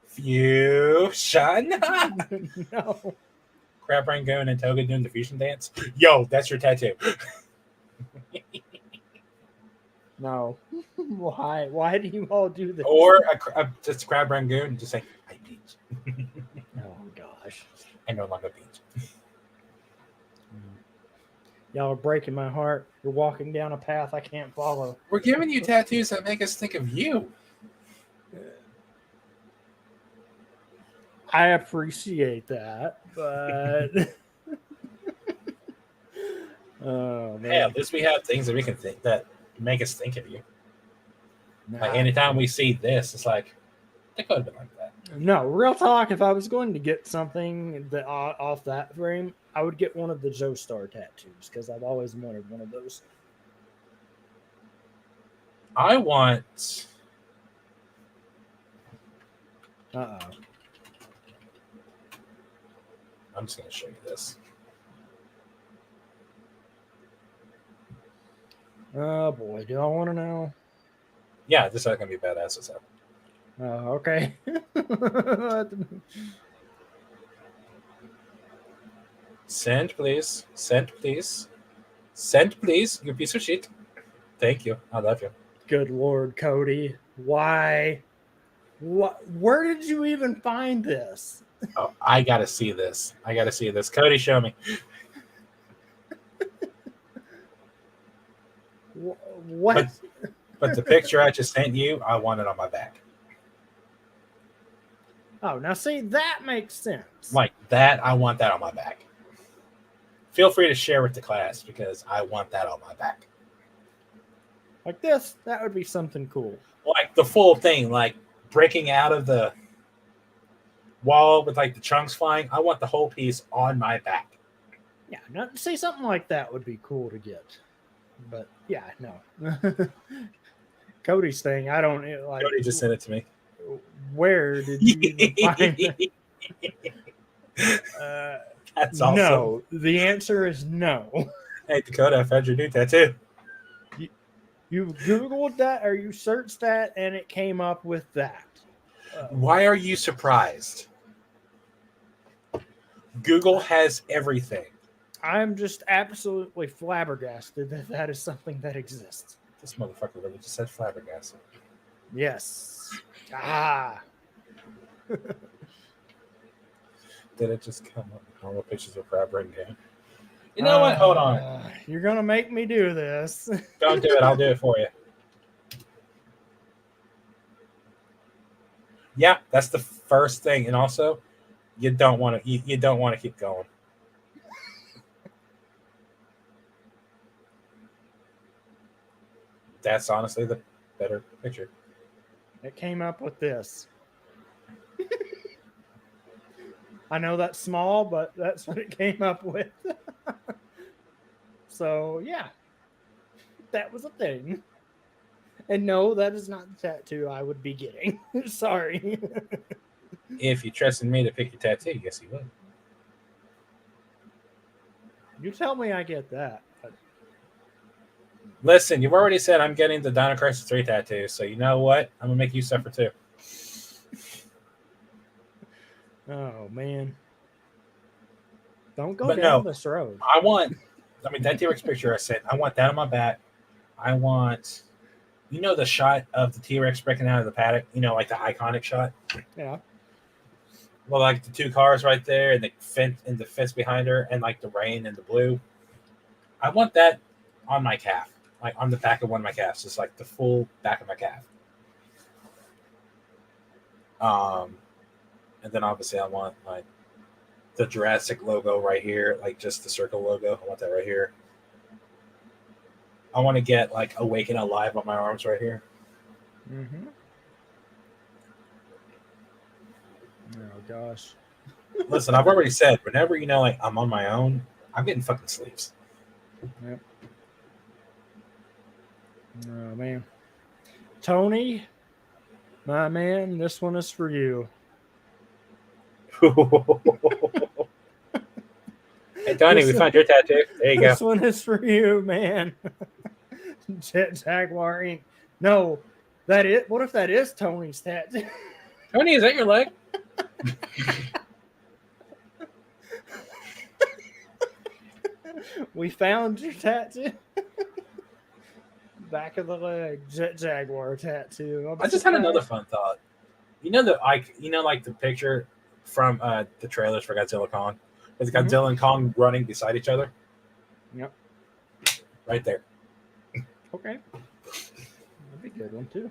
Fusion. No. Crab rangoon and Toga doing the fusion dance. Yo, that's your tattoo. No. Why? Why do you all do this? Or just crab rangoon, just say, I peach. Oh gosh. I no longer peach. Y'all are breaking my heart. You're walking down a path I can't follow. We're giving you tattoos that make us think of you. I appreciate that, but oh Hey, man, at least we have things that we can think that make us think of you. Like Nah, anytime we see this, it's like it could have been like that. no, real talk. If I was going to get something that off that frame, I would get one of the Joestar tattoos because I've always wanted one of those. I want. Uh oh. I'm just gonna show you this. Oh boy, do I want to know? Yeah, this is gonna be badass as hell. Okay. Send, please. Send, please. Send, please. You piece of shit. Thank you. I love you. Good Lord, Cody. Why? What? Where did you even find this? Oh, I gotta see this. I gotta see this. Cody, show me. What? But the picture I just sent you, I want it on my back. Oh, now see, that makes sense. Like that, I want that on my back. Feel free to share with the class because I want that on my back. Like this, that would be something cool. Like the full thing, like breaking out of the wall with like the chunks flying. I want the whole piece on my back. Yeah, now, see, something like that would be cool to get. But yeah, no. Cody's thing, I don't like. Cody just sent it to me. Where did you even find that? That's awesome. No, the answer is no. Hey, Dakota, I found your new tattoo. You Googled that or you searched that and it came up with that. Why are you surprised? Google has everything. I'm just absolutely flabbergasted that that is something that exists. This motherfucker really just said flabbergasted. Yes. Ah. Did it just come up? Normal pictures of crab ring down. You know what? Hold on. You're going to make me do this. Don't do it. I'll do it for you. Yeah, that's the first thing. And also, you don't want to you don't want to keep going. That's honestly the better picture. It came up with this. I know that's small, but that's what it came up with. So, yeah. That was a thing. And no, that is not the tattoo I would be getting. Sorry. If you trusted me to pick your tattoo, yes, you would. You tell me I get that. Listen, you've already said I'm getting the Dino Crisis 3 tattoo, so you know what? I'm going to make you suffer too. Oh, man. Don't go But down no, this road. that T-Rex picture I sent, I want that on my back. I want, the shot of the T-Rex breaking out of the paddock, like the iconic shot? Yeah. Well, like the two cars right there and the fence behind her and like the rain and the blue. I want that on my calf, like on the back of one of my calves, just like the full back of my calf. And then obviously I want like the Jurassic logo right here, like just the circle logo. I want that right here. I want to get like Awaken Alive on my arms right here. Mm-hmm. Oh gosh. Listen, I've already said whenever like I'm on my own, I'm getting fucking sleeves. Yep. Oh man. Tony, my man, this one is for you. Hey Tony, we found your tattoo. There you go. This one is for you, man. Jet Jaguar Inc. No, that is. What if that is Tony's tattoo? Tony, is that your leg? We found your tattoo. Back of the leg, Jet Jaguar tattoo. I just had another fun thought. Like the picture from the trailers for Godzilla Kong, with Godzilla and Kong running beside each other. Yep. Right there. Okay. That'd be a good one too.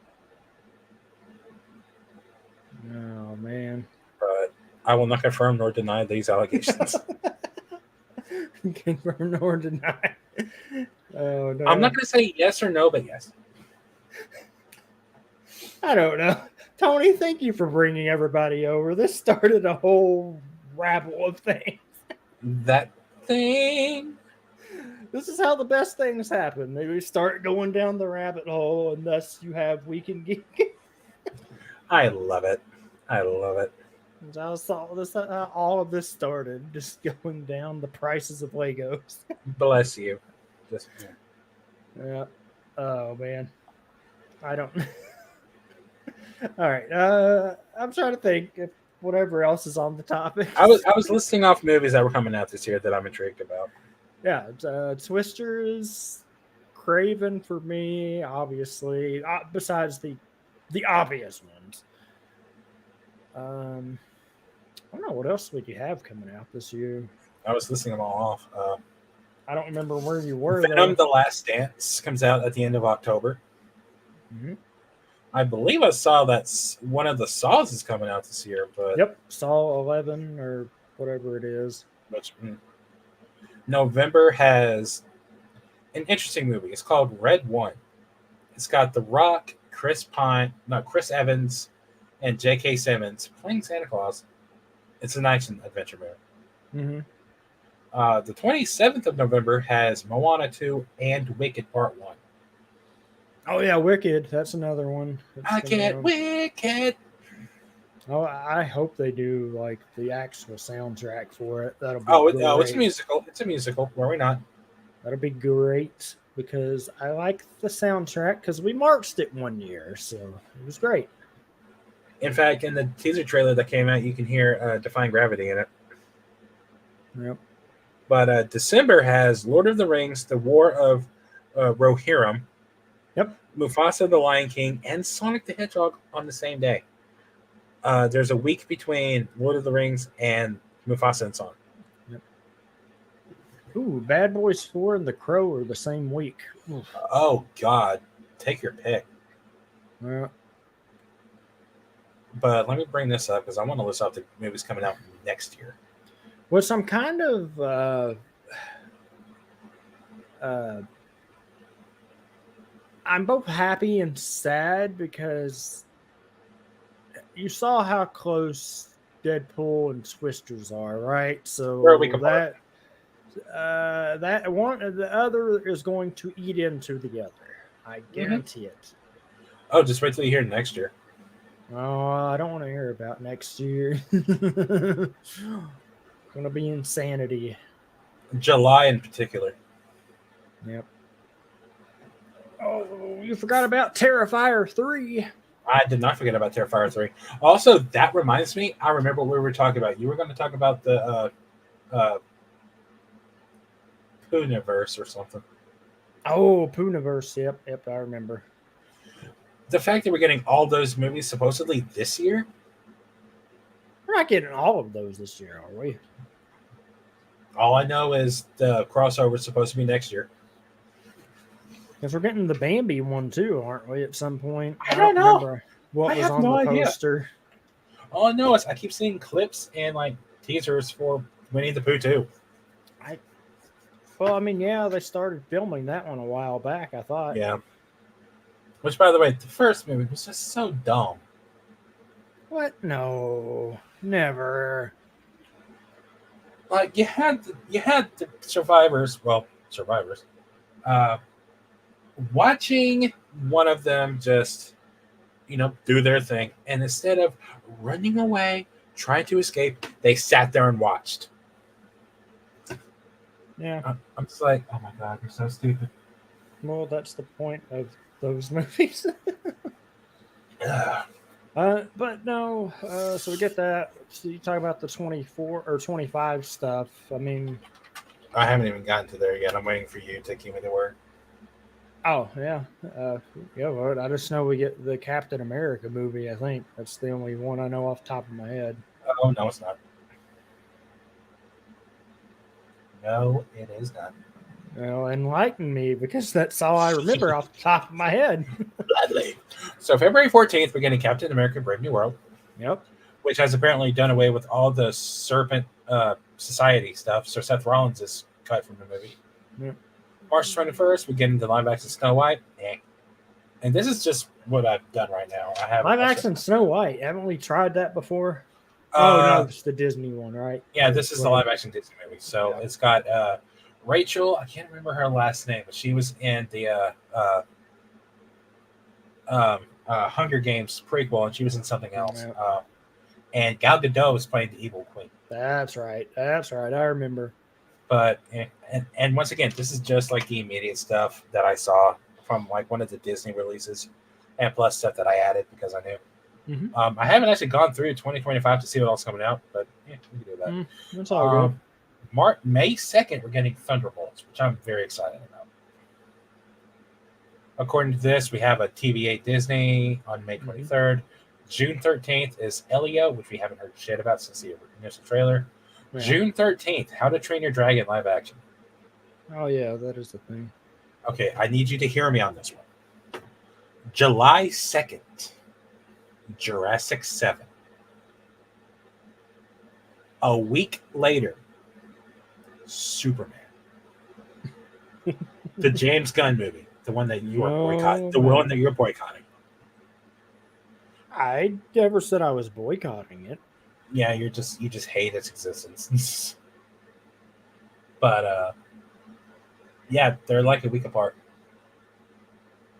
Oh man. But I will not confirm nor deny these allegations. Confirm nor deny. Oh no! I'm not going to say yes or no, but yes. I don't know. Tony, thank you for bringing everybody over. This started a whole rabble of things. That thing. This is how the best things happen. Maybe start going down the rabbit hole, and thus you have Week in Geek. I love it. I love it. All of this started just going down the prices of Legos. Bless you. Just, Yeah. Oh man. I don't. All right. I'm trying to think if whatever else is on the topic. I was listing off movies that were coming out this year that I'm intrigued about. Yeah, Twisters, Craven for me, obviously. Besides the obvious ones. I don't know what else would you have coming out this year. I was listing them all off. I don't remember where you were. Venom: The Last Dance comes out at the end of October. Mm-hmm. I believe I saw that one of the Saws is coming out this year, but yep, Saw 11 or whatever it is. Which, November has an interesting movie. It's called Red One. It's got The Rock, Chris Evans, and J.K. Simmons playing Santa Claus. It's an action adventure movie. Mm-hmm. The 27th of November has Moana 2 and Wicked Part 1. Oh, yeah, Wicked. That's another one. I get Wicked. Oh, I hope they do like the actual soundtrack for it. That'll be it's a musical. It's a musical. Were we not? That'll be great because I like the soundtrack because we marched it one year, so it was great. In fact, in the teaser trailer that came out, you can hear Defying Gravity in it. Yep. But December has Lord of the Rings, The War of Rohirrim, yep, Mufasa the Lion King, and Sonic the Hedgehog on the same day. There's a week between Lord of the Rings and Mufasa and Sonic. Yep. Ooh, Bad Boys 4 and The Crow are the same week. Oof. Oh, God. Take your pick. Yeah. But let me bring this up because I want to list off the movies coming out next year. Which I'm kind of I'm both happy and sad because you saw how close Deadpool and Twisters are, right? So where are we compared? that one the other is going to eat into the other. I guarantee it. Oh, just wait till you hear next year. Oh, I don't want to hear about next year. Gonna be insanity. July in particular. Yep. Oh, you forgot about Terrifier 3. I did not forget about Terrifier 3. Also, that reminds me, I remember what we were talking about. You were going to talk about the Pooniverse or something. Oh, Pooniverse. Yep, I remember. The fact that we're getting all those movies supposedly this year? We're not getting all of those this year, are we? All I know is the crossover is supposed to be next year. Because we're getting the Bambi one too, aren't we, at some point? I don't know. Remember what was on the poster. All I know is I keep seeing clips and like teasers for Winnie the Pooh 2. Well, I mean, yeah, they started filming that one a while back, I thought. Yeah. Which, by the way, the first movie was just so dumb. What? No, never. Like you had the survivors, watching one of them just, do their thing, and instead of running away, trying to escape, they sat there and watched. Yeah, I'm just like, oh my God, you're so stupid. Well, that's the point of those movies. But no, so we get that. So you talk about the 24 or 25 stuff. I mean, I haven't even gotten to there yet. I'm waiting for you to give me the word. Oh yeah, well, I just know we get the Captain America movie. I think that's the only one I know off the top of my head. Oh no, it's not. No, it is not. Well, enlighten me because that's all I remember off the top of my head. Gladly. So February 14th, we're getting Captain America: Brave New World. Yep. which has apparently done away with all the Serpent Society stuff. So Seth Rollins is cut from the movie. Yeah. March 21st, we get into live action Snow White. And this is just what I've done right now. I have live action Snow White. Haven't we tried that before? Uh, Oh no, it's the Disney one, right? Yeah, this is the live action Disney movie. So it's got Rachel. I can't remember her last name, but she was in the Hunger Games prequel, and she was in something else. Yeah. And Gal Gadot was playing the evil queen. That's right. That's right. I remember. But and once again, this is just like the immediate stuff that I saw from like one of the Disney releases, and plus stuff that I added because I knew. Mm-hmm. I haven't actually gone through 2025 to see what else is coming out, but yeah, we can do that. That's all good. May 2nd, we're getting Thunderbolts, which I'm very excited about. According to this, we have a TVA Disney on May 23rd. June 13th is Elio, which we haven't heard shit about since the initial trailer. Yeah. June 13th, How to Train Your Dragon live action. Oh, yeah, that is the thing. Okay, I need you to hear me on this one. July 2nd, Jurassic 7. A week later, Superman. The James Gunn movie, the one that you are boycotting, the one that you're boycotting. I never said I was boycotting it. Yeah, you just hate its existence. But yeah, they're like a week apart.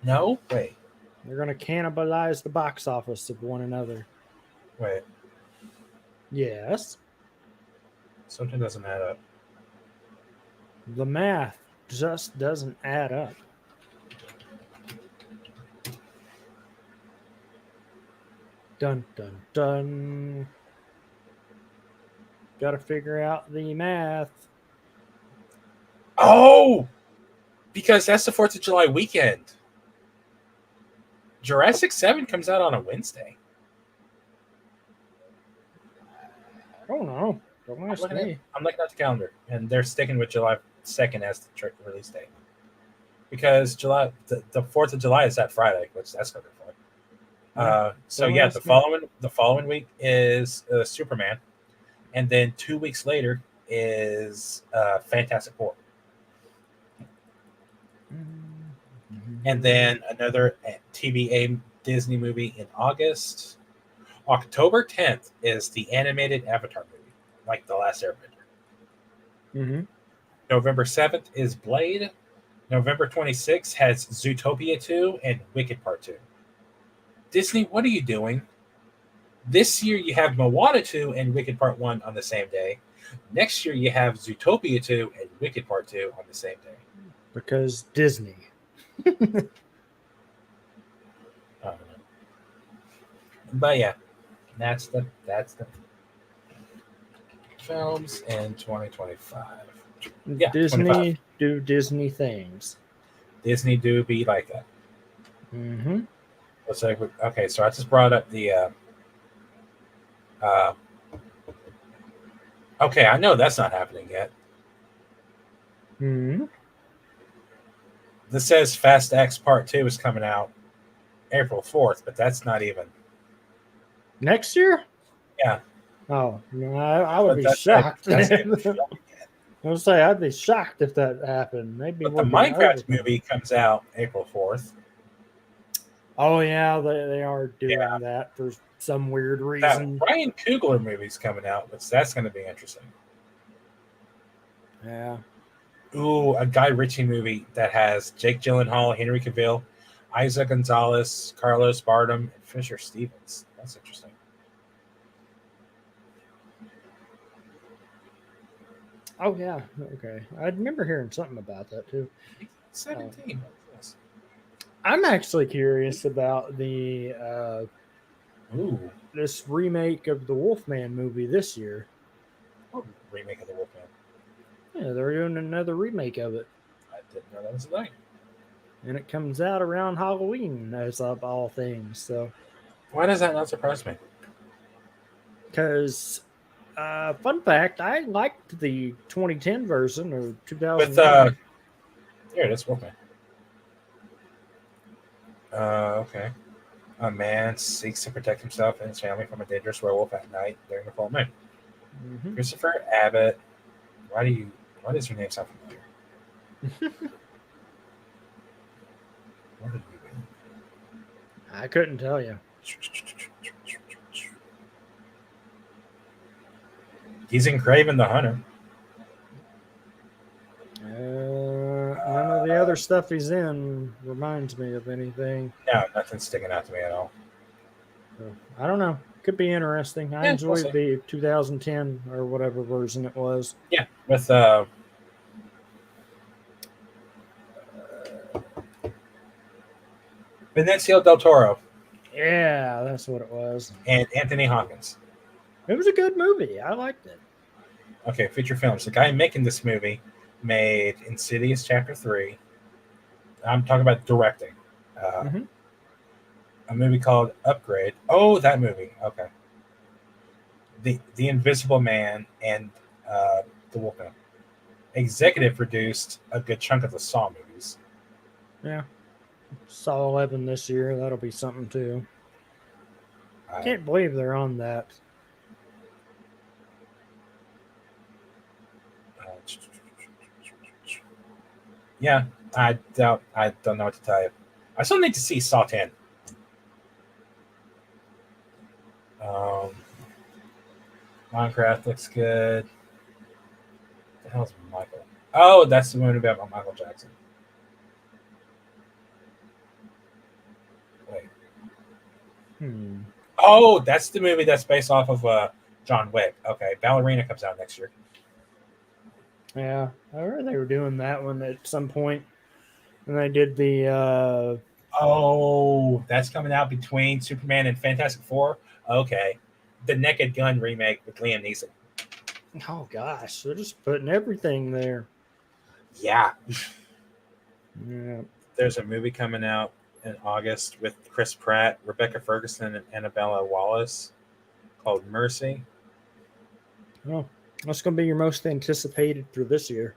No, wait. They're gonna cannibalize the box office of one another. Wait. Yes. Something doesn't add up. The math just doesn't add up. Dun, dun, dun. Got to figure out the math. Oh! Because that's the 4th of July weekend. Jurassic 7 comes out on a Wednesday. I don't know. Don't ask me. I'm looking at the calendar, and they're sticking with July 2nd as the release date. Because the 4th of July is that Friday, which that's going to be fun. So yeah, the following week is Superman, and then 2 weeks later is Fantastic Four, and then another TVA Disney movie in August. October 10th is the animated Avatar movie, like The Last Airbender. November 7th is Blade. November 26th has Zootopia 2 and Wicked Part 2. Disney, what are you doing? This year you have Moana 2 and Wicked Part 1 on the same day. Next year you have Zootopia 2 and Wicked Part 2 on the same day. Because Disney. But yeah, that's the films in 2025. Yeah, Disney 25. do Disney things. Disney do be like that. Let's say, okay, so I just brought up the okay, I know that's not happening yet. This says Fast X Part 2 is coming out April 4th, but that's not even next year. Yeah. Oh, no, I would be shocked. I would say I'd be shocked if that happened. Maybe but the Minecraft movie comes out April 4th. Oh yeah, they are doing that for some weird reason. That Ryan Coogler movie's coming out, but that's going to be interesting. Yeah. Ooh, a Guy Ritchie movie that has Jake Gyllenhaal, Henry Cavill, Isa Gonzalez, Carlos Bardem, and Fisher Stevens. That's interesting. Oh yeah, okay. I remember hearing something about that too. 17. I'm actually curious about the this remake of the Wolfman movie this year. What remake of the Wolfman? Yeah, they're doing another remake of it. I didn't know that was a thing. And it comes out around Halloween, as of all things. So, why does that not surprise me? Because, fun fact, I liked the 2010 version or 2000. With here it is, Wolfman. Okay. A man seeks to protect himself and his family from a dangerous werewolf at night during the full moon. Mm-hmm. Christopher Abbott. Why does your name sound familiar? What did you win? I couldn't tell you. He's in Craven the Hunter. None of the other stuff he's in reminds me of anything. No, nothing's sticking out to me at all. So, I don't know. Could be interesting. I Yeah, we'll enjoyed see. the 2010 or whatever version it was. Yeah, with Benicio del Toro Yeah, that's what it was. and Anthony Hopkins. It was a good movie. I liked it. Okay, feature films. The guy making this movie made Insidious Chapter 3. I'm talking about directing. Mhm. A movie called Upgrade. Oh, that movie. Okay. The Invisible Man and The Wolfman. Executive produced a good chunk of the Saw movies. Yeah. Saw 11 this year. That'll be something too. Can't believe they're on that. Yeah, I don't know what to tell you. I still need to see Saw 10. Minecraft looks good. What the hell's Michael? Oh, that's the movie about Michael Jackson. Wait. Oh, that's the movie that's based off of John Wick. Okay, Ballerina comes out next year. Yeah, I heard they were doing that one at some point, and they did the. Oh, that's coming out between Superman and Fantastic Four. Okay, the Naked Gun remake with Liam Neeson. Oh gosh, they're just putting everything there. Yeah. Yeah. There's a movie coming out in August with Chris Pratt, Rebecca Ferguson, and Annabella Wallace called Mercy. Oh, what's going to be your most anticipated for this year?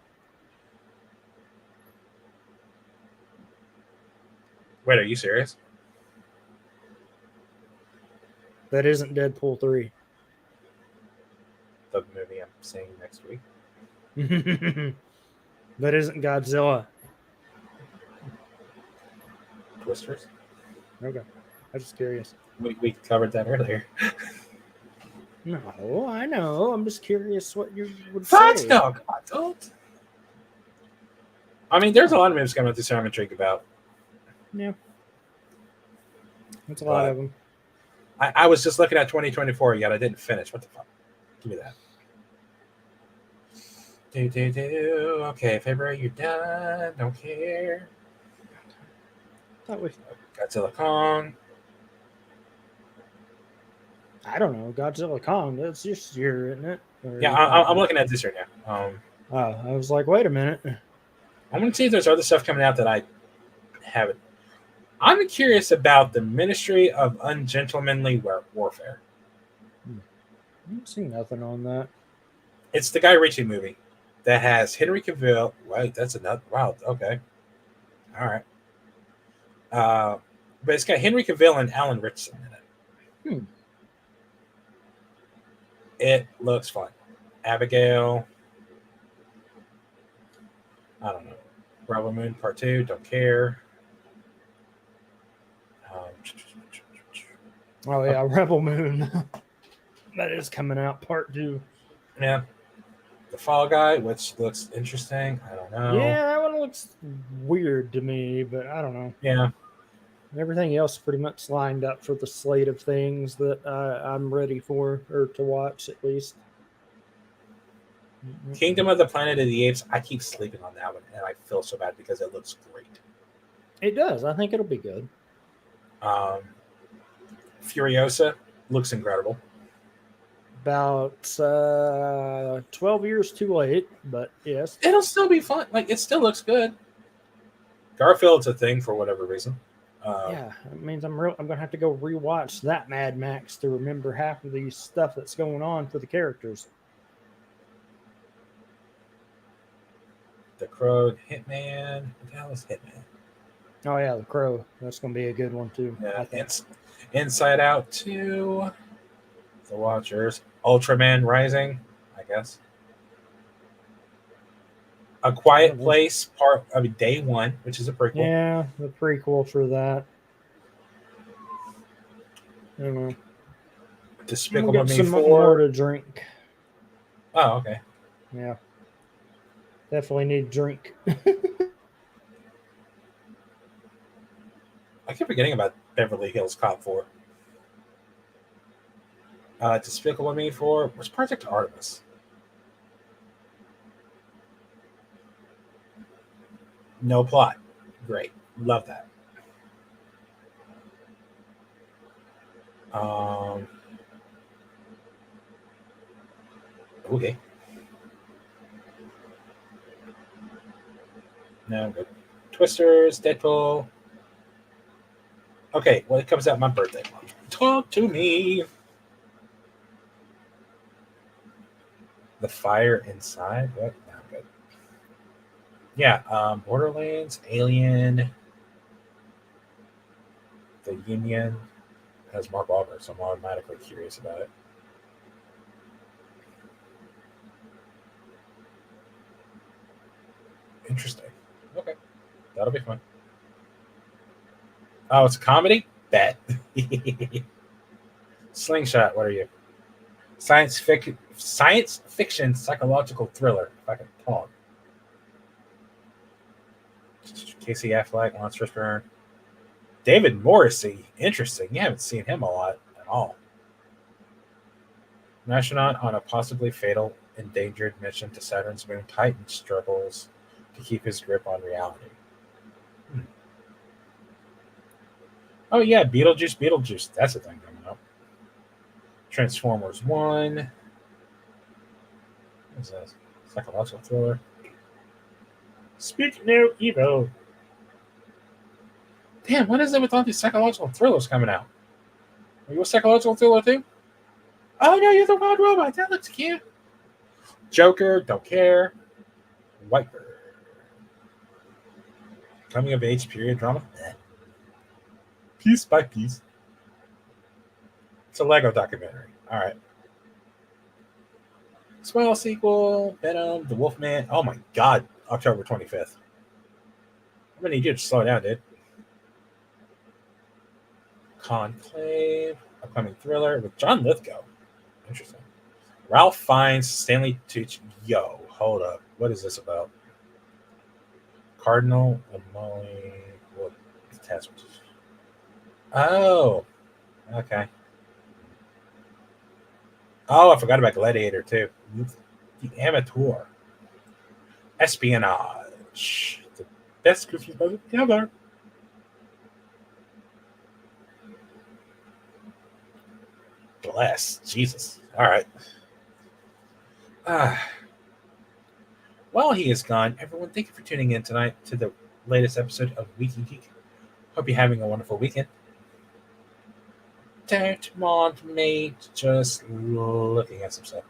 Wait, are you serious? That isn't Deadpool 3. The movie I'm seeing next week. That isn't Godzilla. Twisters. Okay. I'm just curious. We covered that earlier. No, I know. I'm just curious what you would What? say. No, God, don't. I mean, there's a lot of movies coming out this year I'm intrigued about. Yeah. That's a lot of them. I was just looking at 2024, yet I didn't finish. What the fuck? Give me that. Okay, February, you're done. Don't care. Godzilla Kong. I don't know. Godzilla Kong. That's this year, isn't it? Yeah, I'm looking at this right now. I was like, wait a minute. I'm going to see if there's other stuff coming out that I haven't. I'm curious about the Ministry of Ungentlemanly Warfare. I haven't seen nothing on that. It's the Guy Ritchie movie that has Henry Cavill. Wait, that's another. Wow. Okay. All right. But it's got Henry Cavill and Alan Ritchson in it. It looks fun. Abigail. I don't know. Rebel Moon Part 2. Don't care. Oh yeah, Rebel Moon. That is coming out Part 2. Yeah. The Fall Guy, which looks interesting. I don't know. Yeah, that one looks weird to me, but I don't know. Yeah. Everything else pretty much lined up for the slate of things that I'm ready for, or to watch at least. Kingdom of the Planet of the Apes. I keep sleeping on that one, and I feel so bad because it looks great. It does. I think it'll be good. Furiosa looks incredible. About 12 years too late, but yes. It'll still be fun. Like, it still looks good. Garfield's a thing for whatever reason. Yeah, it means I'm gonna have to go rewatch that Mad Max to remember half of the stuff that's going on for the characters. The Crow, Hitman. What the hell is Hitman? Oh yeah, The Crow. That's gonna be a good one too. Yeah, Inside Out 2. The Watchers. Ultraman Rising, I guess. A Quiet Place, Day 1, which is a prequel. Yeah, the prequel for that. I don't know. Despicable Me some 4. more to drink. Oh, okay. Yeah. Definitely need drink. I keep forgetting about Beverly Hills Cop 4. Despicable Me 4. Where's Project Artemis? No plot. Great. Love that. Okay. No, good. Twisters, Deadpool. Okay, well, it comes out my birthday month. Talk to me. The Fire Inside. What? No, good. Yeah, Borderlands, Alien, The Union has Mark Wahlberg, so I'm automatically curious about it. Interesting. Okay, that'll be fun. Oh, it's a comedy? Bet. Slingshot, what are you? Science fiction, psychological thriller. If I can talk. Casey Affleck, Lawrence Fishburne. David Morrissey. Interesting. You haven't seen him a lot at all. An astronaut on a possibly fatal, endangered mission to Saturn's moon, Titan struggles to keep his grip on reality. Oh, yeah, Beetlejuice. That's a thing coming up. Transformers 1. What is this? Psychological thriller. Speak No Evil. Damn, what is it with all these psychological thrillers coming out? Are you a psychological thriller too? Oh, no, you're the wild robot. That looks cute. Joker, don't care. Whitebird. Coming of age period drama. Piece by piece. It's a Lego documentary. All right. Smile sequel, Venom, The Wolfman. Oh my God, October 25th. I'm gonna need you to slow down, dude. Conclave, upcoming thriller with John Lithgow. Interesting. Ralph Fiennes, Stanley Tucci. Yo, hold up. What is this about? Cardinal and Molly. What test? Oh, okay. Oh, I forgot about Gladiator too. The Amateur. Espionage. The best Christmas present ever. Bless. Jesus. All right. While he is gone, everyone, thank you for tuning in tonight to the latest episode of Weekly Geek. Hope you're having a wonderful weekend. Don't mind me just looking at some stuff.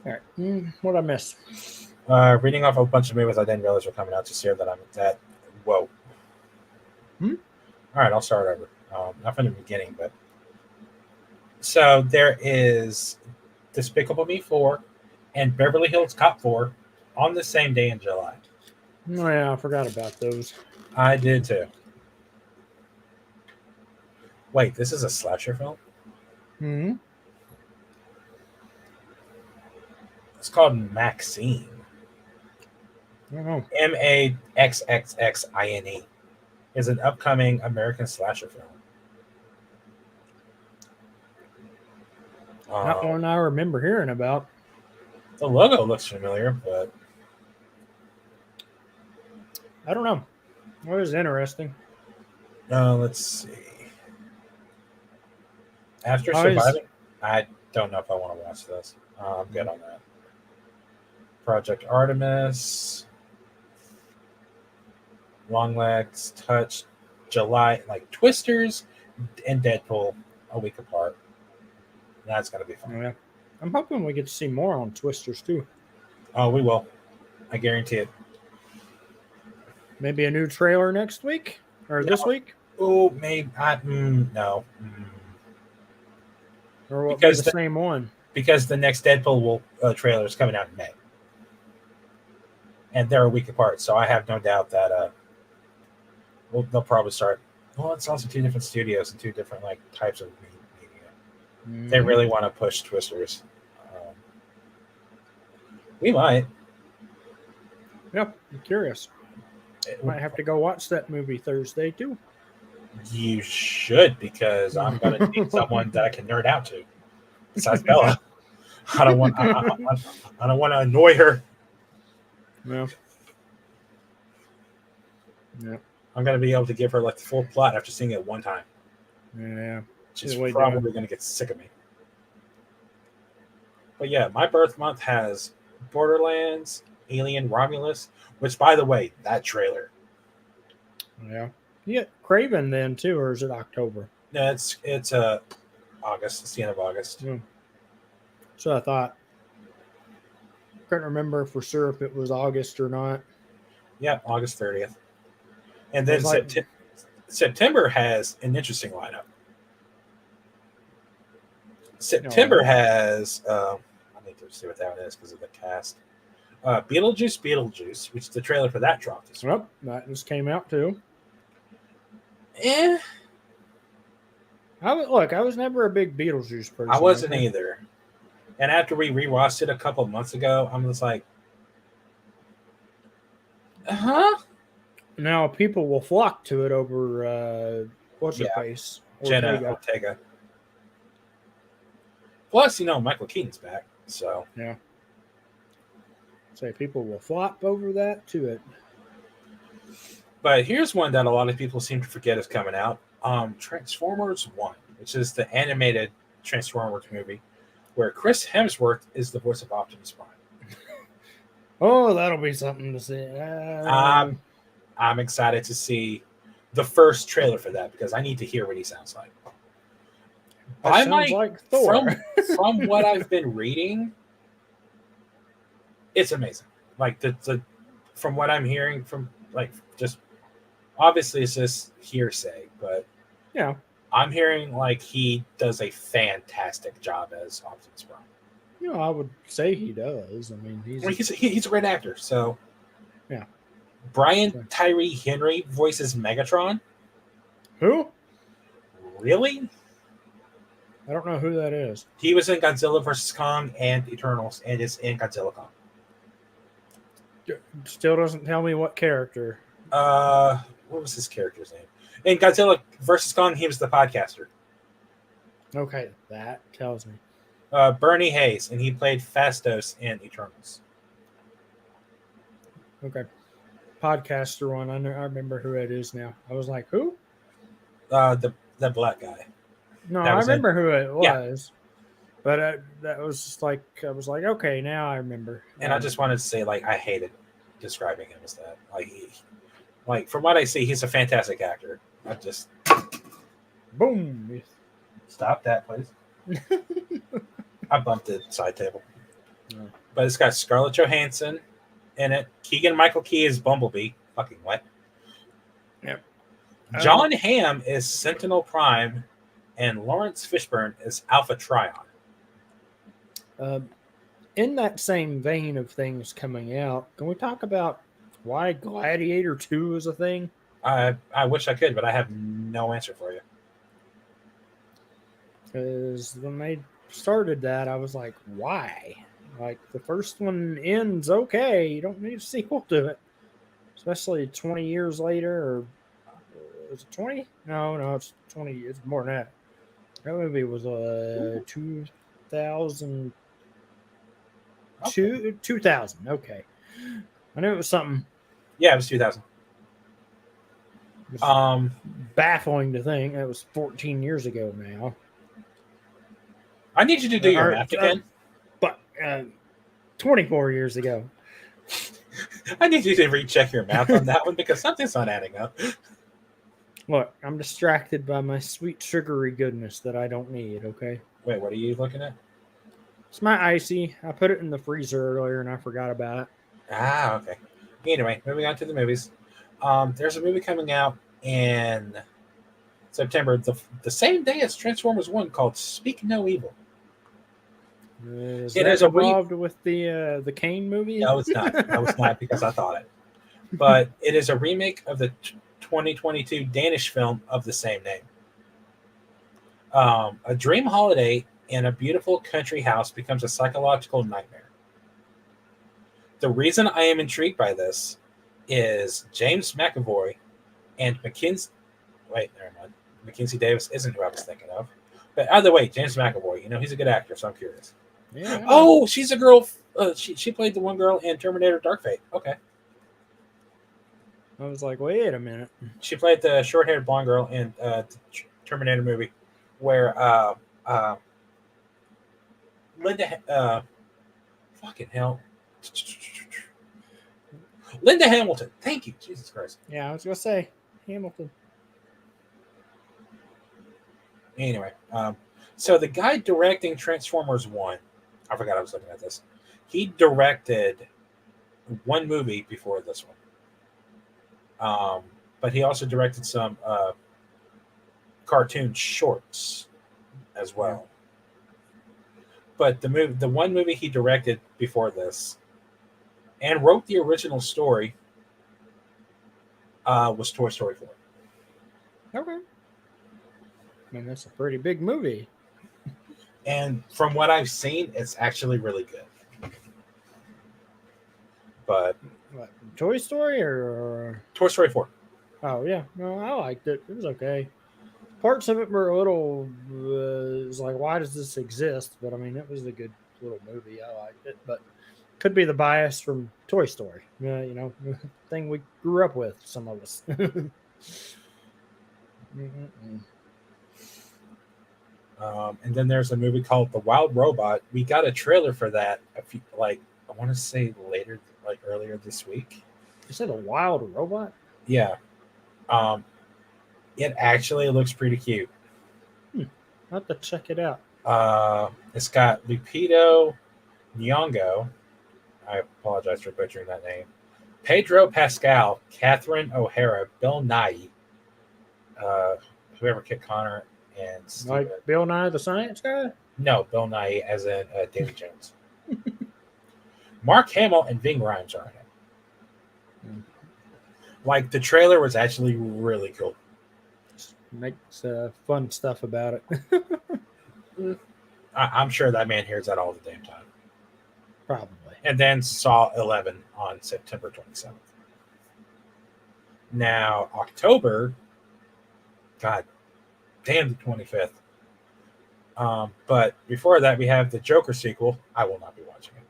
All right. What'd I miss? Reading off a bunch of movies I didn't realize were coming out this year that I'm at. Whoa. All right, I'll start over. Not from the beginning, but. So there is Despicable Me 4 and Beverly Hills Cop 4 on the same day in July. Oh, yeah, I forgot about those. I did too. Wait, this is a slasher film? Hmm. It's called Maxine. Oh. Maxxxine is an upcoming American slasher film. Not one I remember hearing about. The logo looks familiar, but I don't know. What is interesting? Let's see. After surviving, I don't know if I want to watch this. I'm good on that. Project Artemis, Longlegs, Touch, July, like Twisters and Deadpool a week apart. That's gonna be fun. Yeah. I'm hoping we get to see more on Twisters too. Oh, we will. I guarantee it. Maybe a new trailer next week or this week, Oh, maybe. No. or will it be Because the same one? because the next Deadpool trailer is coming out in May, and they're a week apart. So I have no doubt that they'll probably start. Well, it's also two different studios and two different like types of media. They really want to push Twisters. We might. Yep, I'm curious. Might have to go watch that movie Thursday too. You should, because I'm gonna need someone that I can nerd out to. Besides Bella, I don't want. I don't want to annoy her. Yeah. Yeah. I'm gonna be able to give her like the full plot after seeing it one time. Yeah. She's probably gonna get sick of me. But yeah, my birth month has Borderlands, Alien Romulus, which, by the way, that trailer. Yeah. Yeah. Craven then too, or is it October? No, it's August. It's the end of August. Yeah. So I thought. Couldn't remember for sure if it was August or not. Yeah, August 30th. And then September has an interesting lineup. September has I need to see what that one is because of the cast. Beetlejuice, which is the trailer for that dropped this week. Well, that just came out too. Eh, I was never a big Beetlejuice person. I wasn't either. And after we rewatched it a couple of months ago, I'm just like, huh? Now people will flock to it over what's her face? Jenna Ortega. Plus, Michael Keaton's back, so yeah. Say people will flop over that to it. But here's one that a lot of people seem to forget is coming out. Transformers 1, which is the animated Transformers movie, where Chris Hemsworth is the voice of Optimus Prime. Oh, that'll be something to see. I'm excited to see the first trailer for that because I need to hear what he sounds like. Sounds like Thor. From what I've been reading, it's amazing. Like the from what I'm hearing from just obviously it's just hearsay, but yeah, I'm hearing like he does a fantastic job as Optimus Prime. I would say he does. I mean, he's a great actor. So yeah. Brian Tyree Henry voices Megatron. Who? Really? I don't know who that is. He was in Godzilla vs. Kong and Eternals, and is in Godzilla Kong. Still doesn't tell me what character. What was his character's name? In Godzilla vs. Kong, he was the podcaster. Okay, that tells me. Bernie Hayes, and he played Phastos in Eternals. Okay. Podcaster one. I remember who it is now. I was like, who? The black guy. No, I remember who it was. Yeah. But that was just like, I was like, okay, now I remember. And I just wanted to say, I hated describing him as that. From what I see, he's a fantastic actor. I just... Boom. Stop that, please. I bumped the side table. No. But it's got Scarlett Johansson in it. Keegan-Michael Key is Bumblebee. Fucking what? Yep. John Hamm is Sentinel Prime, and Lawrence Fishburne is Alpha Trion. In that same vein of things coming out, can we talk about why Gladiator 2 is a thing? I wish I could, but I have no answer for you. Because when they started that, I was like, why? Like, the first one ends okay. You don't need a sequel to it. Especially 20 years later, or is it 20? No, it's 20. It's more than that. That movie was 2000. Okay. 2000. Okay. I knew it was something. Yeah, it was 2000. Baffling to think that was 14 years ago now. I need you to do your math again. But 24 years ago. I need you to recheck your math on that one because something's not adding up. Look, I'm distracted by my sweet sugary goodness that I don't need, okay? Wait, what are you looking at? It's my icy. I put it in the freezer earlier and I forgot about it. Ah, okay. Anyway, moving on to the movies. There's a movie coming out in September, the same day as Transformers 1, called Speak No Evil. Is It that is a involved with the Kane movie? No, it's not. No, it's not, because I thought it. But it is a remake of the 2022 Danish film of the same name. A dream holiday in a beautiful country house becomes a psychological nightmare. The reason I am intrigued by this is James McAvoy and Mackenzie. Wait, never mind. Mackenzie Davis isn't who I was thinking of. But either way, James McAvoy, he's a good actor, so I'm curious. Yeah. Oh, she's a girl. She played the one girl in Terminator Dark Fate. Okay. I was like, wait a minute. She played the short-haired blonde girl in the Terminator movie, where Linda, fucking hell, Linda Hamilton. Thank you, Jesus Christ. Yeah, I was gonna say Hamilton. Anyway, so the guy directing Transformers 1, I forgot I was looking at this. He directed one movie before this one. But he also directed some cartoon shorts as well. But the one movie he directed before this and wrote the original story was Toy Story 4. Okay. I mean, that's a pretty big movie. And from what I've seen, it's actually really good. But What, Toy Story or Toy Story 4. Oh yeah, no, I liked it. It was okay. Parts of it were a little. It was like, why does this exist? But I mean, it was a good little movie. I liked it, but could be the bias from Toy Story. Thing we grew up with. Some of us. And then there's a movie called The Wild Robot. We got a trailer for that. I want to say earlier this week. You said a wild robot? Yeah. It actually looks pretty cute. I'll have to check it out. It's got Lupito Nyong'o. I apologize for butchering that name. Pedro Pascal, Catherine O'Hara, Bill Nighy, whoever Kit Connor and Steven. Like Bill Nye the Science Guy? No, Bill Nighy as in Davy Jones. Mark Hamill and Ving Rhames are in it. Like, the trailer was actually really cool. Makes fun stuff about it. I'm sure that man hears that all the damn time. Probably. And then Saw 11 on September 27th. Now, October, God damn, the 25th. But before that, we have the Joker sequel. I will not be watching it.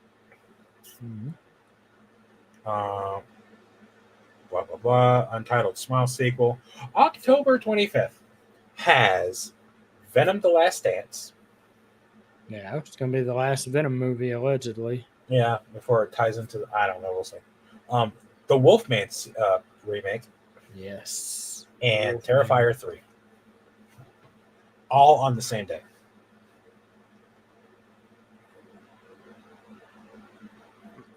Mm-hmm. Blah, blah, blah. Untitled Smile sequel. October 25th has Venom: The Last Dance. Yeah, it's going to be the last Venom movie, allegedly. Yeah, before it ties into I don't know, we'll see. The Wolfman remake. Yes. And Wolfman. Terrifier 3. All on the same day.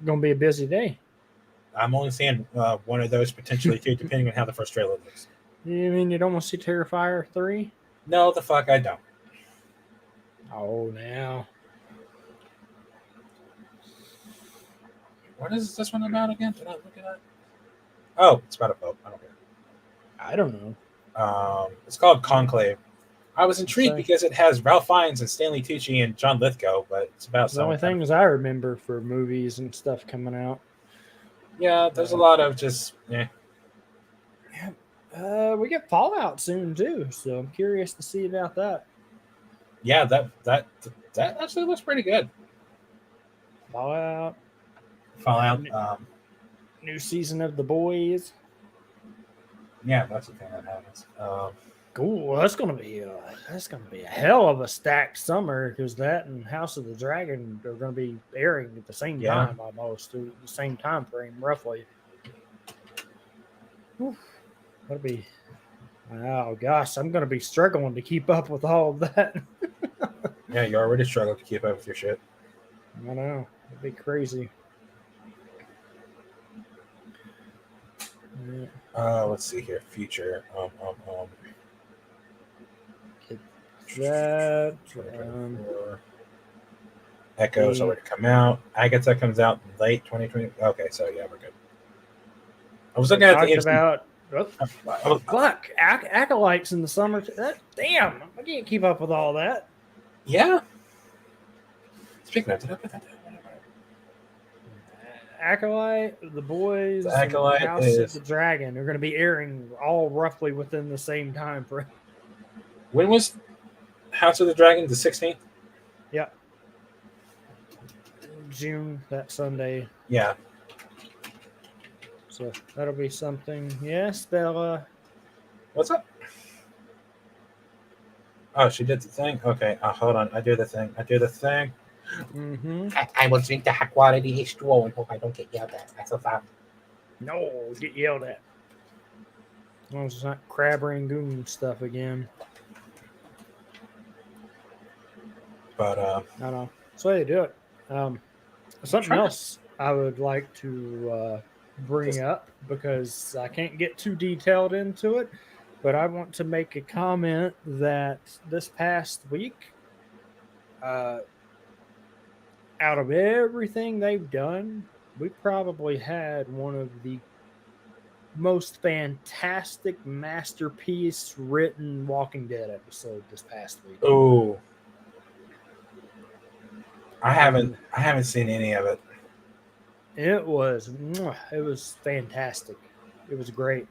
Going to be a busy day. I'm only seeing one of those, potentially two, depending on how the first trailer looks. You mean you don't want to see Terrifier 3? No, the fuck I don't. Oh, now. What is this one about again? Did I look at that? Oh, it's about a boat. I don't care. I don't know. It's called Conclave. I was intrigued Okay. because it has Ralph Fiennes and Stanley Tucci and John Lithgow, but it's about The only things I remember for movies and stuff coming out. Yeah, there's a lot of just We get Fallout soon too, so I'm curious to see about that. Yeah, that actually looks pretty good. Fallout, new season of The Boys. Yeah, that's the thing that happens. Cool. Well, that's gonna be a hell of a stacked summer because that and House of the Dragon are gonna be airing at the same time, almost the same time frame, roughly. Whew. That'll be. Oh gosh, I'm gonna be struggling to keep up with all of that. Yeah, you already struggle to keep up with your shit. I know. It'd be crazy. Yeah, Let's see here. Future. get that. 2024. Echo's already come out. Agatha comes out late 2020. Okay, so yeah, we're good. I was looking at the Talked MC. about. Oh, I was- fuck. Acolytes in the summer. Damn. I can't keep up with all that. yeah. Speaking of, did I put that down? Acolyte, The Boys, The and Acolyte House is- of the Dragon are going to be airing all roughly within the same time frame. When was House of the Dragon? The 16th? Yep. June, that Sunday. Yeah. So that'll be something. Yes, Bella. What's up? Oh, she did the thing? Okay, hold on. I do the thing. Mm-hmm. I will drink the high quality H2O and hope I don't get yelled at. That's so fast. No, get yelled at. As long as it's not crab rangoon stuff again. But I don't know. That's the way they do it. Something else I would like to bring up because I can't get too detailed into it, but I want to make a comment that this past week, out of everything they've done, we probably had one of the most fantastic masterpiece written Walking Dead episode this past week. oh, I haven't seen any of it. It was fantastic. It was great.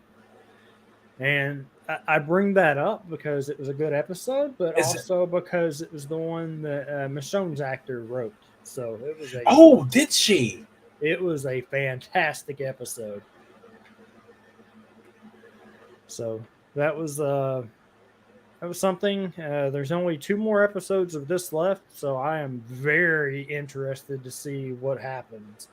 And I bring that up because it was a good episode, but also because it was the one that Michonne's actor wrote. So it was did she? It was a fantastic episode. So that was something. There's only 2 more episodes of this left, so I am very interested to see what happens.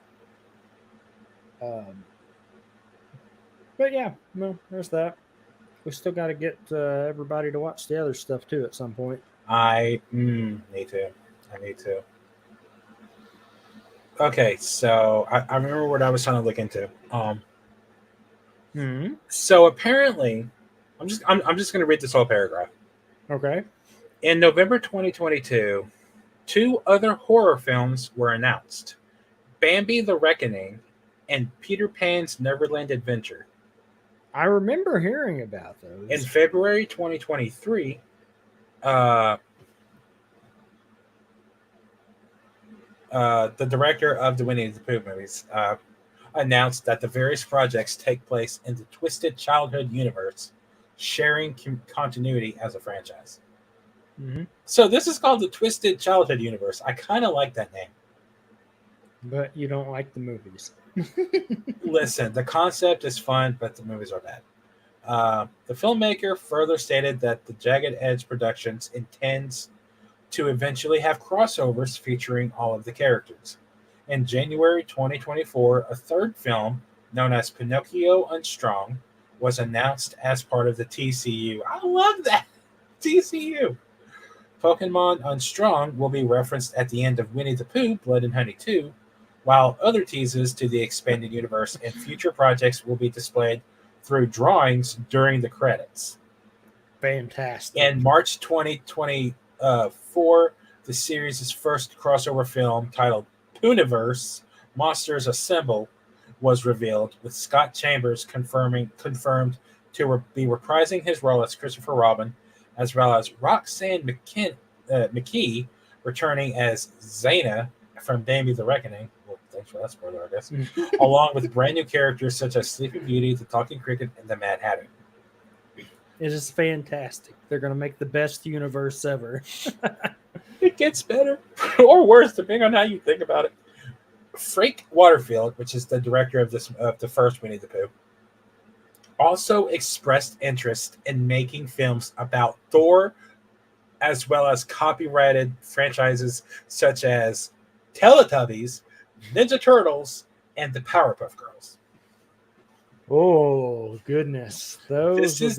But yeah, no, there's that. We still got to get everybody to watch the other stuff too at some point. I need to. I need to. Okay, so I remember what I was trying to look into. So apparently, I'm just going to read this whole paragraph. Okay. In November 2022, 2 other horror films were announced: Bambi: The Reckoning and Peter Pan's Neverland Adventure. I remember hearing about those. In February 2023, the director of the Winnie the Pooh movies announced that the various projects take place in the Twisted Childhood universe, sharing continuity as a franchise. Mm-hmm. So this is called the Twisted Childhood universe. I kind of like that name. But you don't like the movies. Listen, the concept is fun, but the movies are bad. The filmmaker further stated that the Jagged Edge Productions intends to eventually have crossovers featuring all of the characters. In January 2024, a 3rd film, known as Pinocchio Unstrung, was announced as part of the TCU. I love that! TCU! Pokemon Unstrung will be referenced at the end of Winnie the Pooh, Blood and Honey 2, while other teases to the expanded universe and future projects will be displayed through drawings during the credits. Fantastic. In March 2024, the series' first crossover film, titled Pooniverse: Monsters Assemble, was revealed, with Scott Chambers confirmed to be reprising his role as Christopher Robin, as well as Roxanne McKee returning as Zaina from Bambi: The Reckoning. Well, thanks for that spoiler, I guess. Along with brand new characters such as Sleeping Beauty, the Talking Cricket, and the Mad Hatter. It is fantastic. They're going to make the best universe ever. It gets better or worse, depending on how you think about it. Frank Waterfield, which is the director of the first Winnie the Pooh, also expressed interest in making films about Thor, as well as copyrighted franchises such as Teletubbies, Ninja Turtles, and the Powerpuff Girls. Oh goodness, This is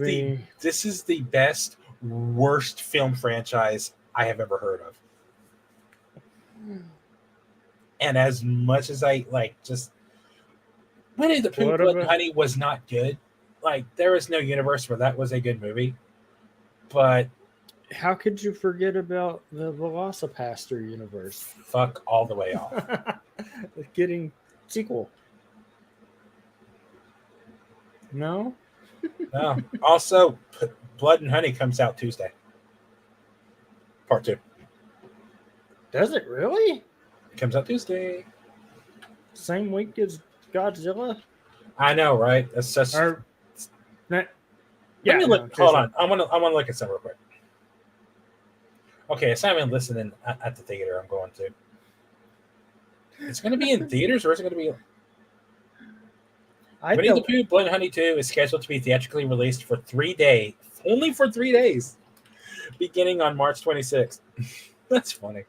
the best, worst film franchise I have ever heard of. And as much as I like, just Winnie the Pooh, What Blood and about Honey was not good. Like, there is no universe where that was a good movie. But how could you forget about the Velocipaster universe? fuck all the way off. Getting sequel. No? No. Also, Blood and Honey comes out Tuesday. Part 2. Does it really? It comes out Tuesday. Same week as Godzilla? I know, right? That's such. Or not, Let me no, look. Hold Tuesday. on. I want to look at something real quick. Okay, it's not even listening at the theater. I'm going to. It's going to be in theaters, or is it going to be? Winnie the Pooh, Blood and Honey 2 is scheduled to be theatrically released for 3 days, only for 3 days, beginning on March 26th. That's funny.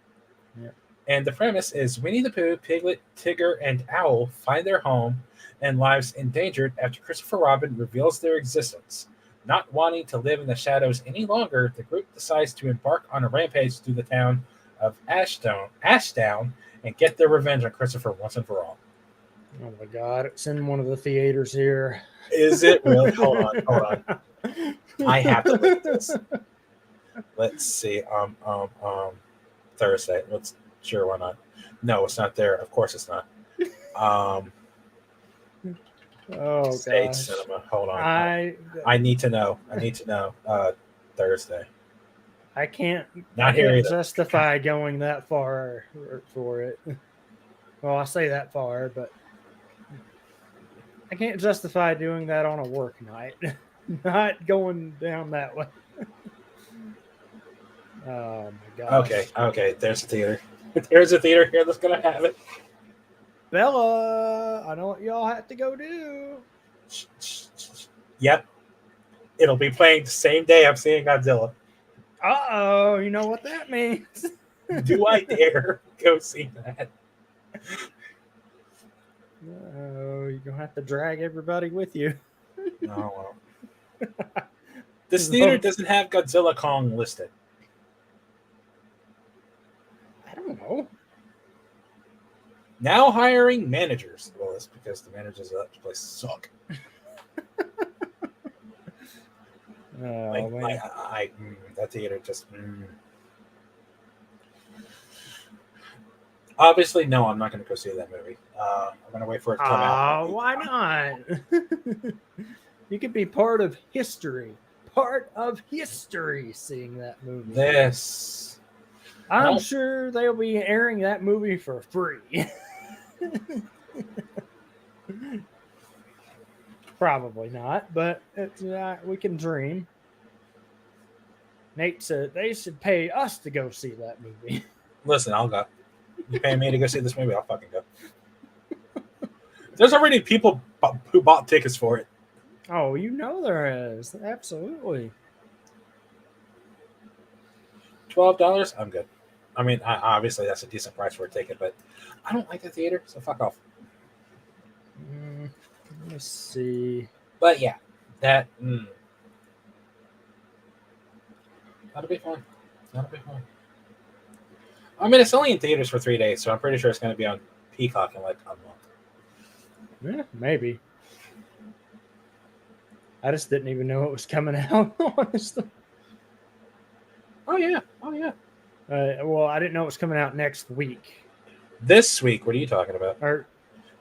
Yeah. And the premise is Winnie the Pooh, Piglet, Tigger, and Owl find their home and lives endangered after Christopher Robin reveals their existence. Not wanting to live in the shadows any longer, the group decides to embark on a rampage through the town of Ashdown, and get their revenge on Christopher once and for all. Oh my god, it's in one of the theaters here. Is it really? Hold on. I have to look at this. Let's see. Thursday. Sure, why not? No, it's not there. Of course it's not. Oh Stage gosh. Cinema. Hold on. I need to know. Thursday. I can't Not here either. justify going that far for it. Well, I say that far, but I can't justify doing that on a work night. Not going down that way. Oh my gosh. Okay. There's a theater. There's a theater here that's gonna have it. Bella, I know what y'all have to go do. Yep. It'll be playing the same day I'm seeing Godzilla. Uh-oh, you know what that means. Do I dare go see that? Oh, you're gonna have to drag everybody with you. Oh well. This theater doesn't have Godzilla Kong listed. I don't know. Now hiring managers. Well, that's because the managers of that place suck. That theater just. Obviously, no, I'm not going to go see that movie. I'm going to wait for it to come out. Why not? You could be part of history. Part of history seeing that movie. This. I'm sure they'll be airing that movie for free. Probably not, but it's, we can dream. Nate said they should pay us to go see that movie. Listen, I'll go. You pay me to go see this movie, I'll fucking go. There's already people who bought tickets for it. Oh, you know there is. Absolutely. $12? I'm good. I mean, obviously that's a decent price for a ticket, but I don't like the theater, so fuck off. Let me see. But yeah, that'll be fun. I mean, it's only in theaters for 3 days, so I'm pretty sure it's going to be on Peacock in like a month. Yeah, maybe. I just didn't even know it was coming out, honestly. Oh, yeah. Well, I didn't know it was coming out next week. This week? What are you talking about?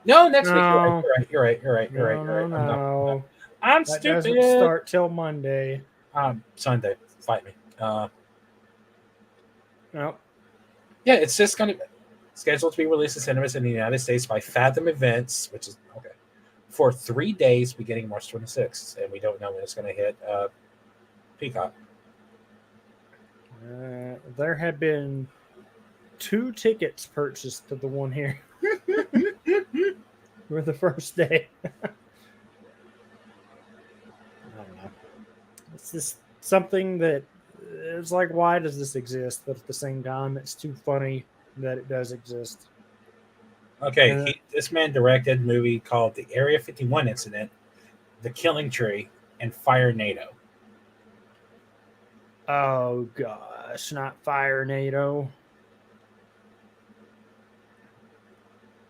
No, next week. You're right. No. I'm that stupid. Doesn't start till Monday. Sunday. Fight me. No. Yeah, it's just going to scheduled to be released in cinemas in the United States by Fathom Events, which is okay, for 3 days beginning March 26th, and we don't know when it's going to hit Peacock. There have been 2 tickets purchased to the one here for the first day. I don't know. It's just something that it's like, why does this exist? But at the same time, it's too funny that it does exist. Okay, this man directed a movie called The Area 51 Incident, The Killing Tree, and Fire NATO. Oh gosh, not Fire NATO.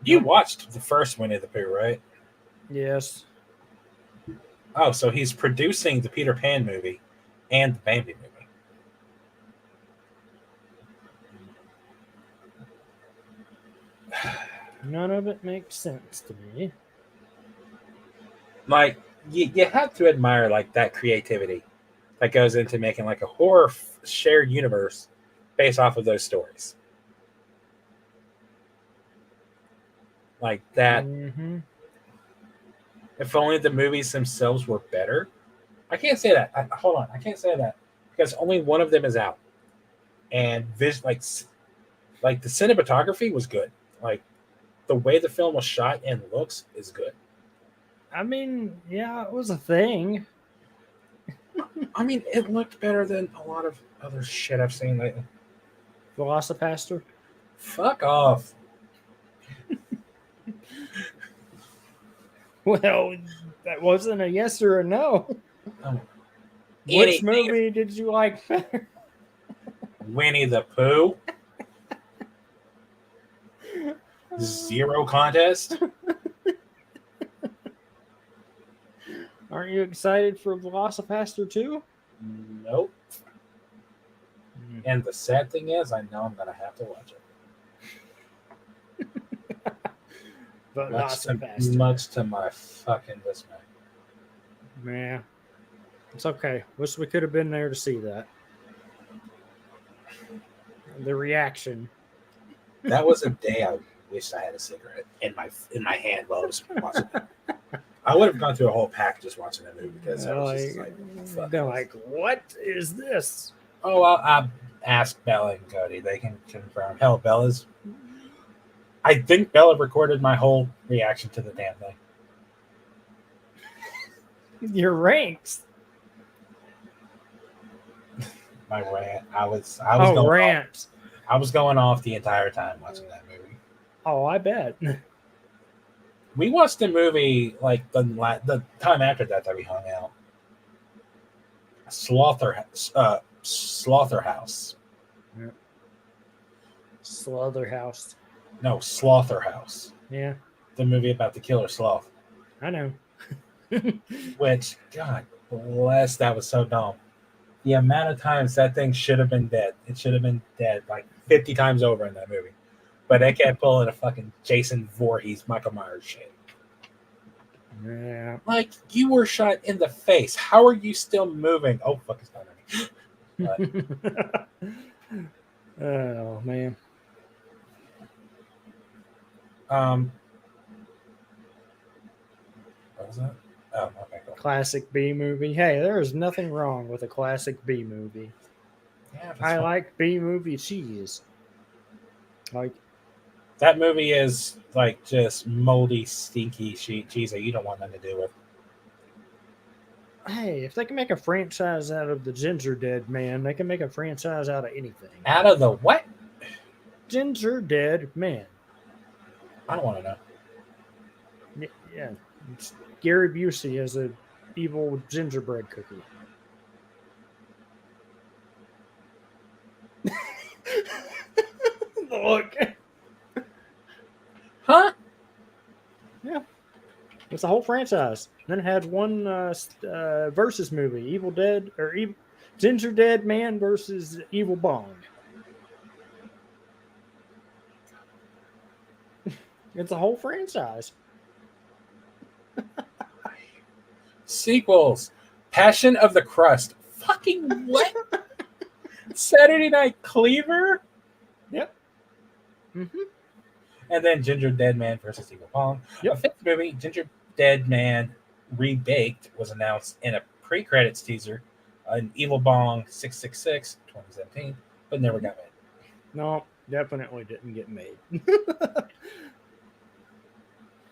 You watched the first Winnie the Pooh, right? Yes. Oh, so he's producing the Peter Pan movie and the Bambi movie. None of it makes sense to me. Like, you have to admire like that creativity that goes into making like a horror shared universe based off of those stories. Like that. Mm-hmm. If only the movies themselves were better. I can't say that. Hold on, I can't say that because only one of them is out, and like the cinematography was good. Like the way the film was shot and looks is good. I mean, yeah, it was a thing. I mean, it looked better than a lot of other shit I've seen lately. Velocipaster. Fuck off. Well, that wasn't a yes or a no. Oh, Which anything. movie did you like better? Winnie the Pooh. Zero contest. Aren't you excited for Velocipaster 2? Nope. And the sad thing is, I know I'm gonna have to watch it. Velocipaster. Much to my fucking dismay. Yeah. It's okay. Wish we could have been there to see that. The reaction. That was a day I wished I had a cigarette in my hand while I was watching it. I would have gone through a whole pack just watching that movie because I was just like, fuck they're this. like, what is this? Oh, I'll ask Bella and Cody. They can confirm. Hell, I think Bella recorded my whole reaction to the damn thing. Your ranks. My rant. I was going rant. I was going off the entire time watching that movie. Oh, I bet. We watched the movie like the time after that we hung out. Slaughterhouse. Yep. Slaughterhouse. No, Slaughterhouse. Yeah. The movie about the killer sloth. I know. Which, God bless, that was so dumb. The amount of times that thing should have been dead. It should have been dead like 50 times over in that movie. But they kept pulling a fucking Jason Voorhees, Michael Myers shit. Yeah. Like, you were shot in the face. How are you still moving? Oh, fuck, it's not me. Oh, man. What was that? Oh, okay, cool. Classic B movie. Hey, there is nothing wrong with a classic B movie. Yeah, I like B movie cheese. Like, that movie is like just moldy, stinky cheese that you don't want nothing to do with. hey, if they can make a franchise out of the Ginger Dead Man, they can make a franchise out of anything. Out of the what? Ginger Dead Man. I don't want to know. Yeah. It's Gary Busey as a evil gingerbread cookie. Look. Huh? Yeah. It's a whole franchise. Then it had one versus movie, Evil Dead or Ginger Dead Man versus Evil Bong. It's a whole franchise. Sequels. Passion of the Crust. Fucking what? Saturday Night Cleaver? Yep. Mm-hmm. And then Ginger Dead Man versus Evil Bong. Yep. A fifth movie, Ginger Dead Man Rebaked, was announced in a pre-credits teaser in Evil Bong 666 2017, but never got made. No, definitely didn't get made.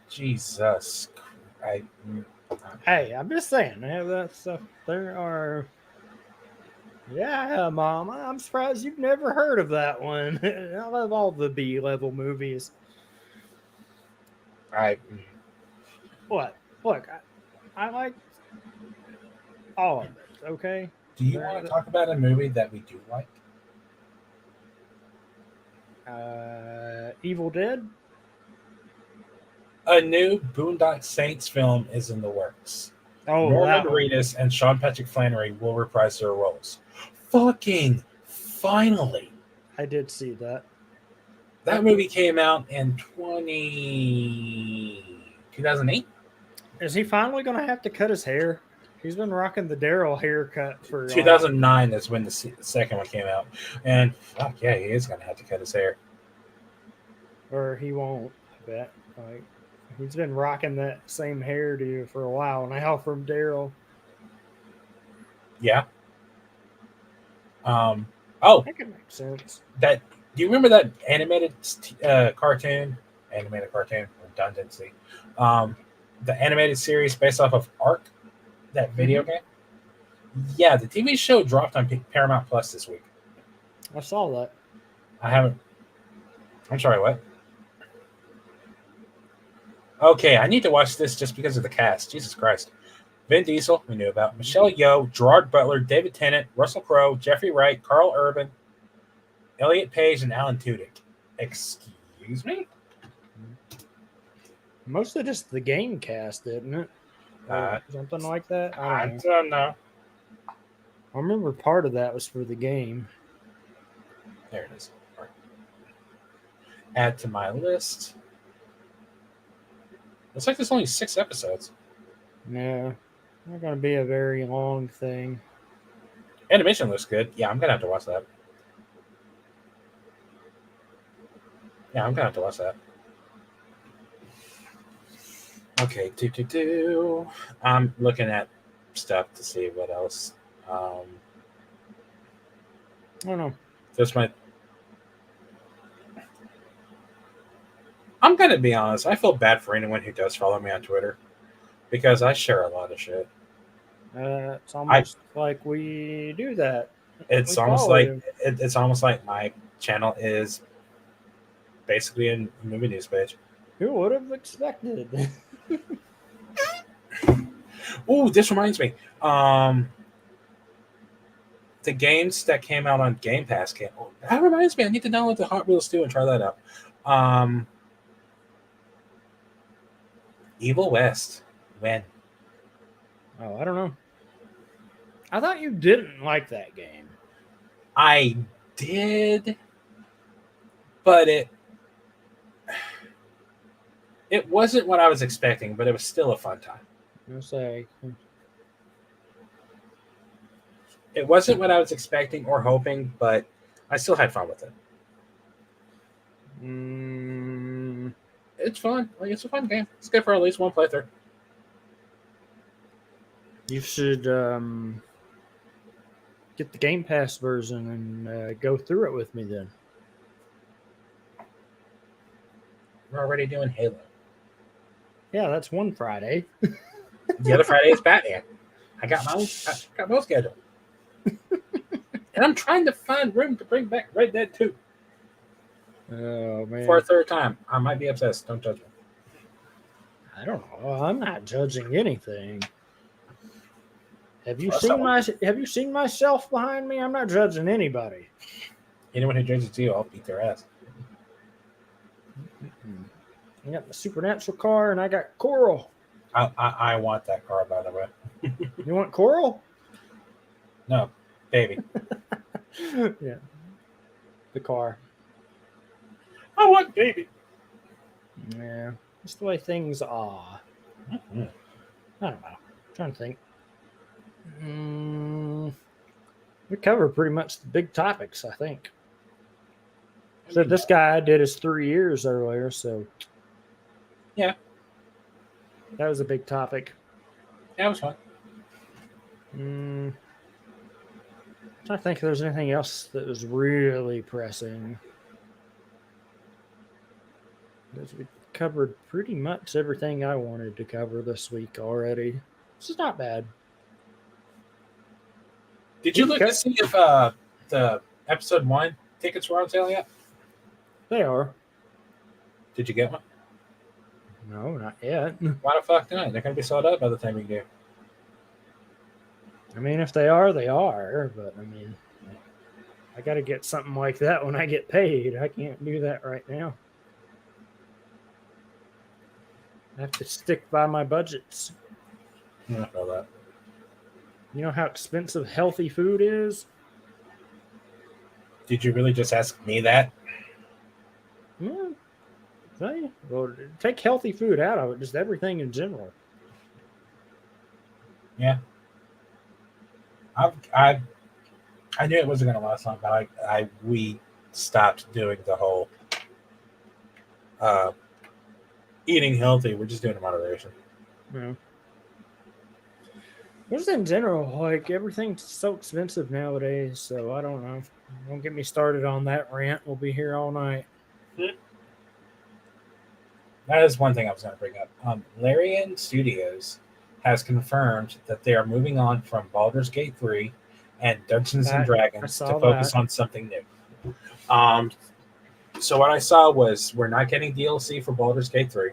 Jesus. Hey, I'm just saying, they have that stuff. There are. Yeah, Mama, I'm surprised you've never heard of that one. I love all the B level movies. What? Look, I like all of it, okay? Do you want to talk about a movie that we do like? Evil Dead? A new Boondock Saints film is in the works. Oh, Norman that one. Reedus and Sean Patrick Flannery will reprise their roles. Fucking finally. I did see that. That movie came out in 2008. Is he finally going to have to cut his hair? He's been rocking the Daryl haircut for 2009 is when the second one came out. And fuck yeah, he is going to have to cut his hair. or he won't, I bet. Like, he's been rocking that same hairdo for a while now from Daryl. Yeah. Oh, That could make sense. do you remember that animated cartoon? Animated cartoon, redundancy. The animated series based off of Ark, that video game. Yeah, the TV show dropped on Paramount Plus this week. I saw that. I haven't. I'm sorry, what? Okay, I need to watch this just because of the cast. Jesus Christ. Vin Diesel, we knew about. Michelle Yeoh, Gerard Butler, David Tennant, Russell Crowe, Jeffrey Wright, Carl Urban, Elliot Page, and Alan Tudyk. Excuse me? Mostly just the game cast, isn't it? Or something like that. I don't know. I remember part of that was for the game. There it is. Right. Add to my list. Looks like there's only 6 episodes. Yeah, not going to be a very long thing. Animation looks good. Yeah, I'm going to have to watch that. Okay, I'm looking at stuff to see what else. I don't know. I'm going to be honest. I feel bad for anyone who does follow me on Twitter because I share a lot of shit. It's almost like we do that. It's almost like my channel is basically a movie news page. Who would have expected? Oh, this reminds me. The games that came out on Game Pass that reminds me. I need to download the Hot Wheels 2 and try that out. Evil West. When? Oh, I don't know. I thought you didn't like that game. I did, but it wasn't what I was expecting, but it was still a fun time. I'll say. It wasn't what I was expecting or hoping, but I still had fun with it. It's fun. Like, it's a fun game. It's good for at least one playthrough. You should get the Game Pass version and go through it with me then. We're already doing Halo. Yeah, that's one Friday. The other Friday is Batman. I got my own schedule. And I'm trying to find room to bring back Red Dead 2. Oh, man. For a third time. I might be obsessed. Don't judge me. I don't know. I'm not judging anything. Have you seen myself behind me? I'm not judging anybody. Anyone who judges you, I'll beat their ass. I got the Supernatural car and I got Coral. I want that car, by the way. You want Coral? No, baby. Yeah. The car. I want baby. Yeah. Just the way things are. Mm-hmm. I don't know. I'm trying to think. We covered pretty much the big topics, I think. So this guy did his 3 years earlier, so yeah, that was a big topic. That was fun. I'm trying to think if there's anything else that was really pressing. Because we covered pretty much everything I wanted to cover this week already. This is not bad. Did you look to see if the episode 1 tickets were on sale yet? They are. Did you get one? No, not yet. Why the fuck not? They're going to be sold out by the time you do. I mean, if they are, they are. But, I mean, I got to get something like that when I get paid. I can't do that right now. I have to stick by my budgets. I don't know that. You know how expensive healthy food is? Did you really just ask me that? Yeah. Well, take healthy food out of it, just everything in general. Yeah. I knew it wasn't going to last long, but we stopped doing the whole uh, eating healthy. We're just doing it in moderation. Yeah. Just in general, like everything's so expensive nowadays, so I don't know. Don't get me started on that rant. We'll be here all night. That is one thing I was going to bring up. Larian Studios has confirmed that they are moving on from Baldur's Gate 3 and Dungeons and I Dragons to saw focus that. on something new. So what I saw was we're not getting DLC for Baldur's Gate 3.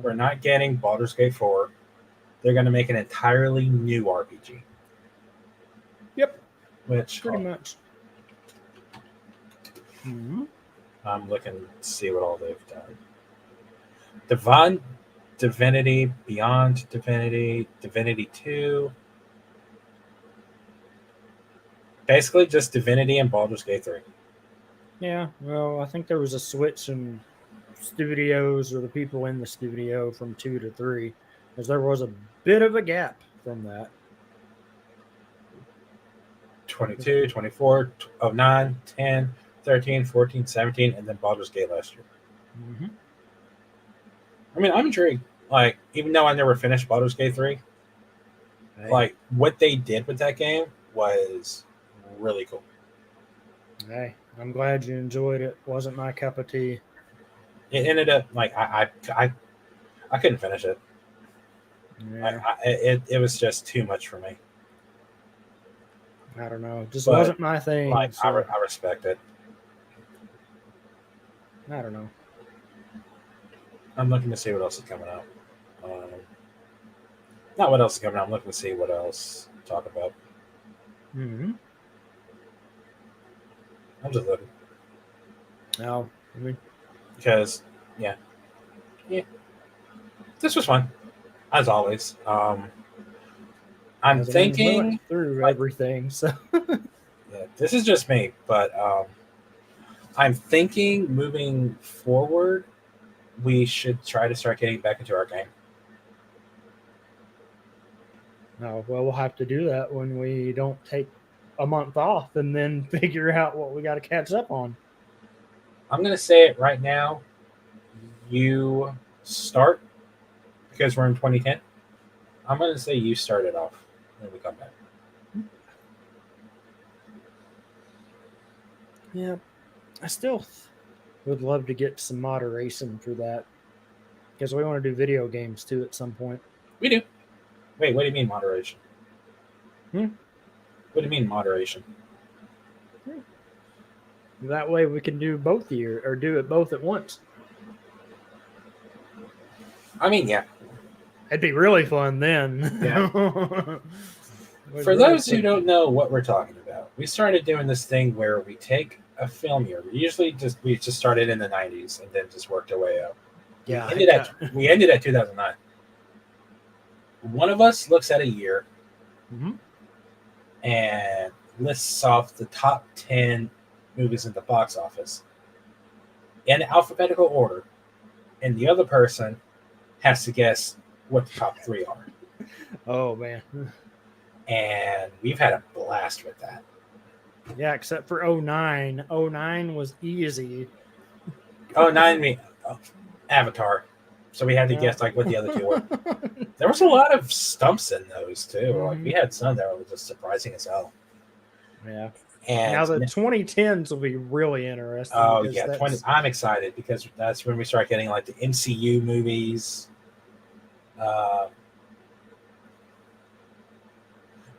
We're not getting Baldur's Gate 4. They're going to make an entirely new RPG. Yep, Which pretty much. Mm-hmm. I'm looking to see what all they've done. Divinity, Beyond Divinity, Divinity 2. Basically just Divinity and Baldur's Gate 3. Yeah, well, I think there was a switch in studios or the people in the studio from 2 to 3, because there was a bit of a gap from that. 22, 24, 09, 10, 13, 14, 17, and then Baldur's Gate last year. Mm-hmm. I mean, I'm intrigued. Like, even though I never finished Baldur's Gate 3, like, what they did with that game was really cool. Hey, I'm glad you enjoyed it. Wasn't my cup of tea. It ended up, like, I couldn't finish it. Yeah. It was just too much for me. I don't know. It just But, wasn't my thing. Like, so I respect it. I don't know. I'm looking to see what else is coming out. Not what else is coming out. I'm looking to see what else to talk about. Mm-hmm. I'm just looking. No, I mean, Because, yeah. This was fun, as always. I'm as I mean, we thinking went through everything. So yeah, this is just me, but I'm thinking moving forward, we should try to start getting back into our game. no, well, we'll have to do that when we don't take a month off and then figure out what we got to catch up on. I'm going to say it right now. You start, because we're in 2010. I'm going to say you start it off when we come back. Yeah, I still would love to get some moderation for that, because we want to do video games too at some point. We do. Wait, what do you mean moderation? Hmm? What do you mean moderation? That way we can do both year or do it both at once. I mean, yeah. It'd be really fun then. Yeah. For really those fun. who don't know what we're talking about, we started doing this thing where we take a film year. We just started in the 90s and then just worked our way up. Yeah, we ended at 2009. One of us looks at a year and lists off the top 10 movies in the box office in alphabetical order, and the other person has to guess what the top 3 are. Oh man. And we've had a blast with that. Yeah, except for 09. 09 was easy. 09, Avatar. So we had to guess like what the other 2 were. There was a lot of stumps in those too. Like we had some that were just surprising as hell. Yeah. And now the 2010s will be really interesting. Oh yeah, I'm excited because that's when we start getting like the MCU movies. I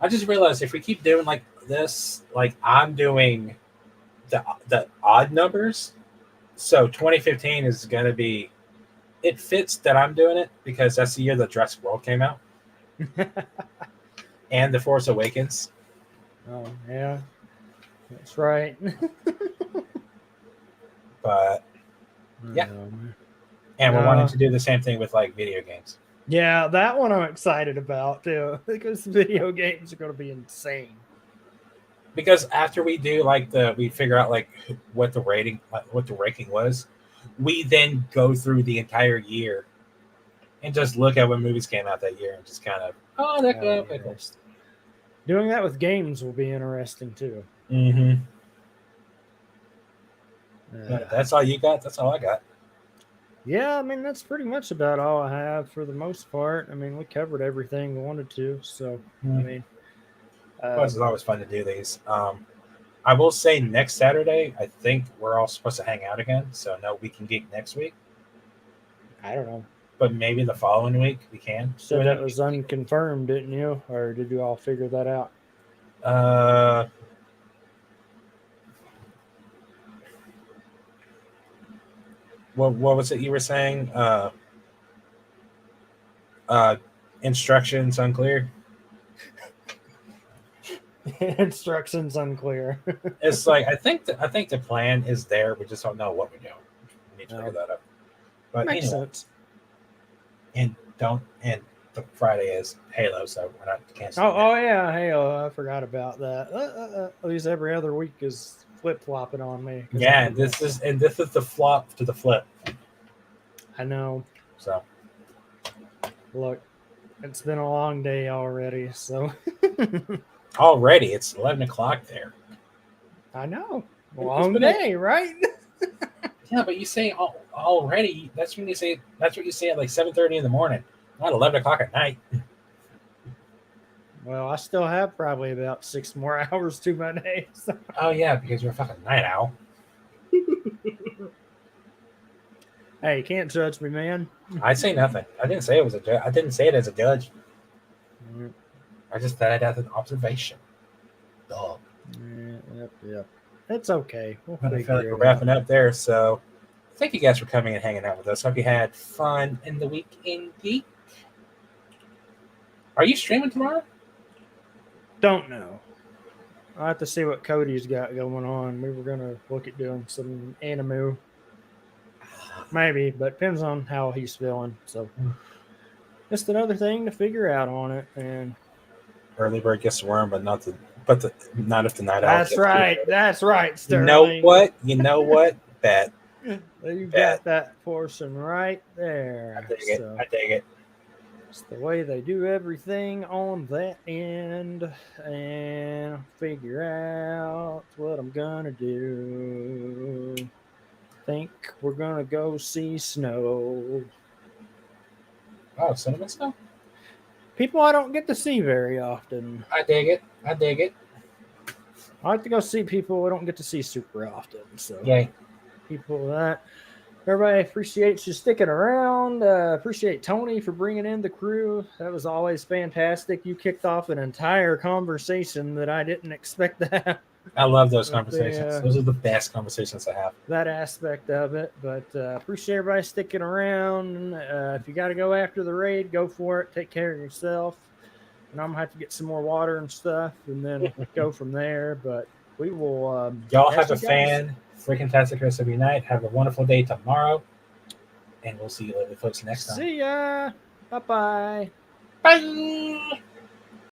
just realized if we keep doing like this, like I'm doing the odd numbers, so 2015 is going to be. It fits that I'm doing it because that's the year the Jurassic World came out, and The Force Awakens. Oh yeah, that's right. But yeah, And we're wanting to do the same thing with like video games. Yeah, that one I'm excited about too, because video games are going to be insane. Because after we do like we figure out like what the ranking was, we then go through the entire year and just look at what movies came out that year and just kind of okay, cool. Doing that with games will be interesting too. Mm-hmm. That's all you got? That's all I got. Yeah, I mean, that's pretty much about all I have for the most part. I mean, we covered everything we wanted to. So, I mean, it's always fun to do these. I will say next Saturday, I think we're all supposed to hang out again. So, no, we can Geek next week. I don't know. But maybe the following week we can. So that was unconfirmed, didn't you? Or did you all figure that out? What was it you were saying? Instructions unclear. Instructions unclear. It's like I think the plan is there. We just don't know what we're doing. We need to figure that out. But makes sense. And the Friday is Halo, so we're not canceling. Oh yeah, Halo. I forgot about that. At least every other week is flip flopping on me. Yeah, this is the flop to the flip. I know. So look, it's been a long day already. So already it's 11 o'clock there. I know. Long day, right? Yeah, but you say already. That's what you say at like 7:30 in the morning, not 11 o'clock at night. Well, I still have probably about 6 more hours to my day. So. Oh yeah, because you're a fucking night owl. Hey, you can't judge me, man. I say nothing. I didn't say it was I didn't say it as a judge. Mm. I just said it as an observation. Dog. Yep. It's okay. I feel like we're wrapping up there. So thank you guys for coming and hanging out with us. Hope you had fun in the week in Geek. Are you streaming tomorrow? Don't know. I'll have to see what Cody's got going on. We were going to look at doing some anime. Maybe, but depends on how he's feeling. So just another thing to figure out on it. And early bird gets the worm, but not if the night owl. That's right. That's right, Sterling. You know what? Bet. You got that portion right there. I dig it. It's the way they do everything on that end, and figure out what I'm gonna do. Think we're gonna go see snow. Oh, cinnamon snow? People I don't get to see very often. I dig it. I like to go see people I don't get to see super often. So yay. People that everybody appreciates you sticking around. Appreciate Tony for bringing in the crew. That was always fantastic. You kicked off an entire conversation that I didn't expect to have. I love those conversations. Those are the best conversations I have. That aspect of it. But appreciate everybody sticking around. If you got to go after the raid, go for it. Take care of yourself. And I'm going to have to get some more water and stuff and then go from there. But we will. Y'all have a freaking fantastic rest of your night. Have a wonderful day tomorrow. And we'll see you later, folks, next time. See ya. Bye-bye. Bye.